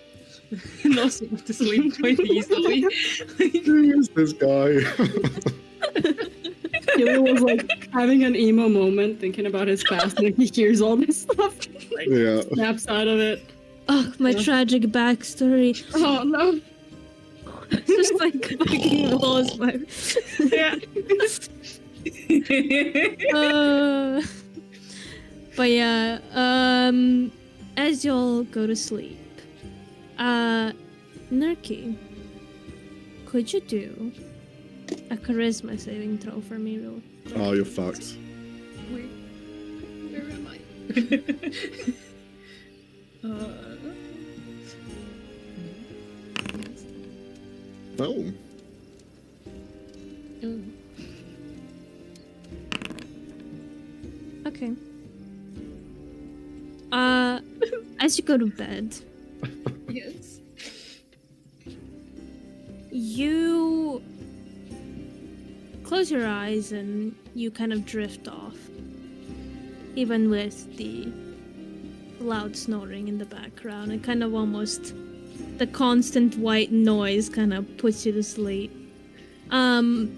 And also go to sleep quite easily. Who is this guy? Killian was like having an emo moment, thinking about his past, and he hears all this stuff. Yeah. Snaps out of it. Oh, my tragic backstory. Oh no. Just like fucking walls, my. Yeah. But yeah, as y'all go to sleep, Nurki, could you do a charisma saving throw for me, real quick? Oh, you're fucked. Wait, where am I? Oh. Okay. As you go to bed, Yes. you close your eyes and you kind of drift off, even with the loud snoring in the background. It kind of almost, the constant white noise kind of puts you to sleep. And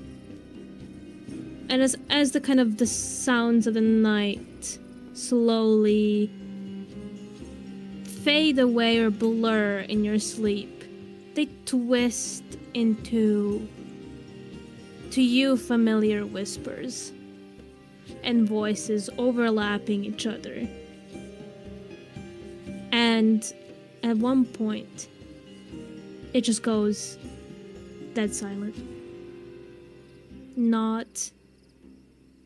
as the kind of the sounds of the night slowly fade away or blur in your sleep, they twist into to you familiar whispers and voices overlapping each other. And at one point, it just goes dead silent. Not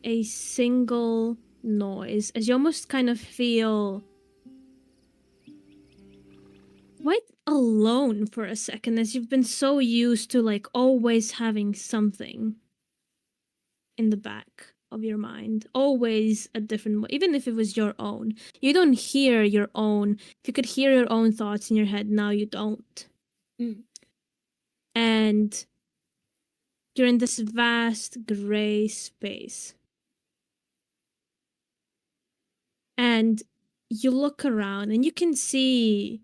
a single noise, as you almost kind of feel quite alone for a second, as you've been so used to like always having something in the back of your mind, always a different, even if it was your own. You don't hear your own. If you could hear your own thoughts in your head, now you don't. Mm. And you're in this vast gray space. And you look around and you can see,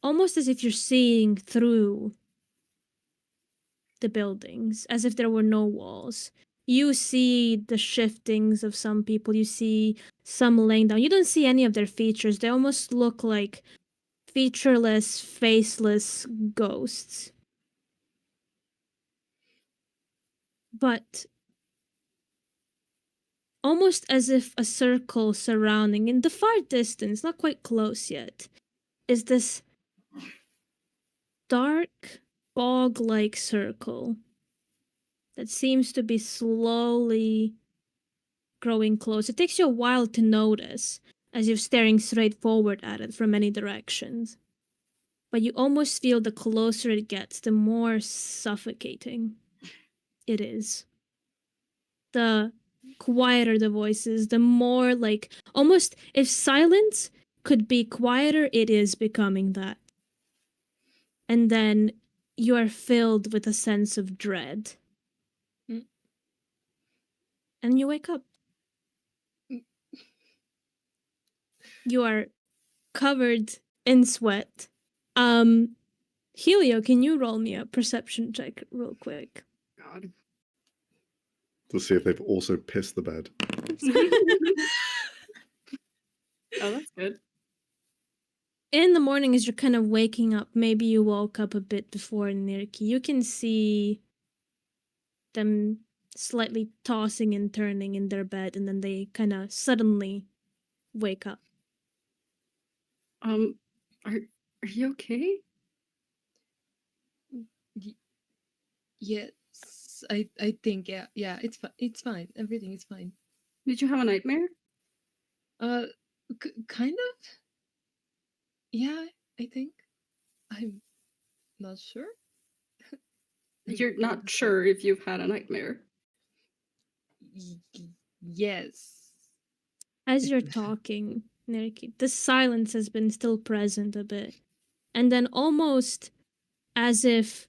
almost as if you're seeing through the buildings, as if there were no walls. You see the shiftings of some people. You see some laying down. You don't see any of their features. They almost look like featureless, faceless ghosts. But almost as if a circle surrounding, in the far distance, not quite close yet, is this dark fog-like circle that seems to be slowly growing close. It takes you a while to notice as you're staring straight forward at it from many directions. But you almost feel the closer it gets, the more suffocating it is. The quieter the voices, the more like almost if silence could be quieter, it is becoming that. And then you are filled with a sense of dread. Mm. And you wake up. You are covered in sweat. Helio, can you roll me a perception check real quick? God. To see if they've also pissed the bed. Oh, that's good. In the morning, as you're kind of waking up, maybe you woke up a bit before Nirki, you can see them slightly tossing and turning in their bed, and then they kind of suddenly wake up. Are you okay? Yes, I think yeah, it's fine. Everything is fine. Did you have a nightmare? Kind of. Yeah, I think. I'm not sure. You're not sure if you've had a nightmare. Yes. As you're talking, Nirki, the silence has been still present a bit. And then almost as if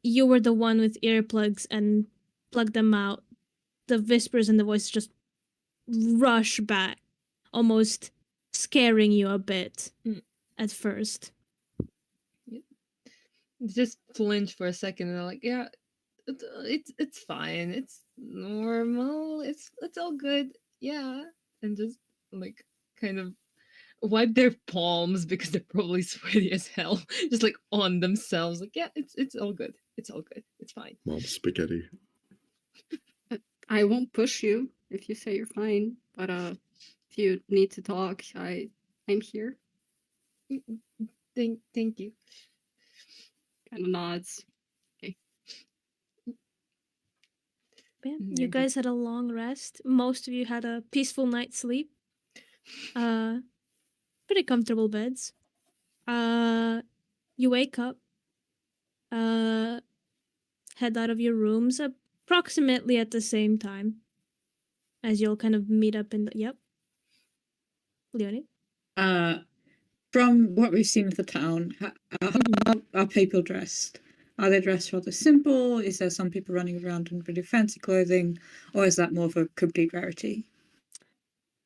you were the one with earplugs and plugged them out, the whispers and the voice just rush back, almost scaring you a bit at first. Just flinch for a second and I'm like, yeah, it's fine. It's normal. It's all good. Yeah. And just like kind of wipe their palms because they're probably sweaty as hell. Just like on themselves. Like, yeah, it's all good. It's all good. It's fine. Mom, spaghetti. I won't push you if you say you're fine, but if you need to talk, I'm here. Thank you. Kind of nods. Okay. Yeah, you guys had a long rest. Most of you had a peaceful night's sleep. Pretty comfortable beds. You wake up. Head out of your rooms approximately at the same time as you'll kind of meet up in the. Yep. Leonie? From what we've seen of the town, how are people dressed? Are they dressed rather simple? Is there some people running around in really fancy clothing? Or is that more of a complete rarity?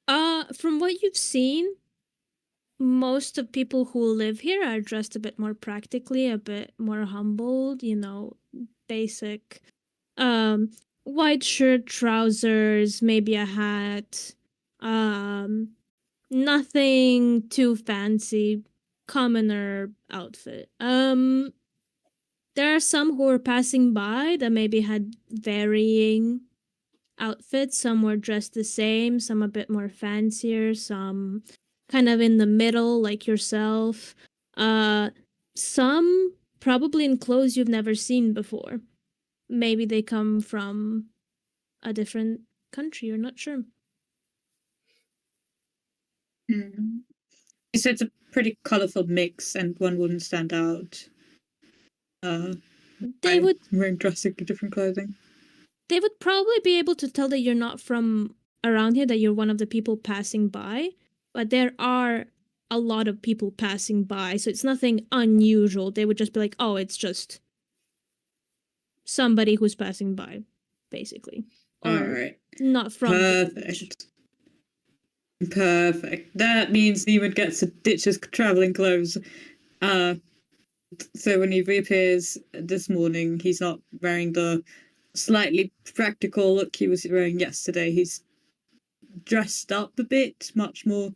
From what you've seen, most of people who live here are dressed a bit more practically, a bit more humbled, basic white shirt, trousers, maybe a hat. Nothing too fancy, commoner outfit. There are some who are passing by that maybe had varying outfits. Some were dressed the same, some a bit more fancier, some kind of in the middle, like yourself. Some probably in clothes you've never seen before. Maybe they come from a different country, you're not sure. So it's a pretty colourful mix, and one wouldn't stand out. They would wearing drastically different clothing. They would probably be able to tell that you're not from around here, that you're one of the people passing by. But there are a lot of people passing by, so it's nothing unusual. They would just be like, oh, it's just somebody who's passing by, basically. Or Alright. not from. Perfect. That means Neiman gets to ditch his travelling clothes. So when he reappears this morning, he's not wearing the slightly practical look he was wearing yesterday. He's dressed up a bit, much more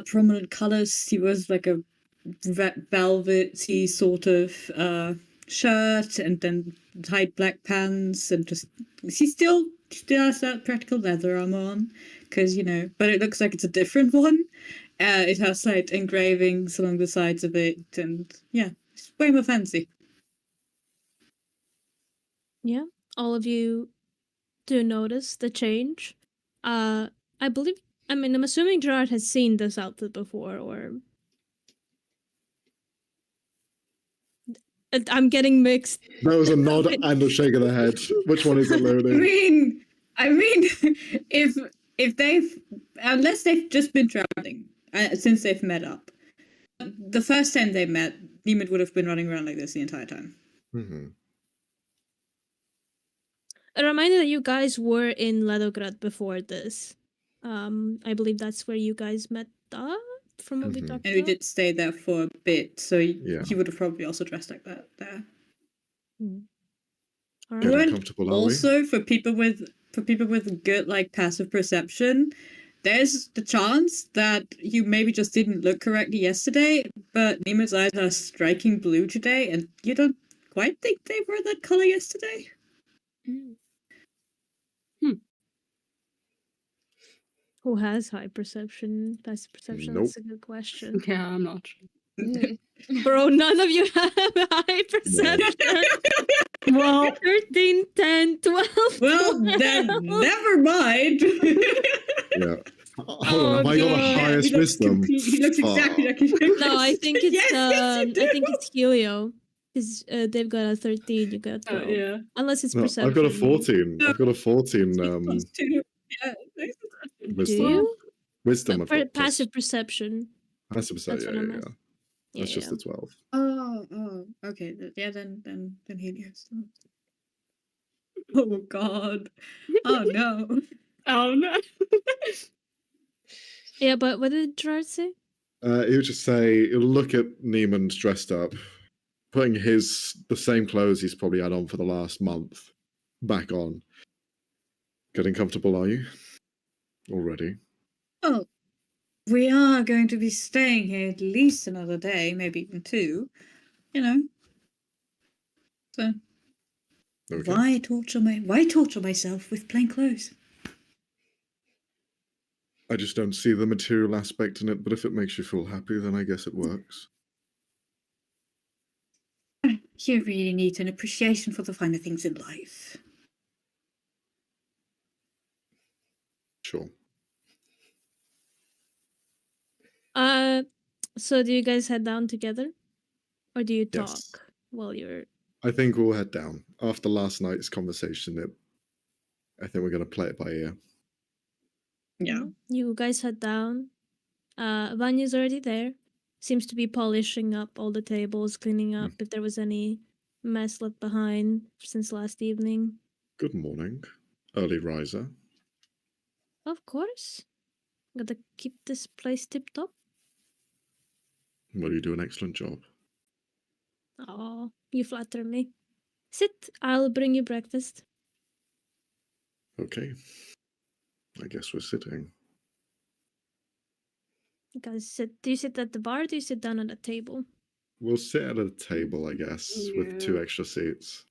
prominent colours. He wears like a velvety sort of shirt and then tight black pants, and just he still has that practical leather armor on, because but it looks like it's a different one. It has like engravings along the sides of it, and yeah, it's way more fancy. Yeah, all of you do notice the change. I believe. I mean, I'm assuming Gerard has seen this outfit before, or I'm getting mixed. There was a nod and a shake of the head. Which one is it, Looney? I mean, if they've unless they've just been traveling since they've met up, the first time they met, Neiman would have been running around like this the entire time. Mm-hmm. A reminder that you guys were in Ledograd before this. I believe that's where you guys met up from what we Mhm. talked And we about. did stay there for a bit, so Yeah. he would have probably also dressed like that there. All Getting right. And comfortable, are we? also for people with good like passive perception, there's the chance that you maybe just didn't look correctly yesterday, but Nima's eyes are striking blue today, and you don't quite think they were that color yesterday. Who has high perception? Passive perception? That's a good question. Yeah, I'm not. Bro, none of you have high perception. Well, 13, 10, 12. Well, then 12. never mind. Yeah. Hold on, have I got the God. highest he looks wisdom? he looks exactly like his No, I think it's yes, yes, you do. I think it's Helio. Because they've got a 13, you got a 12. yeah. Unless it's No, perception. I've got a 14. I've got a 14 Plus two. Yeah. Do wisdom. you? Wisdom, I've got plus Passive perception. passive perception. That's what Yeah, I'm yeah, asking. yeah. That's just the 12. Oh, okay. Yeah, then Helios. Oh God. Oh no. Oh no. Yeah, but what did Gerard say? He would just say, he'll look at Neiman's dressed up, putting the same clothes he's probably had on for the last month back on. Getting comfortable, are you? Already? Oh, we are going to be staying here at least another day, maybe even two. You know. So Okay. why torture myself with plain clothes? I just don't see the material aspect in it, but if it makes you feel happy, then I guess it works. You really need an appreciation for the finer things in life. Sure. So do you guys head down together? Or do you talk Yes. while you're... I think we'll head down. After last night's conversation, I think we're going to play it by ear. Yeah. You guys head down. Vanya's already there. Seems to be polishing up all the tables, cleaning up if there was any mess left behind since last evening. Good morning, early riser. Of course. Gotta keep this place tip-top. Well, you do an excellent job. Oh, you flatter me. Sit, I'll bring you breakfast. Okay. I guess we're sitting. You guys sit. Do you sit at the bar or do you sit down at a table? We'll sit at a table, I guess, with 2 extra seats.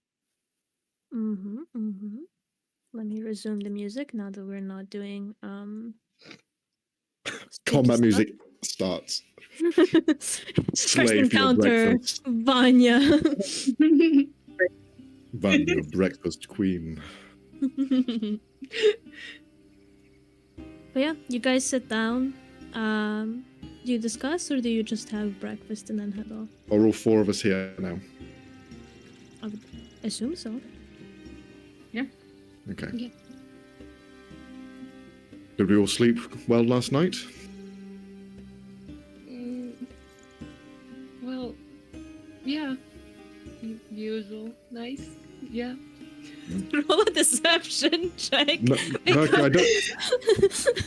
Let me resume the music now that we're not doing Combat music starts. First Slave your encounter, breakfast. Vanya. Vanya, breakfast queen. But yeah, you guys sit down. Do you discuss or do you just have breakfast and then head off? Are all 4 of us here now? I would assume so. Okay. Yeah. Did we all sleep well last night? Well, yeah. Usual. Nice. Yeah. Roll a deception check. No, Mercury,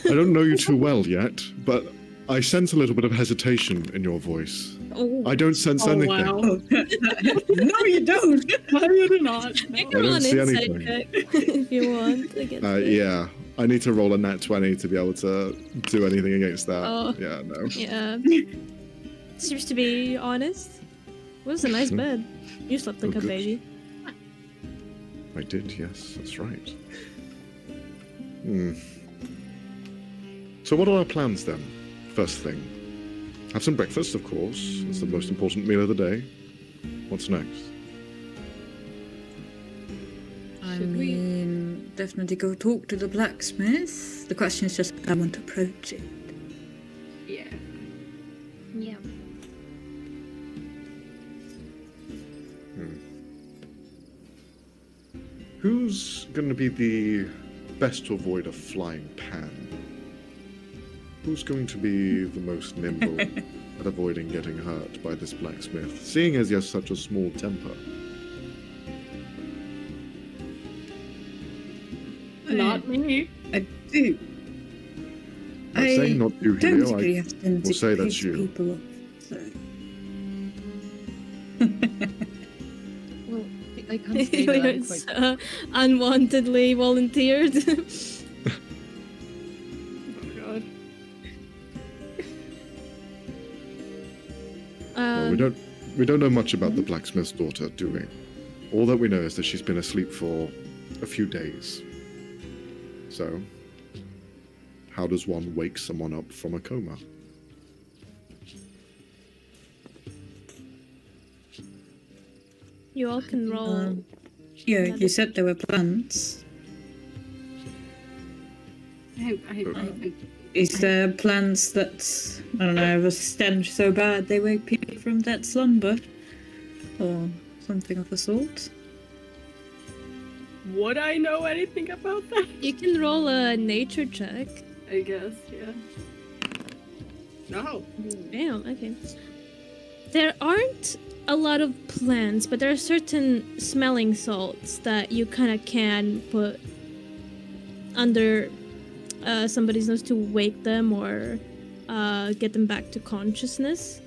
I don't know you too well yet, but I sense a little bit of hesitation in your voice. Oh, I don't sense anything. Wow. No, you don't. I do not. make No. a don't roll an see insight anything. check if you want. Against it. Yeah, I need to roll a nat 20 to be able to do anything against that. Oh. Yeah, no. Yeah. Seems to be honest. It was a nice bed. You slept like Oh, a good. baby. I did, yes, that's right. So what are our plans then? First thing. Have some breakfast, of course. It's the most important meal of the day. What's next? I Should we? mean, definitely go talk to the blacksmith. The question is just, I want to approach it. Yeah. Yeah. Who's going to be the best to avoid a flying pan? Who's going to be the most nimble at avoiding getting hurt by this blacksmith, seeing as he has such a small temper? Not me. I do. I'm saying not you, don't Helio. really I have to will say that's piss you. people off, so. Well, I can't say that I'm It's quite. unwantedly volunteered. Oh god. Well, we don't know much about the blacksmith's daughter, do we? All that we know is that she's been asleep for a few days. So, how does one wake someone up from a coma? You all can roll. Yeah, you said there were plans. Is there plans that, I don't know, have a stench so bad they wake people from that slumber? Or something of the sort? Would I know anything about that? You can roll a nature check. I guess, yeah. No. Damn, okay. There aren't a lot of plants, but there are certain smelling salts that you kind of can put under somebody's nose to wake them or get them back to consciousness.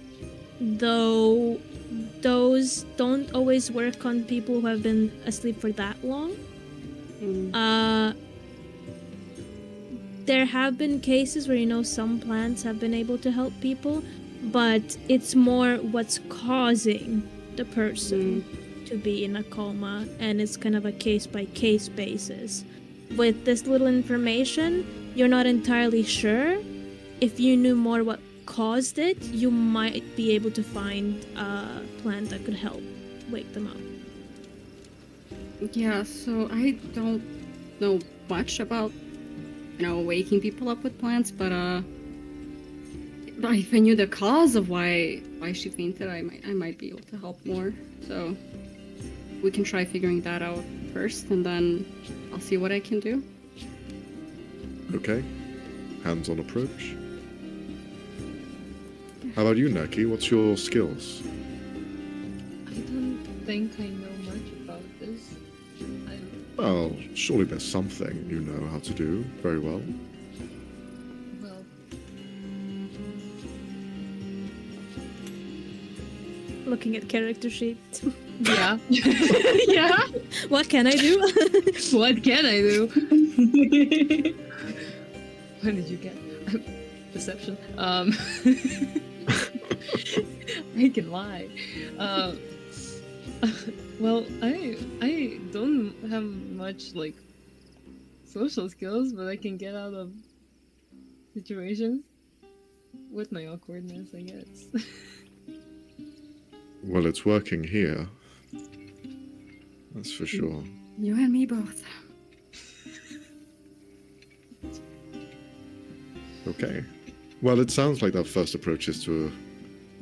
Though those don't always work on people who have been asleep for that long. There have been cases where, some plants have been able to help people, but it's more what's causing the person to be in a coma, and it's kind of a case-by-case basis. With this little information, you're not entirely sure. If you knew more what caused it, you might be able to find a plant that could help wake them up. Yeah, so I don't know much about, waking people up with plants, but if I knew the cause of why she fainted, I might be able to help more. So we can try figuring that out first, and then I'll see what I can do. Okay. Hands-on approach. How about you, Naki? What's your skills? I don't think I know much about this. Well, surely there's something you know how to do very well. Well, Looking at character sheet. yeah. Yeah. What can I do? What can I do? What did you get? Deception. I can lie. Well, I don't have much social skills, but I can get out of situations with my awkwardness, I guess. Well, it's working here. That's for sure. You and me both. Okay. Well, it sounds like our first approach is to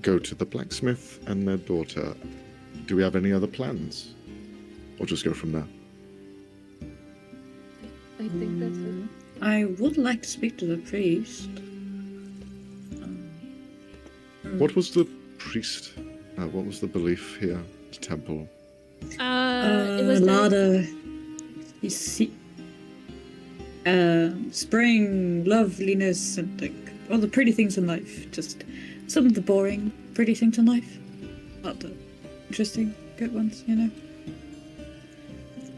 go to the blacksmith and their daughter. Do we have any other plans? Or just go from there? I think that's it. I would like to speak to the priest. What was the priest? What was the belief here? The temple? It was Lada. You see, spring, loveliness, and all the pretty things in life. Just some of the boring, pretty things in life. Not the interesting, good ones,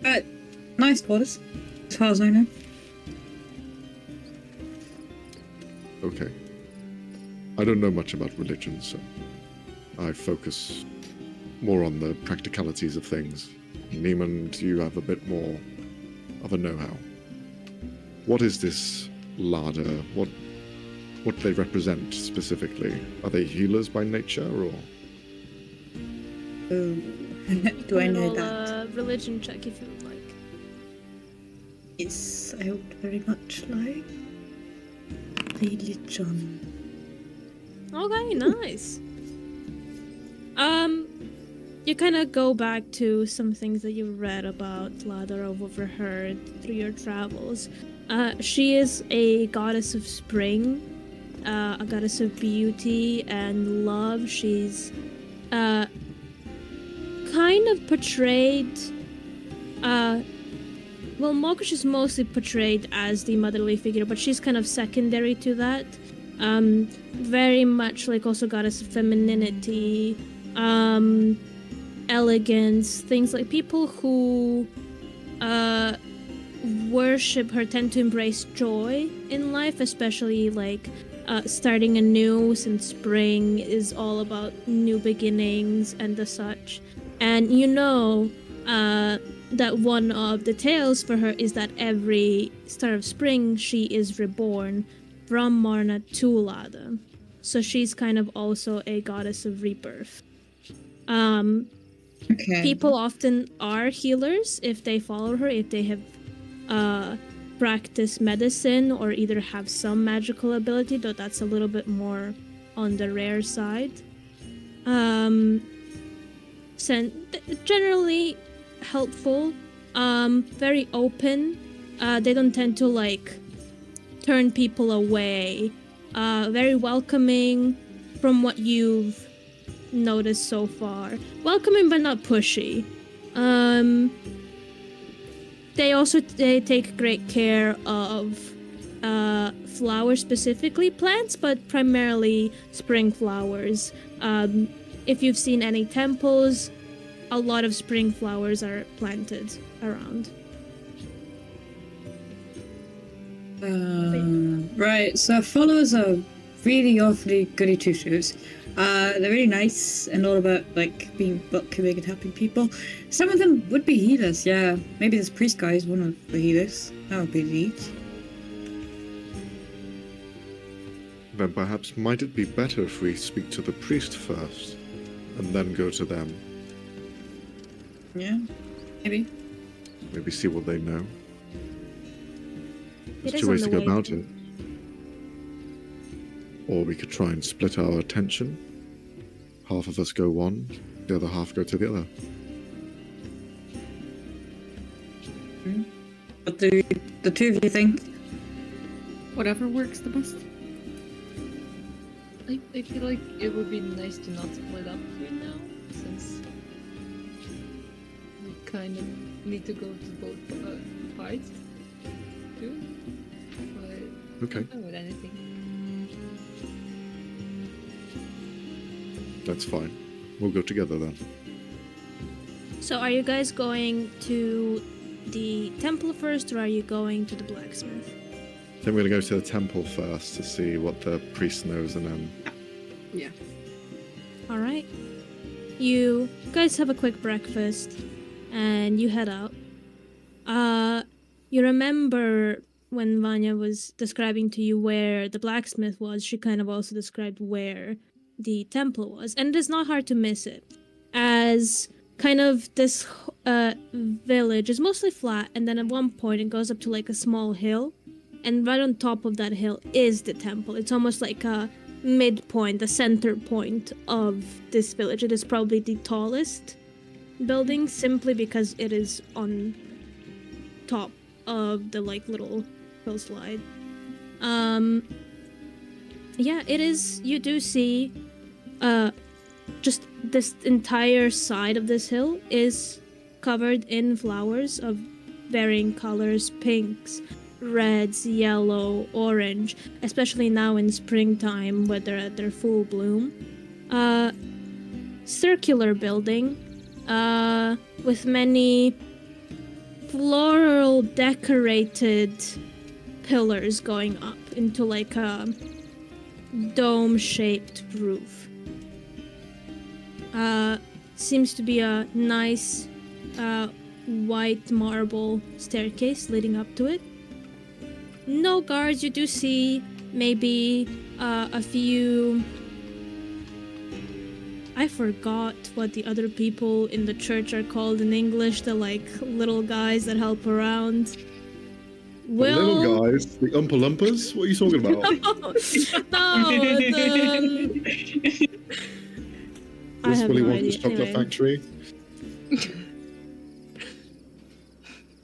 But nice quarters, as far as I know. Okay. I don't know much about religion, so I focus more on the practicalities of things. Niemand, you have a bit more of a know-how. What is this Lada? What do they represent specifically? Are they healers by nature, or? Oh, do I know roll that? a religion check if you would like. Yes, I would very much like religion. Okay, nice. You kind of go back to some things that you read about Lada or overheard through your travels. She is a goddess of spring, a goddess of beauty and love. She's kind of portrayed. Well, Mokush is mostly portrayed as the motherly figure, but she's kind of secondary to that. Very much like also goddess of femininity, elegance, things like people who worship her tend to embrace joy in life, especially like starting anew, since spring is all about new beginnings and the such. And you know that one of the tales for her is that every start of spring she is reborn from Marna to Lada. So she's kind of also a goddess of rebirth. Okay. People often are healers if they follow her, if they have practiced medicine or either have some magical ability, though that's a little bit more on the rare side. Generally helpful, very open. They don't tend to like turn people away. Very welcoming from what you've noticed so far. Welcoming but not pushy. They take great care of flowers, specifically plants, but primarily spring flowers. If you've seen any temples, a lot of spring flowers are planted around. Right, so followers are really awfully goody two shoes. They're really nice and all about like being welcoming and helping people. Some of them would be healers, yeah. Maybe this priest guy is one of the healers. That would be neat. Then perhaps might it be better if we speak to the priest first, and then go to them? Yeah, maybe. Maybe see what they know. It There's is two on ways the to go way. about it. Or we could try and split our attention. Half of us go one, the other half go to the other. What do the two of you think? Whatever works the best. I feel like it would be nice to not split up here now, since we kind of need to go to both parts too. But Okay, I'm fine with anything. that's fine. We'll go together then. So are you guys going to the temple first, or are you going to the blacksmith? I think we're gonna go to the temple first to see what the priest knows, and then Yeah. All right. You guys have a quick breakfast and you head out. You remember when Vanya was describing to you where the blacksmith was, she kind of also described where the temple was. And it is not hard to miss it, as kind of this village is mostly flat, and then at one point it goes up to like a small hill, and right on top of that hill is the temple. It's almost like a midpoint, the center point of this village. It is probably the tallest building, simply because it is on top of the like little hillside. Yeah, it is. You do see just this entire side of this hill is covered in flowers of varying colors: pinks, reds, yellow, orange, especially now in springtime when they're at their full bloom. Circular building with many floral decorated pillars going up into like a dome-shaped roof. Seems to be a nice white marble staircase leading up to it. No guards. You do see maybe a few... I forgot what the other people in the church are called in English, the like little guys that help around. The Will little guys, the Oompa Loompas? What are you talking about? I This have Willy no Wonka's idea. chocolate Anyway, factory?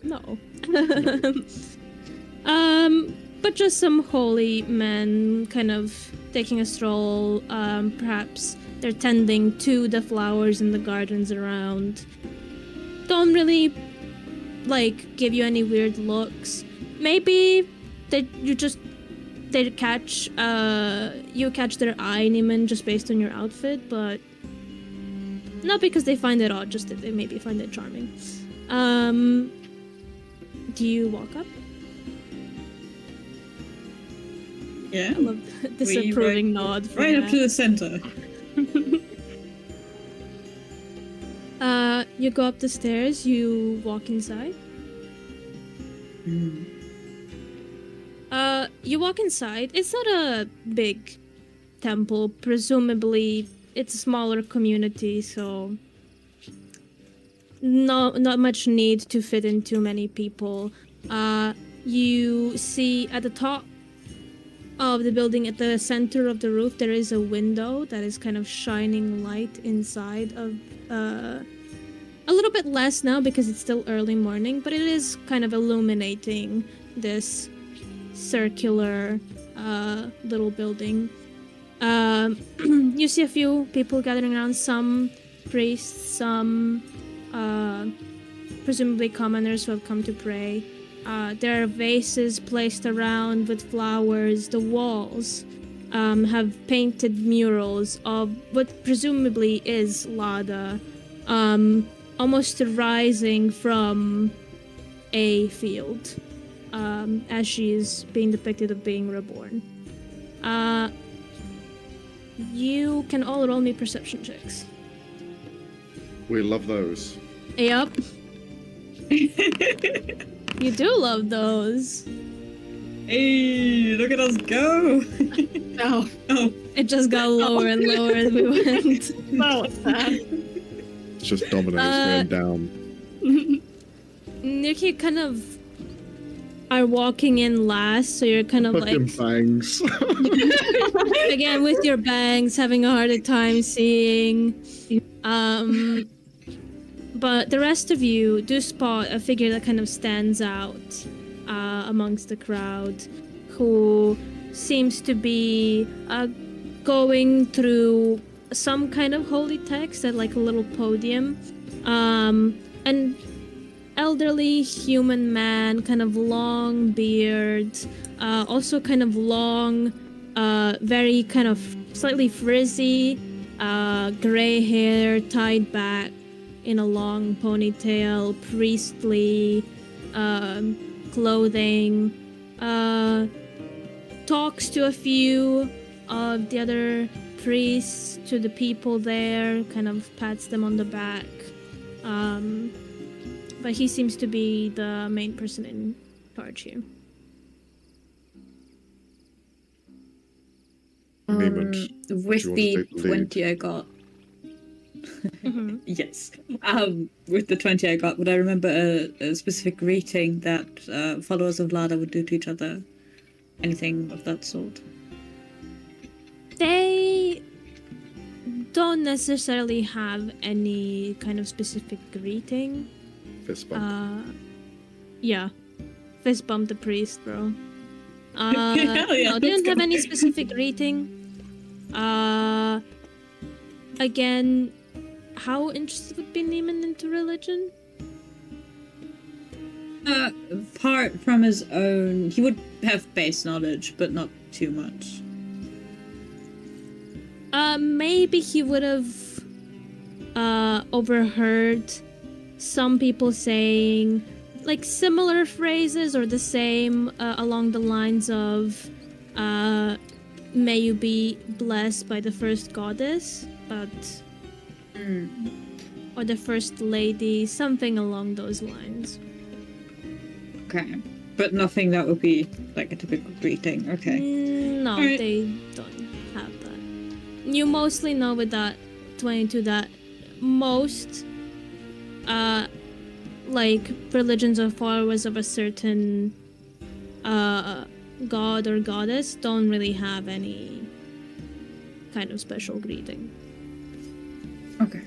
no. But just some holy men kind of taking a stroll. Perhaps they're tending to the flowers in the gardens around. Don't really give you any weird looks. Maybe you catch their eye, Neiman, just based on your outfit, but not because they find it odd, just that they maybe find it charming. Do you walk up? Yeah. I love this approving nod from Right up Matt. to the center. You go up the stairs, you walk inside. You walk inside. It's not a big temple. Presumably, it's a smaller community, so not much need to fit in too many people. You see at the top of the building, at the center of the roof, there is a window that is kind of shining light inside of a little bit less now because it's still early morning, but it is kind of illuminating this circular little building. You see a few people gathering around, some priests, some presumably commoners who have come to pray. There are vases placed around with flowers. The walls have painted murals of what presumably is Lada, almost rising from a field, as she is being depicted of being reborn. You can all roll me perception checks. We love those. Yep. You do love those. Hey, look at us go! No. Oh, It just got lower and lower as we went. That was sad. It's just dominoes going down. You kind of are walking in last, so you're kind of Fucking bangs. again with your bangs, having a harder time seeing. But the rest of you do spot a figure that kind of stands out amongst the crowd, who seems to be going through some kind of holy text at like a little podium. An elderly human man, kind of long beard, also kind of long, very kind of slightly frizzy, gray hair tied back in a long ponytail, priestly clothing, talks to a few of the other priests, to the people there, kind of pats them on the back. But he seems to be the main person in charge here. Neiman, with do you the want to take the lead? 20 I got. Mhm. Yes. With the 20 I got, would I remember a specific greeting that followers of Lada would do to each other? Anything of that sort? They don't necessarily have any kind of specific greeting. Fist bump. Yeah. Fist bump the priest, bro. Hell yeah, No, they let's don't have go. any specific greeting. Again, how interested would be Neiman into religion? Apart from his own, he would have base knowledge, but not too much. Maybe he would have overheard some people saying like similar phrases or the same along the lines of may you be blessed by the first goddess, but or the first lady, something along those lines. Okay. But nothing that would be like a typical greeting. Okay. No, Alright. they don't have that. You mostly know with that 22 that most like religions or followers of a certain god or goddess don't really have any kind of special greeting. Okay.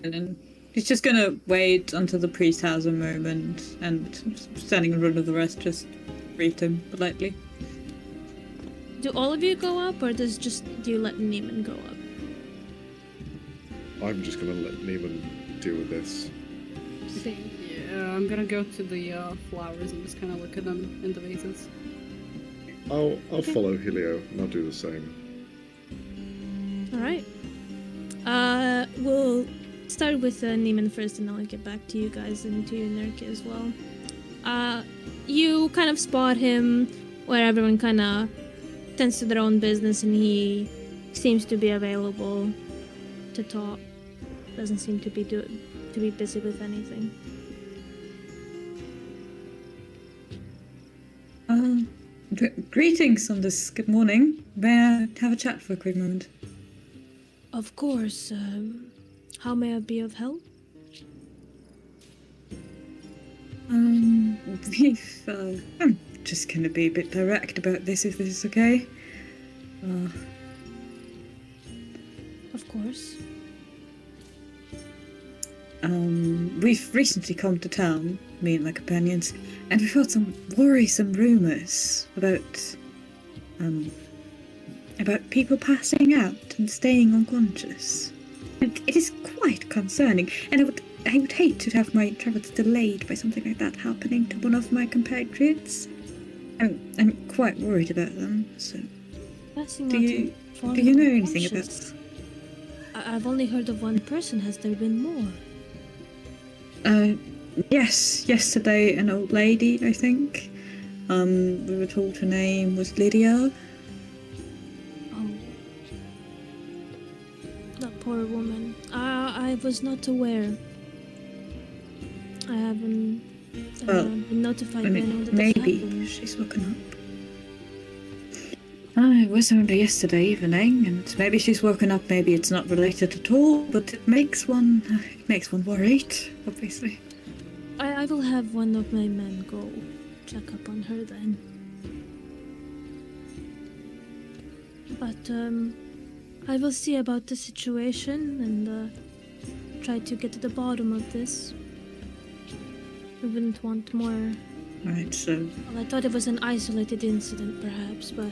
And then he's just gonna wait until the priest has a moment and standing in front of the rest just greet him politely. Do all of you go up, or do you let Neiman go up? I'm just gonna let Neiman deal with this. Yeah, I'm gonna go to the flowers and just kind of look at them in the vases. I'll follow Helio and I'll do the same. All right. We'll start with Neiman first, and I'll get back to you guys and to you, Nerki, as well. You kind of spot him where everyone kind of tends to their own business, and he seems to be available to talk. Doesn't seem to be busy with anything. Greetings on this good morning. May I have a chat for a quick moment? Of course. How may I be of help? I'm just gonna be a bit direct about this, if this is okay. Of course. We've recently come to town, me and my companions, and we've heard some worrisome rumours about people passing out and staying unconscious. And it is quite concerning, and I would hate to have my travels delayed by something like that happening to one of my compatriots. I'm quite worried about them, so... Do you know anything about this? I've only heard of one person. Has there been more? Yes, yesterday an old lady, I think. We were told her name was Lydia. Oh. That poor woman. I was not aware. I haven't been notified by anyone that this maybe happened. she's woken up. It was only yesterday evening, and maybe she's woken up, maybe it's not related at all, but it makes one worried, obviously. I will have one of my men go check up on her then. But I will see about the situation and try to get to the bottom of this. I wouldn't want more. Right, so... Well, I thought it was an isolated incident, perhaps, but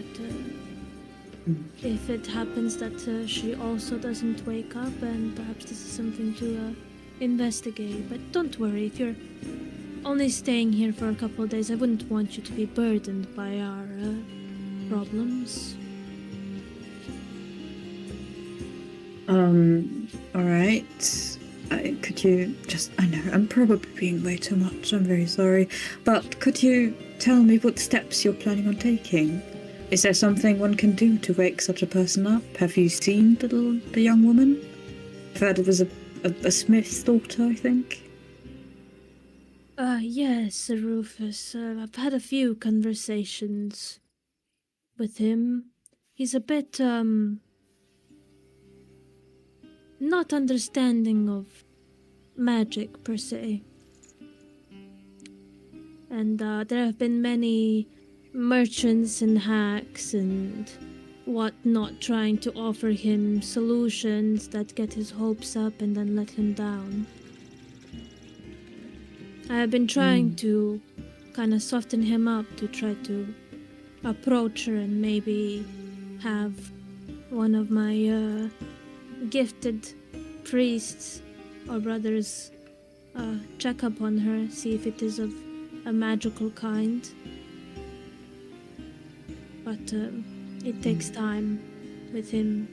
if it happens that she also doesn't wake up, and perhaps this is something to investigate. But don't worry, if you're only staying here for a couple of days, I wouldn't want you to be burdened by our problems. Alright. Could you just... I know, I'm probably being way too much, I'm very sorry. But could you tell me what steps you're planning on taking? Is there something one can do to wake such a person up? Have you seen the young woman? I've heard it was a smith's daughter, I think. Yes, Rufus. I've had a few conversations with him. He's a bit, not understanding of magic, per se. And there have been many merchants and hacks and whatnot trying to offer him solutions that get his hopes up and then let him down. I have been trying to kind of soften him up, to try to approach her and maybe have one of my gifted priests or brothers check up on her, see if it is of a magical kind. But it takes time with him.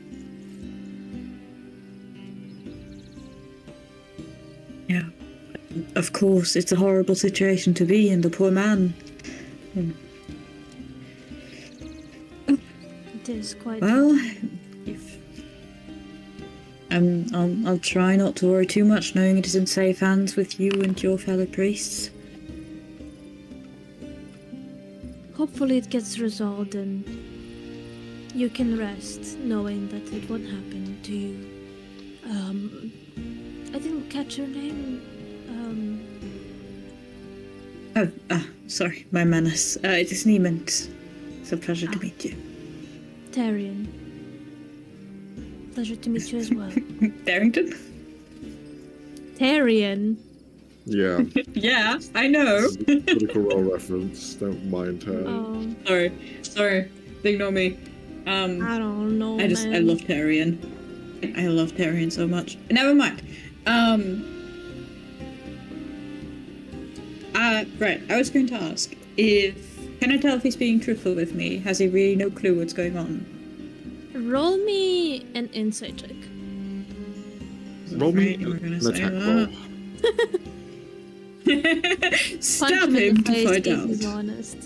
Yeah. Of course, it's a horrible situation to be in, the poor man. It is quite... Well, I'll try not to worry too much, knowing it is in safe hands with you and your fellow priests. Hopefully it gets resolved and you can rest knowing that it won't happen to you. I didn't catch your name. sorry, my manners. It is Niemand. It's a pleasure to meet you. Tarian. Pleasure to meet you as well. Barrington? Tarian. Yeah. Yeah, I know. Critical Role reference. Don't mind her. Oh, Sorry. Ignore me. I don't know. I man. love Tarian. I love Tarian so much. Never mind. Right. I was going to ask can I tell if he's being truthful with me? Has he really no clue what's going on? Roll me an insight check. Roll me Afraid you were gonna an say attack that. roll. Stab Punch him in the to face find if he's out. honest.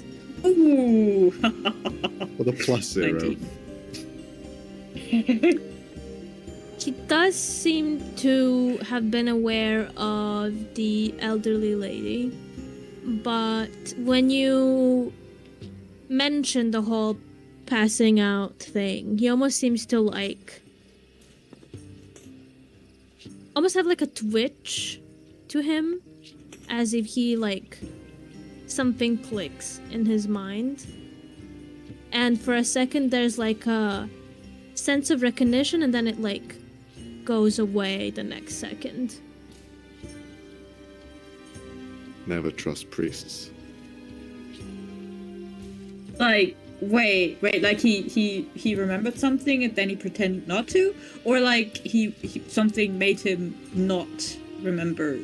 Ooh. With a +0. 19. He does seem to have been aware of the elderly lady, but when you mention the whole passing out thing, he almost seems to almost have like a twitch to him, as if he something clicks in his mind, and for a second there's like a sense of recognition, and then it goes away the next second. Never trust priests. Like, wait, like he remembered something and then he pretended not to? Or like he something made him not remember,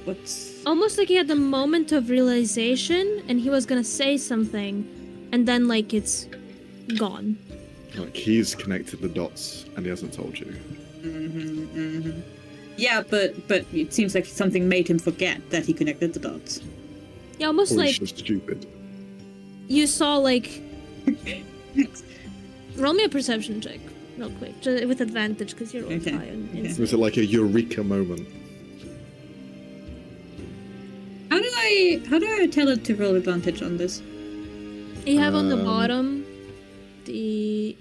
what's... Almost like he had the moment of realization and he was gonna say something, and then it's gone. Like, he's connected the dots and he hasn't told you. Yeah, but it seems like something made him forget that he connected the dots. Yeah, almost Or like he's just stupid. you saw roll me a perception check real quick, just with advantage because you're Okay, high on okay. insight. Was it like a eureka moment? How do I tell it to roll advantage on this? You have on the Um, bottom the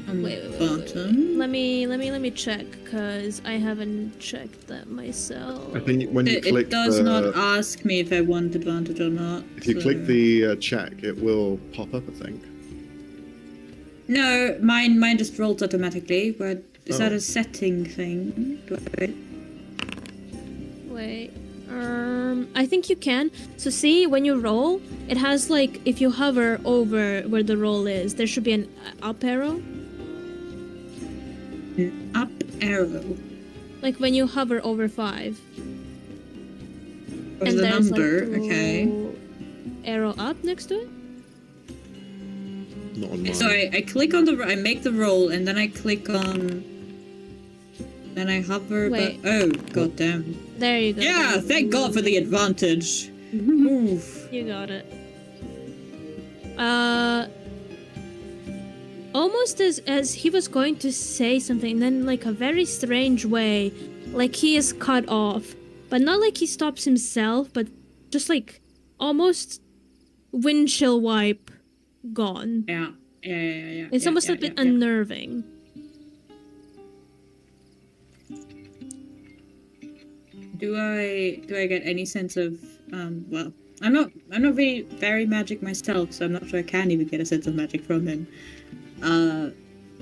On wait. the bottom? Let me check because I haven't checked that myself. I think when you click It does the, not ask me if I want advantage or not. if you so- click the check, it will pop up, I think. No, mine just rolls automatically. But is that Oh. a setting thing? Do I... Wait. I think you can. So see, when you roll, it has if you hover over where the roll is, there should be an up arrow. An up arrow. Like when you hover over 5. Or the there's number, little okay. arrow up next to it. Not on mine. So I click on I make the roll, and then I click on... Then I hover, Wait. but... Oh, goddamn. There you go. Yeah, thank God for the advantage. Oof. You got it. Almost as he was going to say something, then a very strange way, he is cut off, but not he stops himself, but just almost windshield wipe gone. Yeah. It's almost a bit unnerving. Do I get any sense of well, I'm not really very magic myself, so I'm not sure I can even get a sense of magic from him.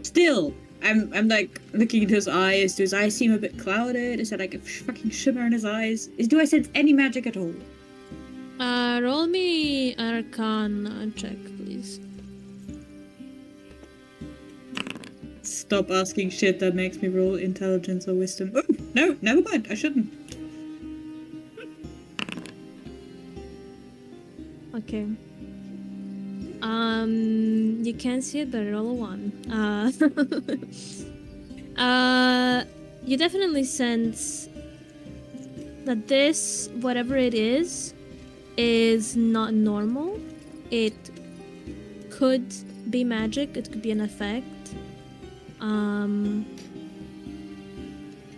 Still, I'm looking into his eyes. Do his eyes seem a bit clouded? Is there a fucking shimmer in his eyes? Do I sense any magic at all? Roll me Arcana check, please. Stop asking shit that makes me roll intelligence or wisdom. Oh, no, never mind. I shouldn't. Okay. You can't see it, but roll a 1. You definitely sense that this, whatever it is not normal. It could be magic. It could be an effect.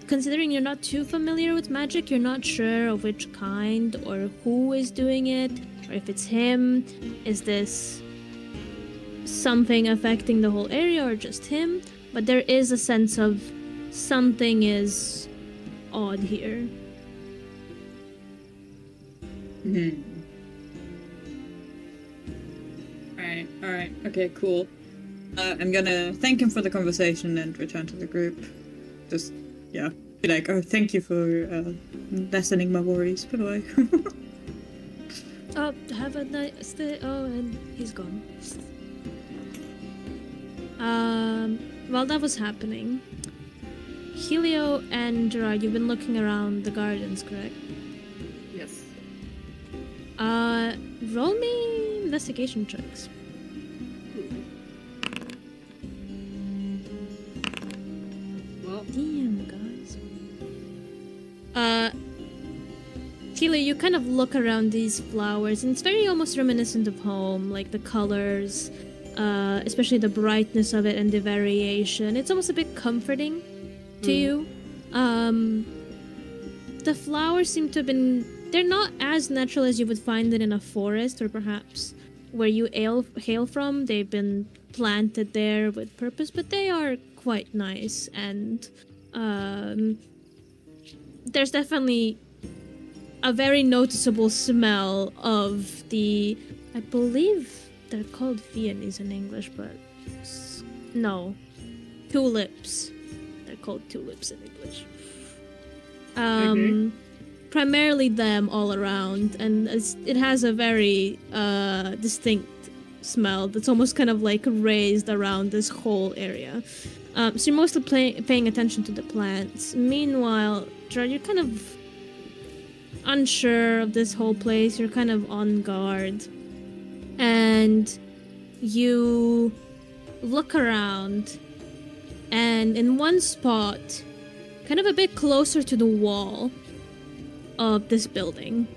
Considering you're not too familiar with magic, you're not sure of which kind or who is doing it, or if it's him. Is this something affecting the whole area or just him? But there is a sense of something is odd here. Alright. Okay, cool. I'm gonna thank him for the conversation and return to the group. Just, yeah. Be like, oh, thank you for lessening my worries. Bye-bye. Oh, have a nice day. Oh, and he's gone. While that was happening, Helio and Gerard, you've been looking around the gardens, correct? Yes. Roll me investigation checks. Well, Damn, guys. Helio, you kind of look around these flowers, and it's very almost reminiscent of home, like the colors, especially the brightness of it and the variation. It's almost a bit comforting to you. The flowers seem to have been... They're not as natural as you would find it in a forest, or perhaps where you hail from. They've been planted there with purpose, but they are quite nice, and there's definitely a very noticeable smell of the... I believe they're called peonies in English, but... No. Tulips. They're called tulips in English. Primarily them all around, and it has a very distinct smell that's almost kind of like raised around this whole area. So you're mostly paying attention to the plants. Meanwhile, Gerard, you're kind of unsure of this whole place. You're kind of on guard. And you look around, and in one spot, kind of a bit closer to the wall of this building,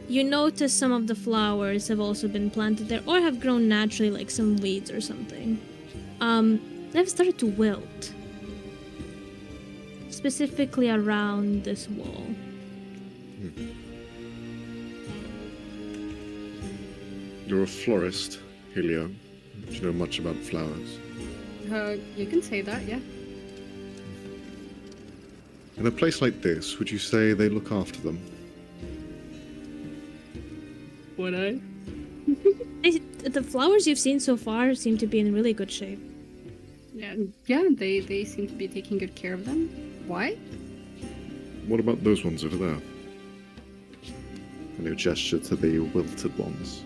you notice some of the flowers have also been planted there, or have grown naturally, like some weeds or something. They've started to wilt. Specifically around this wall. You're a florist, Helio. Do you know much about flowers? You can say that, yeah. In a place like this, would you say they look after them? Would I? The flowers you've seen so far seem to be in really good shape. Yeah, they seem to be taking good care of them. Why? What about those ones over there? And you gesture to the wilted ones.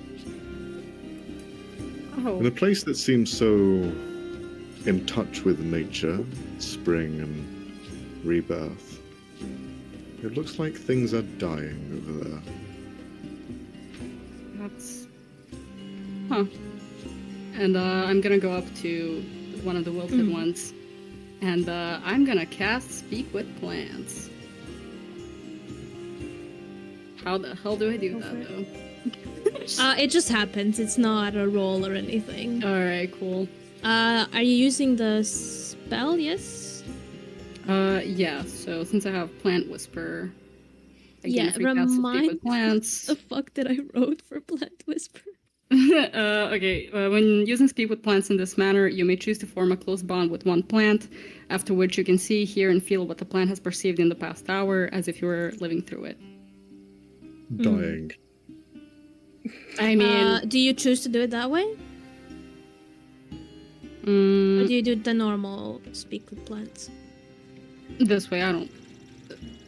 Oh, In a place that seems so in touch with nature, spring and rebirth, it looks like things are dying over there. that's... Huh. And I'm gonna go up to one of the wilted ones, and I'm gonna cast Speak with Plants. How the hell do I do that, though? It just happens. It's not a roll or anything. Alright, cool. Are you using the spell? Yes? Yeah, so since I have Plant Whisper, I Yeah, can free cast Speak remind with Plants. The fuck did I wrote for Plant Whisper? Okay, when using Speak with Plants in this manner, you may choose to form a close bond with one plant, after which you can see, hear, and feel what the plant has perceived in the past hour, as if you were living through it. Dying. I mean, Do you choose to do it that way? Or do you do the normal Speak with Plants? this way I don't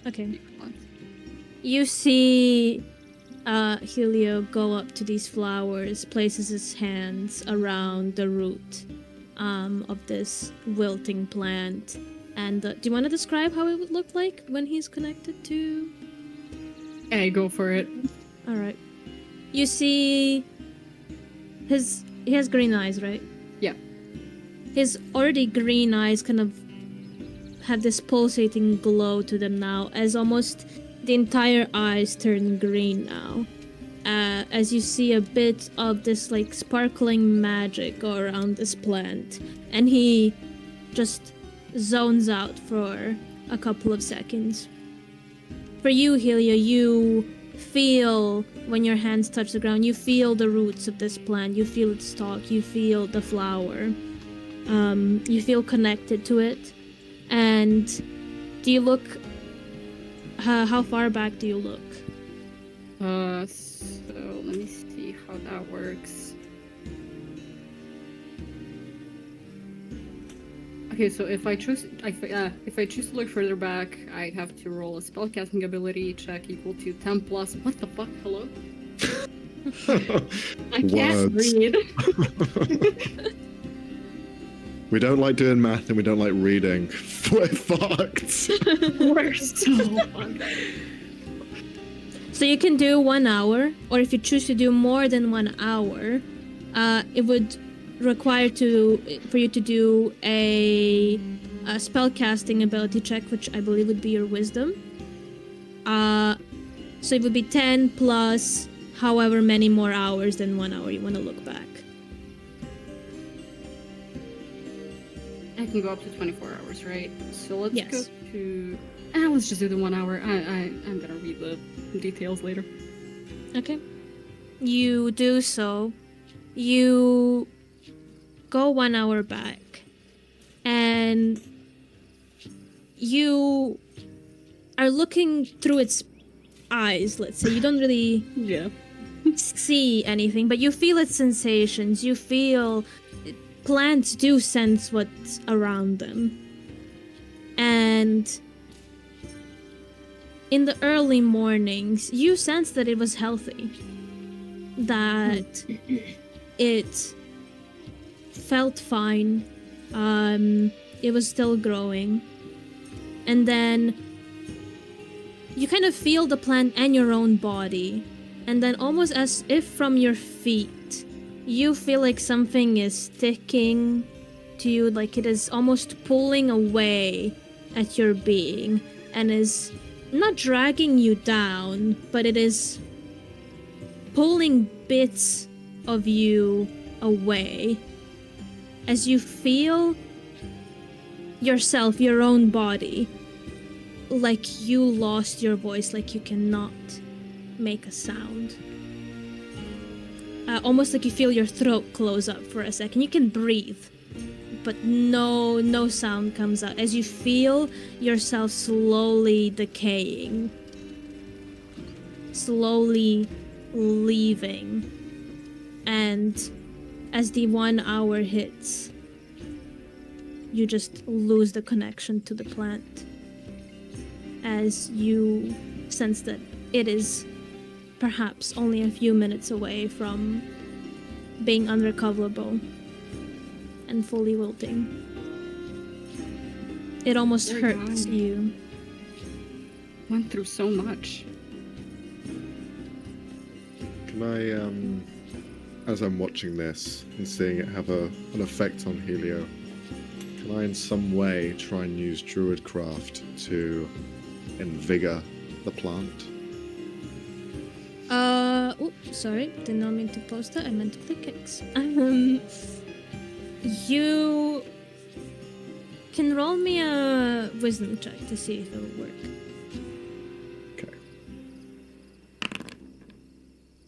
Okay. Speak with Plants. You see Helio go up to these flowers, places his hands around the root of this wilting plant. And do you want to describe how it would look like when he's connected to... Hey, go for it. Alright. You see he has green eyes, right? Yeah. His already green eyes kind of have this pulsating glow to them now, as almost the entire eyes turn green now. As you see a bit of this like sparkling magic go around this plant, and he just zones out for a couple of seconds. For you, Helio, you feel when your hands touch the ground, you feel the roots of this plant, you feel its stalk, you feel the flower, you feel connected to it. And do you look, how far back do you look? So let me see how that works. Okay, so if I choose to look further back, I have to roll a spellcasting ability check equal to 10 plus. What the fuck? Hello? I can't Words. read. We don't like doing math and we don't like reading. We're fucked. We're so fucked. So you can do 1 hour, or if you choose to do more than 1 hour, it would require for you to do a spellcasting ability check, which I believe would be your wisdom. So it would be 10 plus however many more hours than 1 hour you want to look back. I can go up to 24 hours, right? So let's Yes. go to... let's just do the 1 hour. I'm gonna read the details later. Okay. You do so. You go 1 hour back. And you are looking through its eyes, let's say. You don't really Yeah. see anything, but you feel its sensations. You feel plants do sense what's around them. And in the early mornings, you sense that it was healthy. That it felt fine. It was still growing. And then you kind of feel the plant and your own body. And then almost as if from your feet, you feel like something is sticking to you, like it is almost pulling away at your being and is not dragging you down, but it is pulling bits of you away as you feel yourself, your own body, like you lost your voice, like you cannot make a sound. Almost like you feel your throat close up for a second. You can breathe, but no sound comes out as you feel yourself slowly decaying, slowly leaving. And as the 1 hour hits, you just lose the connection to the plant as you sense that it is perhaps only a few minutes away from being unrecoverable and fully wilting. It almost Oh my hurts God. you. Went through so much. Can I, as I'm watching this and seeing it have an effect on Helio, can I in some way try and use Druidcraft to invigor the plant? Sorry, did not mean to post that. I meant to click X. You can roll me a wisdom check to see if it'll work. Okay.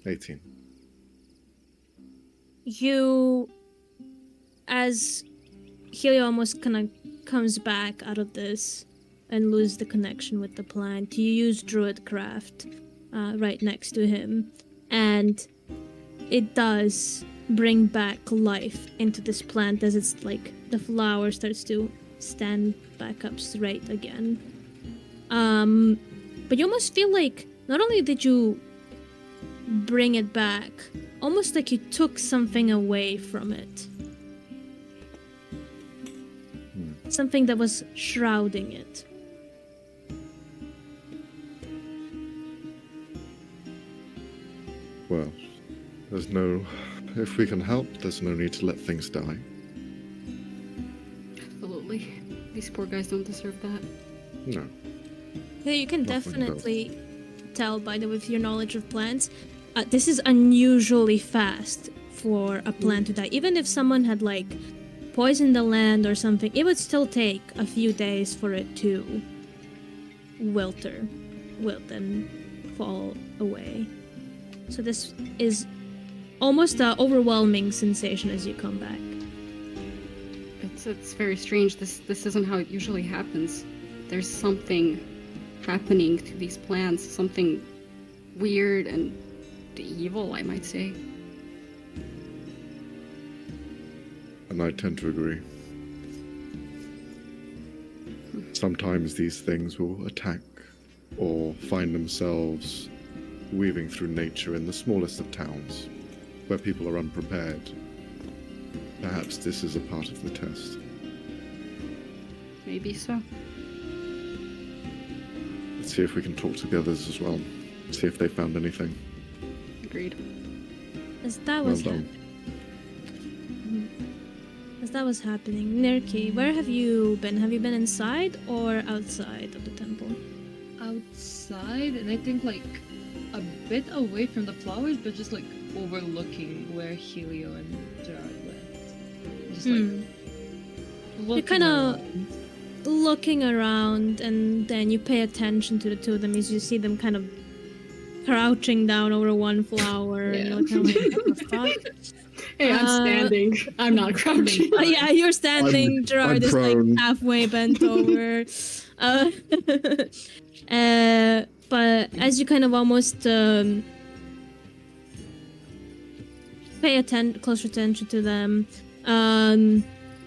18. You, as Helio almost kind of comes back out of this and lose the connection with the plant, you use Druidcraft right next to him, and it does bring back life into this plant as it's like the flower starts to stand back up straight again. But you almost feel like not only did you bring it back, almost like you took something away from it. Something that was shrouding it. Well, if we can help, there's no need to let things die. Absolutely. These poor guys don't deserve that. No. Yeah, you can Nothing definitely tell by with your knowledge of plants. This is unusually fast for a plant to die. Even if someone had like poisoned the land or something, it would still take a few days for it to wilt and fall away. So this is almost an overwhelming sensation as you come back. It's very strange. This isn't how it usually happens. There's something happening to these plants, something weird and evil, I might say. And I tend to agree. Sometimes these things will attack or find themselves weaving through nature in the smallest of towns, where people are unprepared. Perhaps this is a part of the test. Maybe so. Let's see if we can talk to the others as well. See if they found anything. Agreed. As that Well was done. As that was happening, Nirki, where have you been? Have you been inside or outside of the temple? Outside, and I think like a bit away from the flowers, but just like overlooking where Helio and Gerard went. Just like looking kinda- around. Looking around, and then you pay attention to the two of them as you see them kind of crouching down over one flower, and Yeah. you're kind of like, what the fuck? Hey, I'm standing. I'm not crouching. Oh, yeah, you're standing. Gerard I'm is prone. like halfway bent over. But as you kind of almost pay closer attention to them,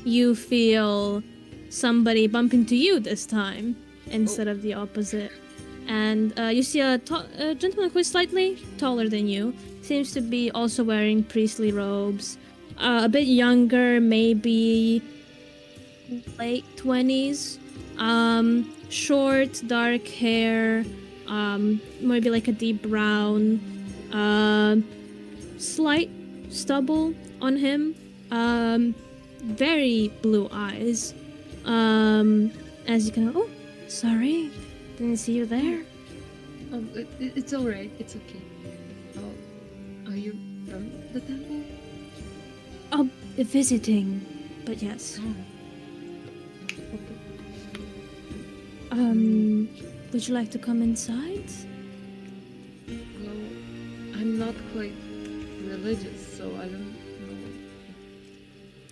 you feel somebody bump into you this time instead of the opposite. And you see a gentleman who is slightly taller than you. Seems to be also wearing priestly robes. A bit younger, maybe late 20s. Short, dark hair. Maybe like a deep brown. Slight stubble on him. Very blue eyes. As you can, oh, sorry, didn't see you there. Oh, it's alright. It's okay. Oh, are you from the temple? Oh, visiting, but yes. Oh. Would you like to come inside? Well, I'm not quite religious, so I don't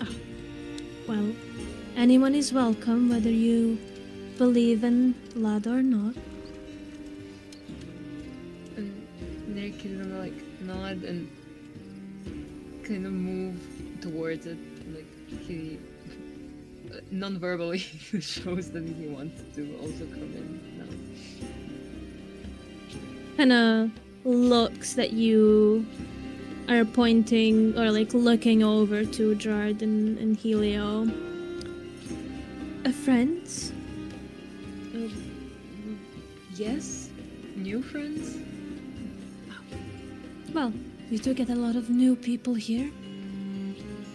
know. Well, anyone is welcome, whether you believe in blood or not. And Nick is gonna like nod and kind of move towards it, like he non-verbally shows that he wants to also come in now. Kind of looks that you are pointing or like looking over to Gerard and Helio. Friends? Yes, new friends. Well, we do get a lot of new people here.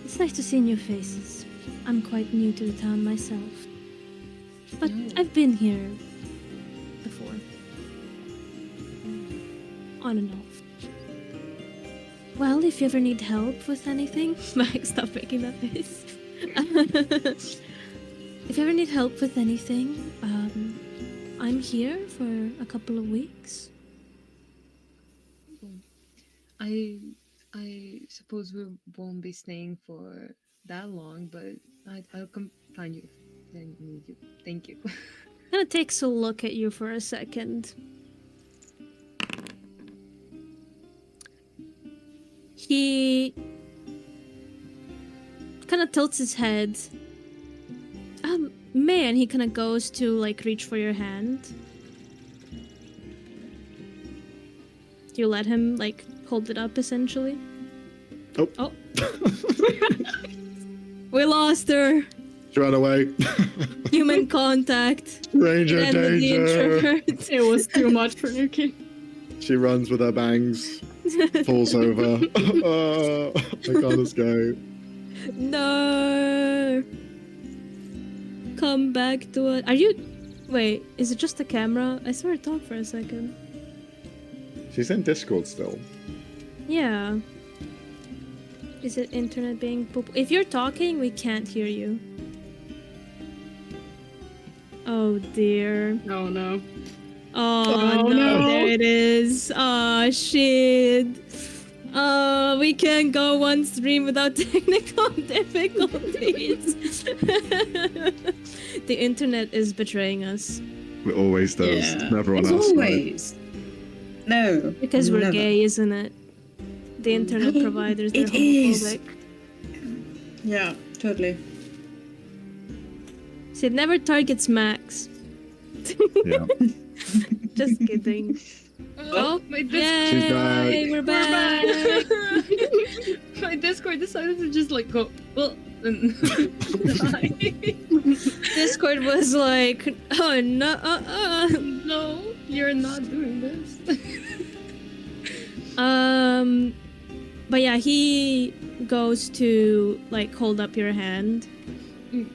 It's nice to see new faces. I'm quite new to the town myself. But Oh. I've been here before. On and off. Well, if you ever need help with anything... Max, stop making that face. If you ever need help with anything, I'm here for a couple of weeks. I suppose we won't be staying for that long, but I'll come find you if I need you. Thank you. Kind of takes a look at you for a second. He kind of tilts his head. Man, he kind of goes to like reach for your hand. Do you let him like hold it up essentially? Oh. We lost her. She ran away. Human contact. Ranger End of the danger. introvert. It was too much for Nuki. She runs with her bangs, falls over. Oh, I can't escape. No. Come back to it. Are you? Wait, is it just the camera? I saw her talk for a second. She's in Discord still. Yeah. Is it internet being poop? If you're talking, we can't hear you. Oh dear. Oh no. Oh, Oh, no, no. there it is. Oh shit. We can't go one stream without technical difficulties. The internet is betraying us. It always does. Yeah. Never on As our side. always. No. Because we're never. gay, isn't it? The internet providers, they're It is. homophobic. Yeah, totally. See, it never targets Max. Yeah. Just kidding. Oh, my She's back. yay, we're back. My Discord decided to just like go well and die. Discord was like, oh no, No, you're not doing this. But yeah, he goes to like hold up your hand Mm.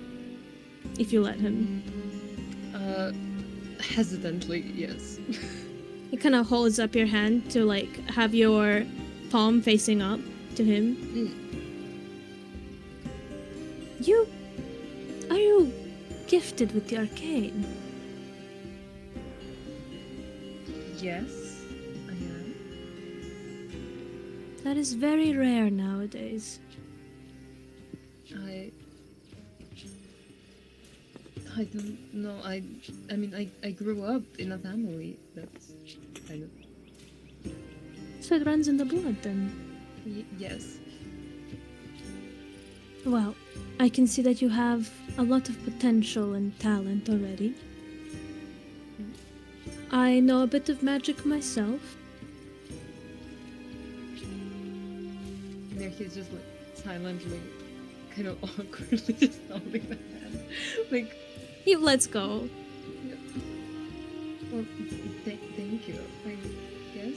if you let him. Hesitantly, yes. He kind of holds up your hand to like have your palm facing up to him. Are you gifted with the arcane? Yes, I am. That is very rare nowadays. I don't know. I mean, I grew up in a family that's kind of So it runs in the blood then. yes. Well, I can see that you have a lot of potential and talent already. I know a bit of magic myself. There he's just like silently, kind of awkwardly just holding the hand, like. Let's go. Well, thank you. I guess.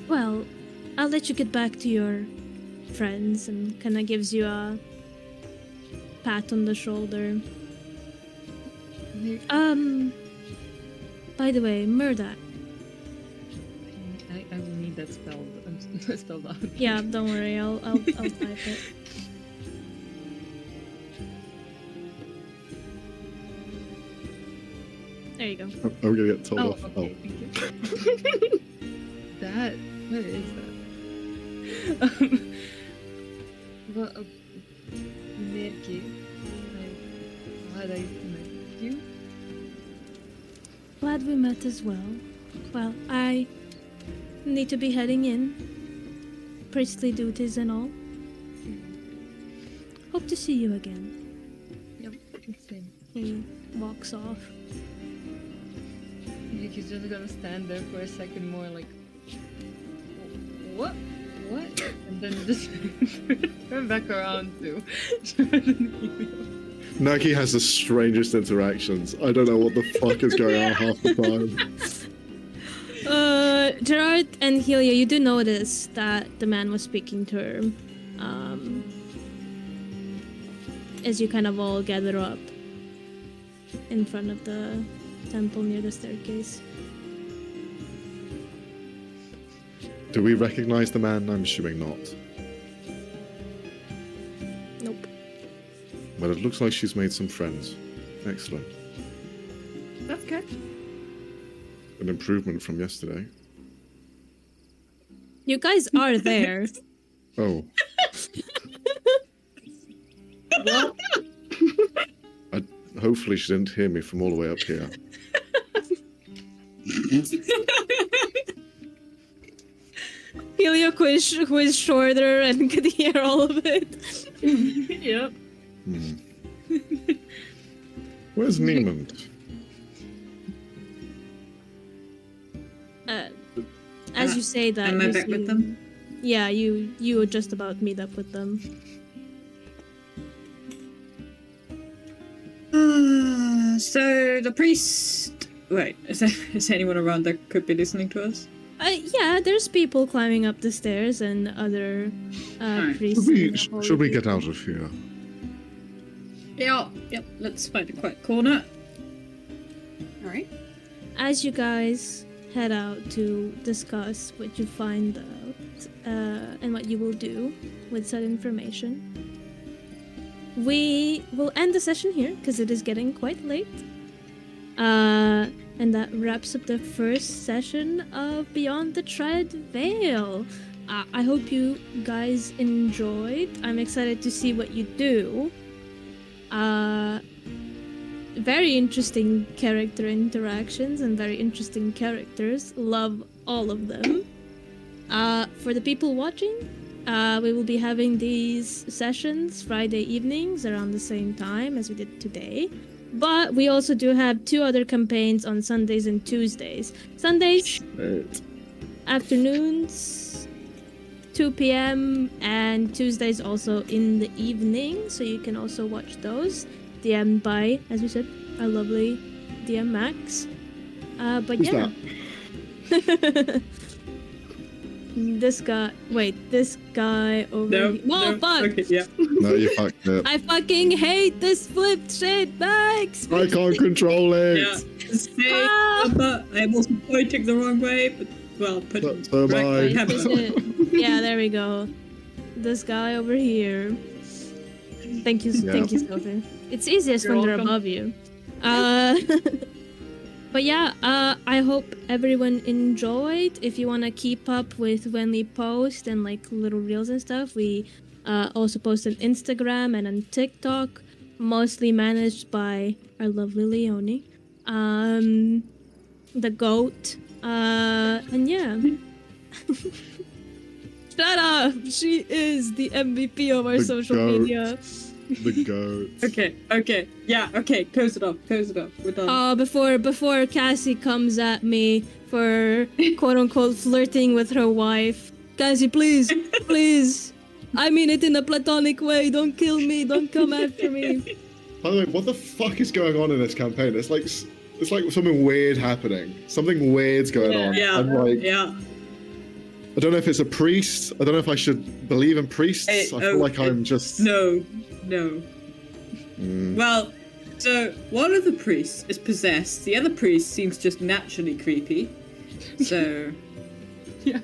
Well, I'll let you get back to your friends and kind of gives you a pat on the shoulder. By the way, Murdoch. I will need that spelled. Spelled out. Yeah, don't worry, I'll type it. There you go. I'm gonna get told Oh, off. okay. Thank you. That. What is that? Well, Nikki, I'm glad I met you. Glad we met as well. Well, I need to be heading in. Priestly duties and all. Hope to see you again. Yep, same. He walks off. Nikki's just gonna stand there for a second more, like, what? What? And then just turn back around to Nike has the strangest interactions. I don't know what the fuck is going on half the time. Gerard and Helia, you do notice that the man was speaking to her. As you kind of all gather up in front of the temple near the staircase. Do we recognize the man? I'm assuming not. Nope. Well, it looks like she's made some friends. Excellent. That's good. An improvement from yesterday. You guys are there. Oh. Well, Hopefully she didn't hear me from all the way up here. Helia, who is shorter and could hear all of it. Yep. Where's Niemand? As you say that, Am I you back with see- them? Yeah, you would just about meet up with them. So the priest. Wait, is anyone around that could be listening to us? Yeah, there's people climbing up the stairs and other Alright. priests. and holy Should we get people. out of here? Yeah. Yep. Let's find a quiet corner. all right. As you guys head out to discuss what you find out and what you will do with said information, we will end the session here because it is getting quite late. And that wraps up the first session of Beyond the Triad Veil. I hope you guys enjoyed. I'm excited to see what you do. very interesting character interactions and very interesting characters. Love all of them. For the people watching, we will be having these sessions Friday evenings around the same time as we did today. But we also do have 2 other campaigns on Sundays and Tuesdays. Sundays, afternoons, 2 p.m. and Tuesdays also in the evening, so you can also watch those. DM'd by, as we said, our lovely DM Max. But Who's yeah. This guy over here. Oh, fuck! Okay, yeah. No, you fucked it. I fucking hate this flipped shit, Max! I can't control it. Yeah. Say, Ah! but I'm also pointing the wrong way, but well, put So am I. Wait, is it- yeah, there we go. This guy over here. Thank you, Sophie. It's easiest You're when they're welcome. above you. But yeah, I hope everyone enjoyed. If you want to keep up with when we post and like little reels and stuff, we also post on Instagram and on TikTok, mostly managed by our lovely Leonie, the goat, and yeah. Shut up! She is the MVP of our The social goat. media. The goat. Okay. Yeah, okay, close it off. We're done. Before Cassie comes at me for quote unquote flirting with her wife. Cassie, please, please. I mean it in a platonic way. Don't kill me. Don't come after me. By the way, what the fuck is going on in this campaign? It's like something weird happening. Something weird's going on. Yeah, I'm like, yeah. I don't know if it's a priest. I don't know if I should believe in priests. I feel like I'm just. No. Mm. Well, so one of the priests is possessed. The other priest seems just naturally creepy. So Yeah.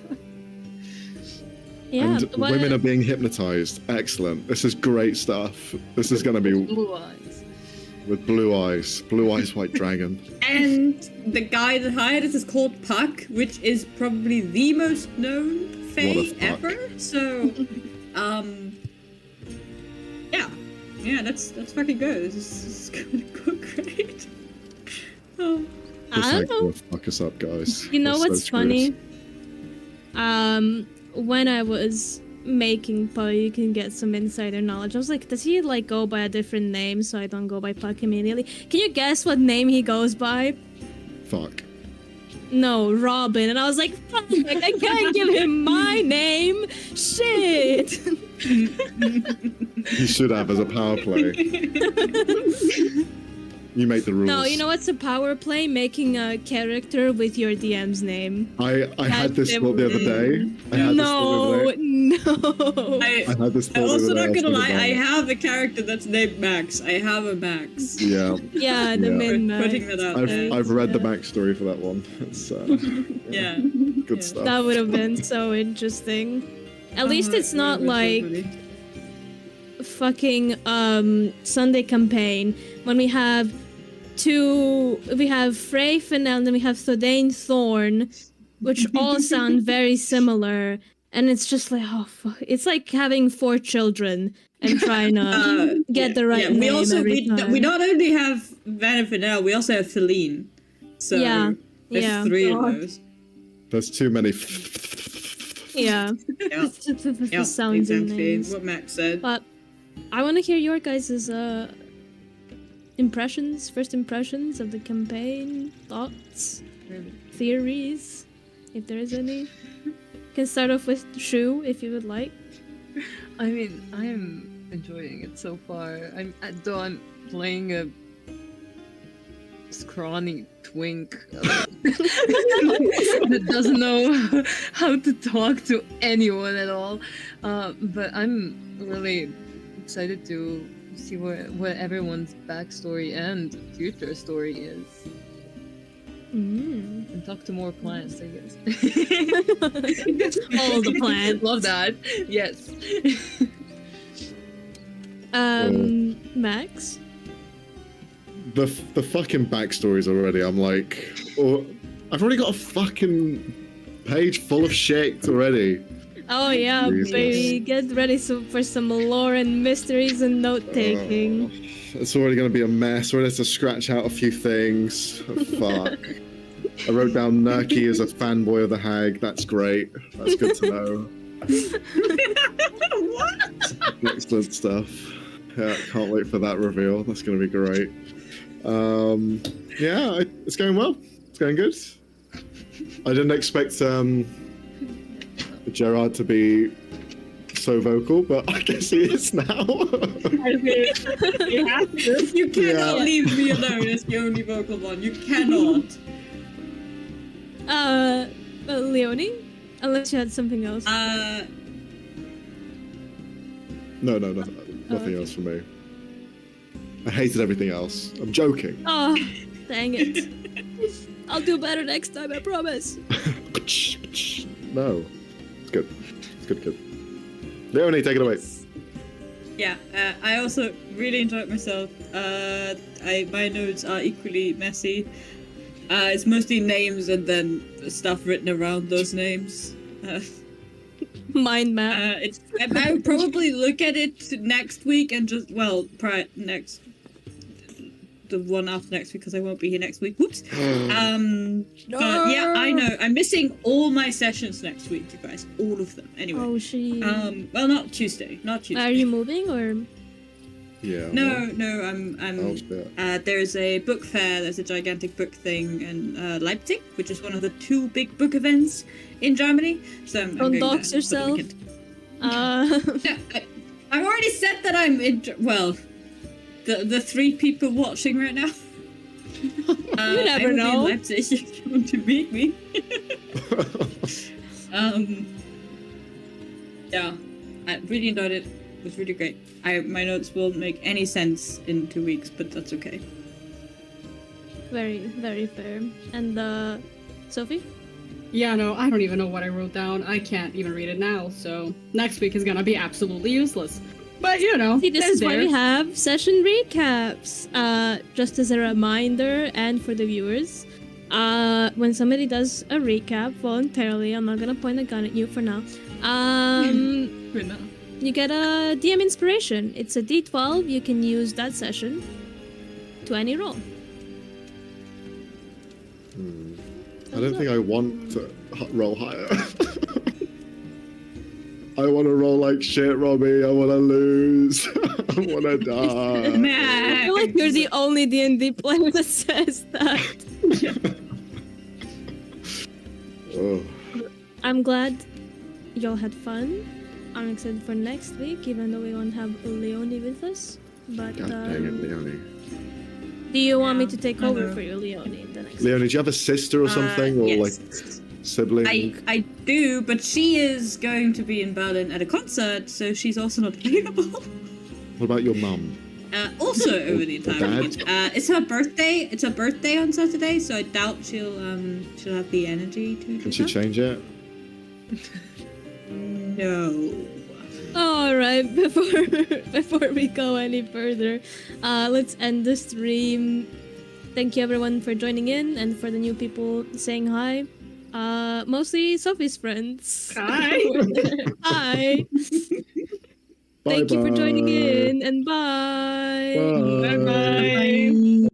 Yeah. And women are being hypnotized. Excellent. This is great stuff. This is going to be Blue eyes. with blue eyes. Blue eyes, white dragon. and the guy that hired us is called Puck, which is probably the most known Fae Puck. ever. So yeah, that's fucking good. This is gonna go great. Oh. This I ain't don't know. gonna fuck us up, guys. You know We're so what's screwed. funny? When I was making Puck, you can get some insider knowledge. I was like, does he like go by a different name so I don't go by Puck immediately? Can you guess what name he goes by? Fuck. No, Robin. And I was like, fuck, I can't give him my name. Shit. You should have as a power play. You make the rules. No, you know what's a power play? Making a character with your DM's name. I had this thought the other day. No. I I had this thought I'm the also other day. not gonna was lie, thinking I about have a character that's named Max. I have a Max. it. Yeah. Yeah, the Yeah. min Putting that out there. I've read the Yeah. backstory for that one. It's Yeah. good Yeah. stuff. That would have been so interesting. At least it's not like fucking Sunday campaign when we have Frey Fennel and then we have Thordain Thorn, which all sound very similar, and it's just like, oh fuck, it's like having 4 children and trying to get the right we name also every time. we not only have Van and Fennel, we also have Feline. So Yeah, there's yeah. 3 God. of those. There's too many. Yeah. Yeah. Yeah, Sounds and exactly. names. What Max said. But I want to hear your guys' first impressions of the campaign, thoughts, theories, if there is any. Can start off with Shu if you would like. I mean, I am enjoying it so far. Though I'm playing a scrawny twink that doesn't know how to talk to anyone at all. But I'm really excited to see what everyone's backstory and future story is. And talk to more plants, I guess. All the plants. Love that. Yes. Max? The fucking backstories already. I'm like, I've already got a fucking page full of shit already. Oh yeah, Jesus. baby. Get ready for some lore and mysteries and note taking. It's already going to be a mess. We're going to have to scratch out a few things. Oh, fuck. I wrote down Nerky as a fanboy of the hag. That's great. That's good to know. What? Excellent stuff. Yeah, can't wait for that reveal. That's going to be great. Yeah, it's going well. It's going good. I didn't expect Gerard to be so vocal, but I guess he is now. You cannot leave me alone as the only vocal one. You cannot. Leonie? Unless you had something else. No, nothing else for me. I hated everything else. I'm joking. Oh, dang it. I'll do better next time, I promise. No. It's good. It's good. Leonie, take it away. Yeah, I also really enjoyed myself. My notes are equally messy. It's mostly names and then stuff written around those names. Mind map. I would probably look at it next week and just the one after next week because I won't be here next week. Whoops. But yeah, I know. I'm missing all my sessions next week, you guys. All of them. Anyway. Oh, she. Well, not Tuesday. Are you moving or? Yeah. No, I'm. There's a book fair. There's a gigantic book thing in Leipzig, which is one of the 2 big book events in Germany. So I'm Don't going dox there for the yourself. weekend. Yeah, I've already said that I'm in. Well, the 3 people watching right now. You never I will know. be in Leipzig if you want to meet me. Yeah, I really enjoyed it. It was really great. My notes won't make any sense in 2 weeks, but that's okay. very, very fair. And Sophie? Yeah, no, I don't even know what I wrote down. I can't even read it now, so next week is gonna be absolutely useless. But you know, See, this it's is why we there. have session recaps. Just as a reminder, and for the viewers, when somebody does a recap voluntarily, I'm not gonna point a gun at you for now. You get a DM inspiration. It's a D12. You can use that session to any roll. I don't think I want to roll higher. I want to roll like shit, Robbie. I want to lose. I want to die. I feel like you're the only D&D player that says that. Oh. I'm glad y'all had fun. I'm excited for next week, even though we won't have Leonie with us. But God dang it, Leonie. do you want me to take I over know. for you, Leonie, the next Leonie, do you have a sister or something? Or yes. like sibling? I do, but she is going to be in Berlin at a concert, so she's also not available. What about your mum? Also over the entire Dad? weekend. It's her birthday. It's her birthday on Saturday, so I doubt she'll have the energy to. Can she change it? No. All right, before we go any further, let's end the stream. Thank you everyone for joining in and for the new people saying hi. Mostly Sophie's friends. Hi. Hi. Thank you for joining in and bye. Bye. Bye bye.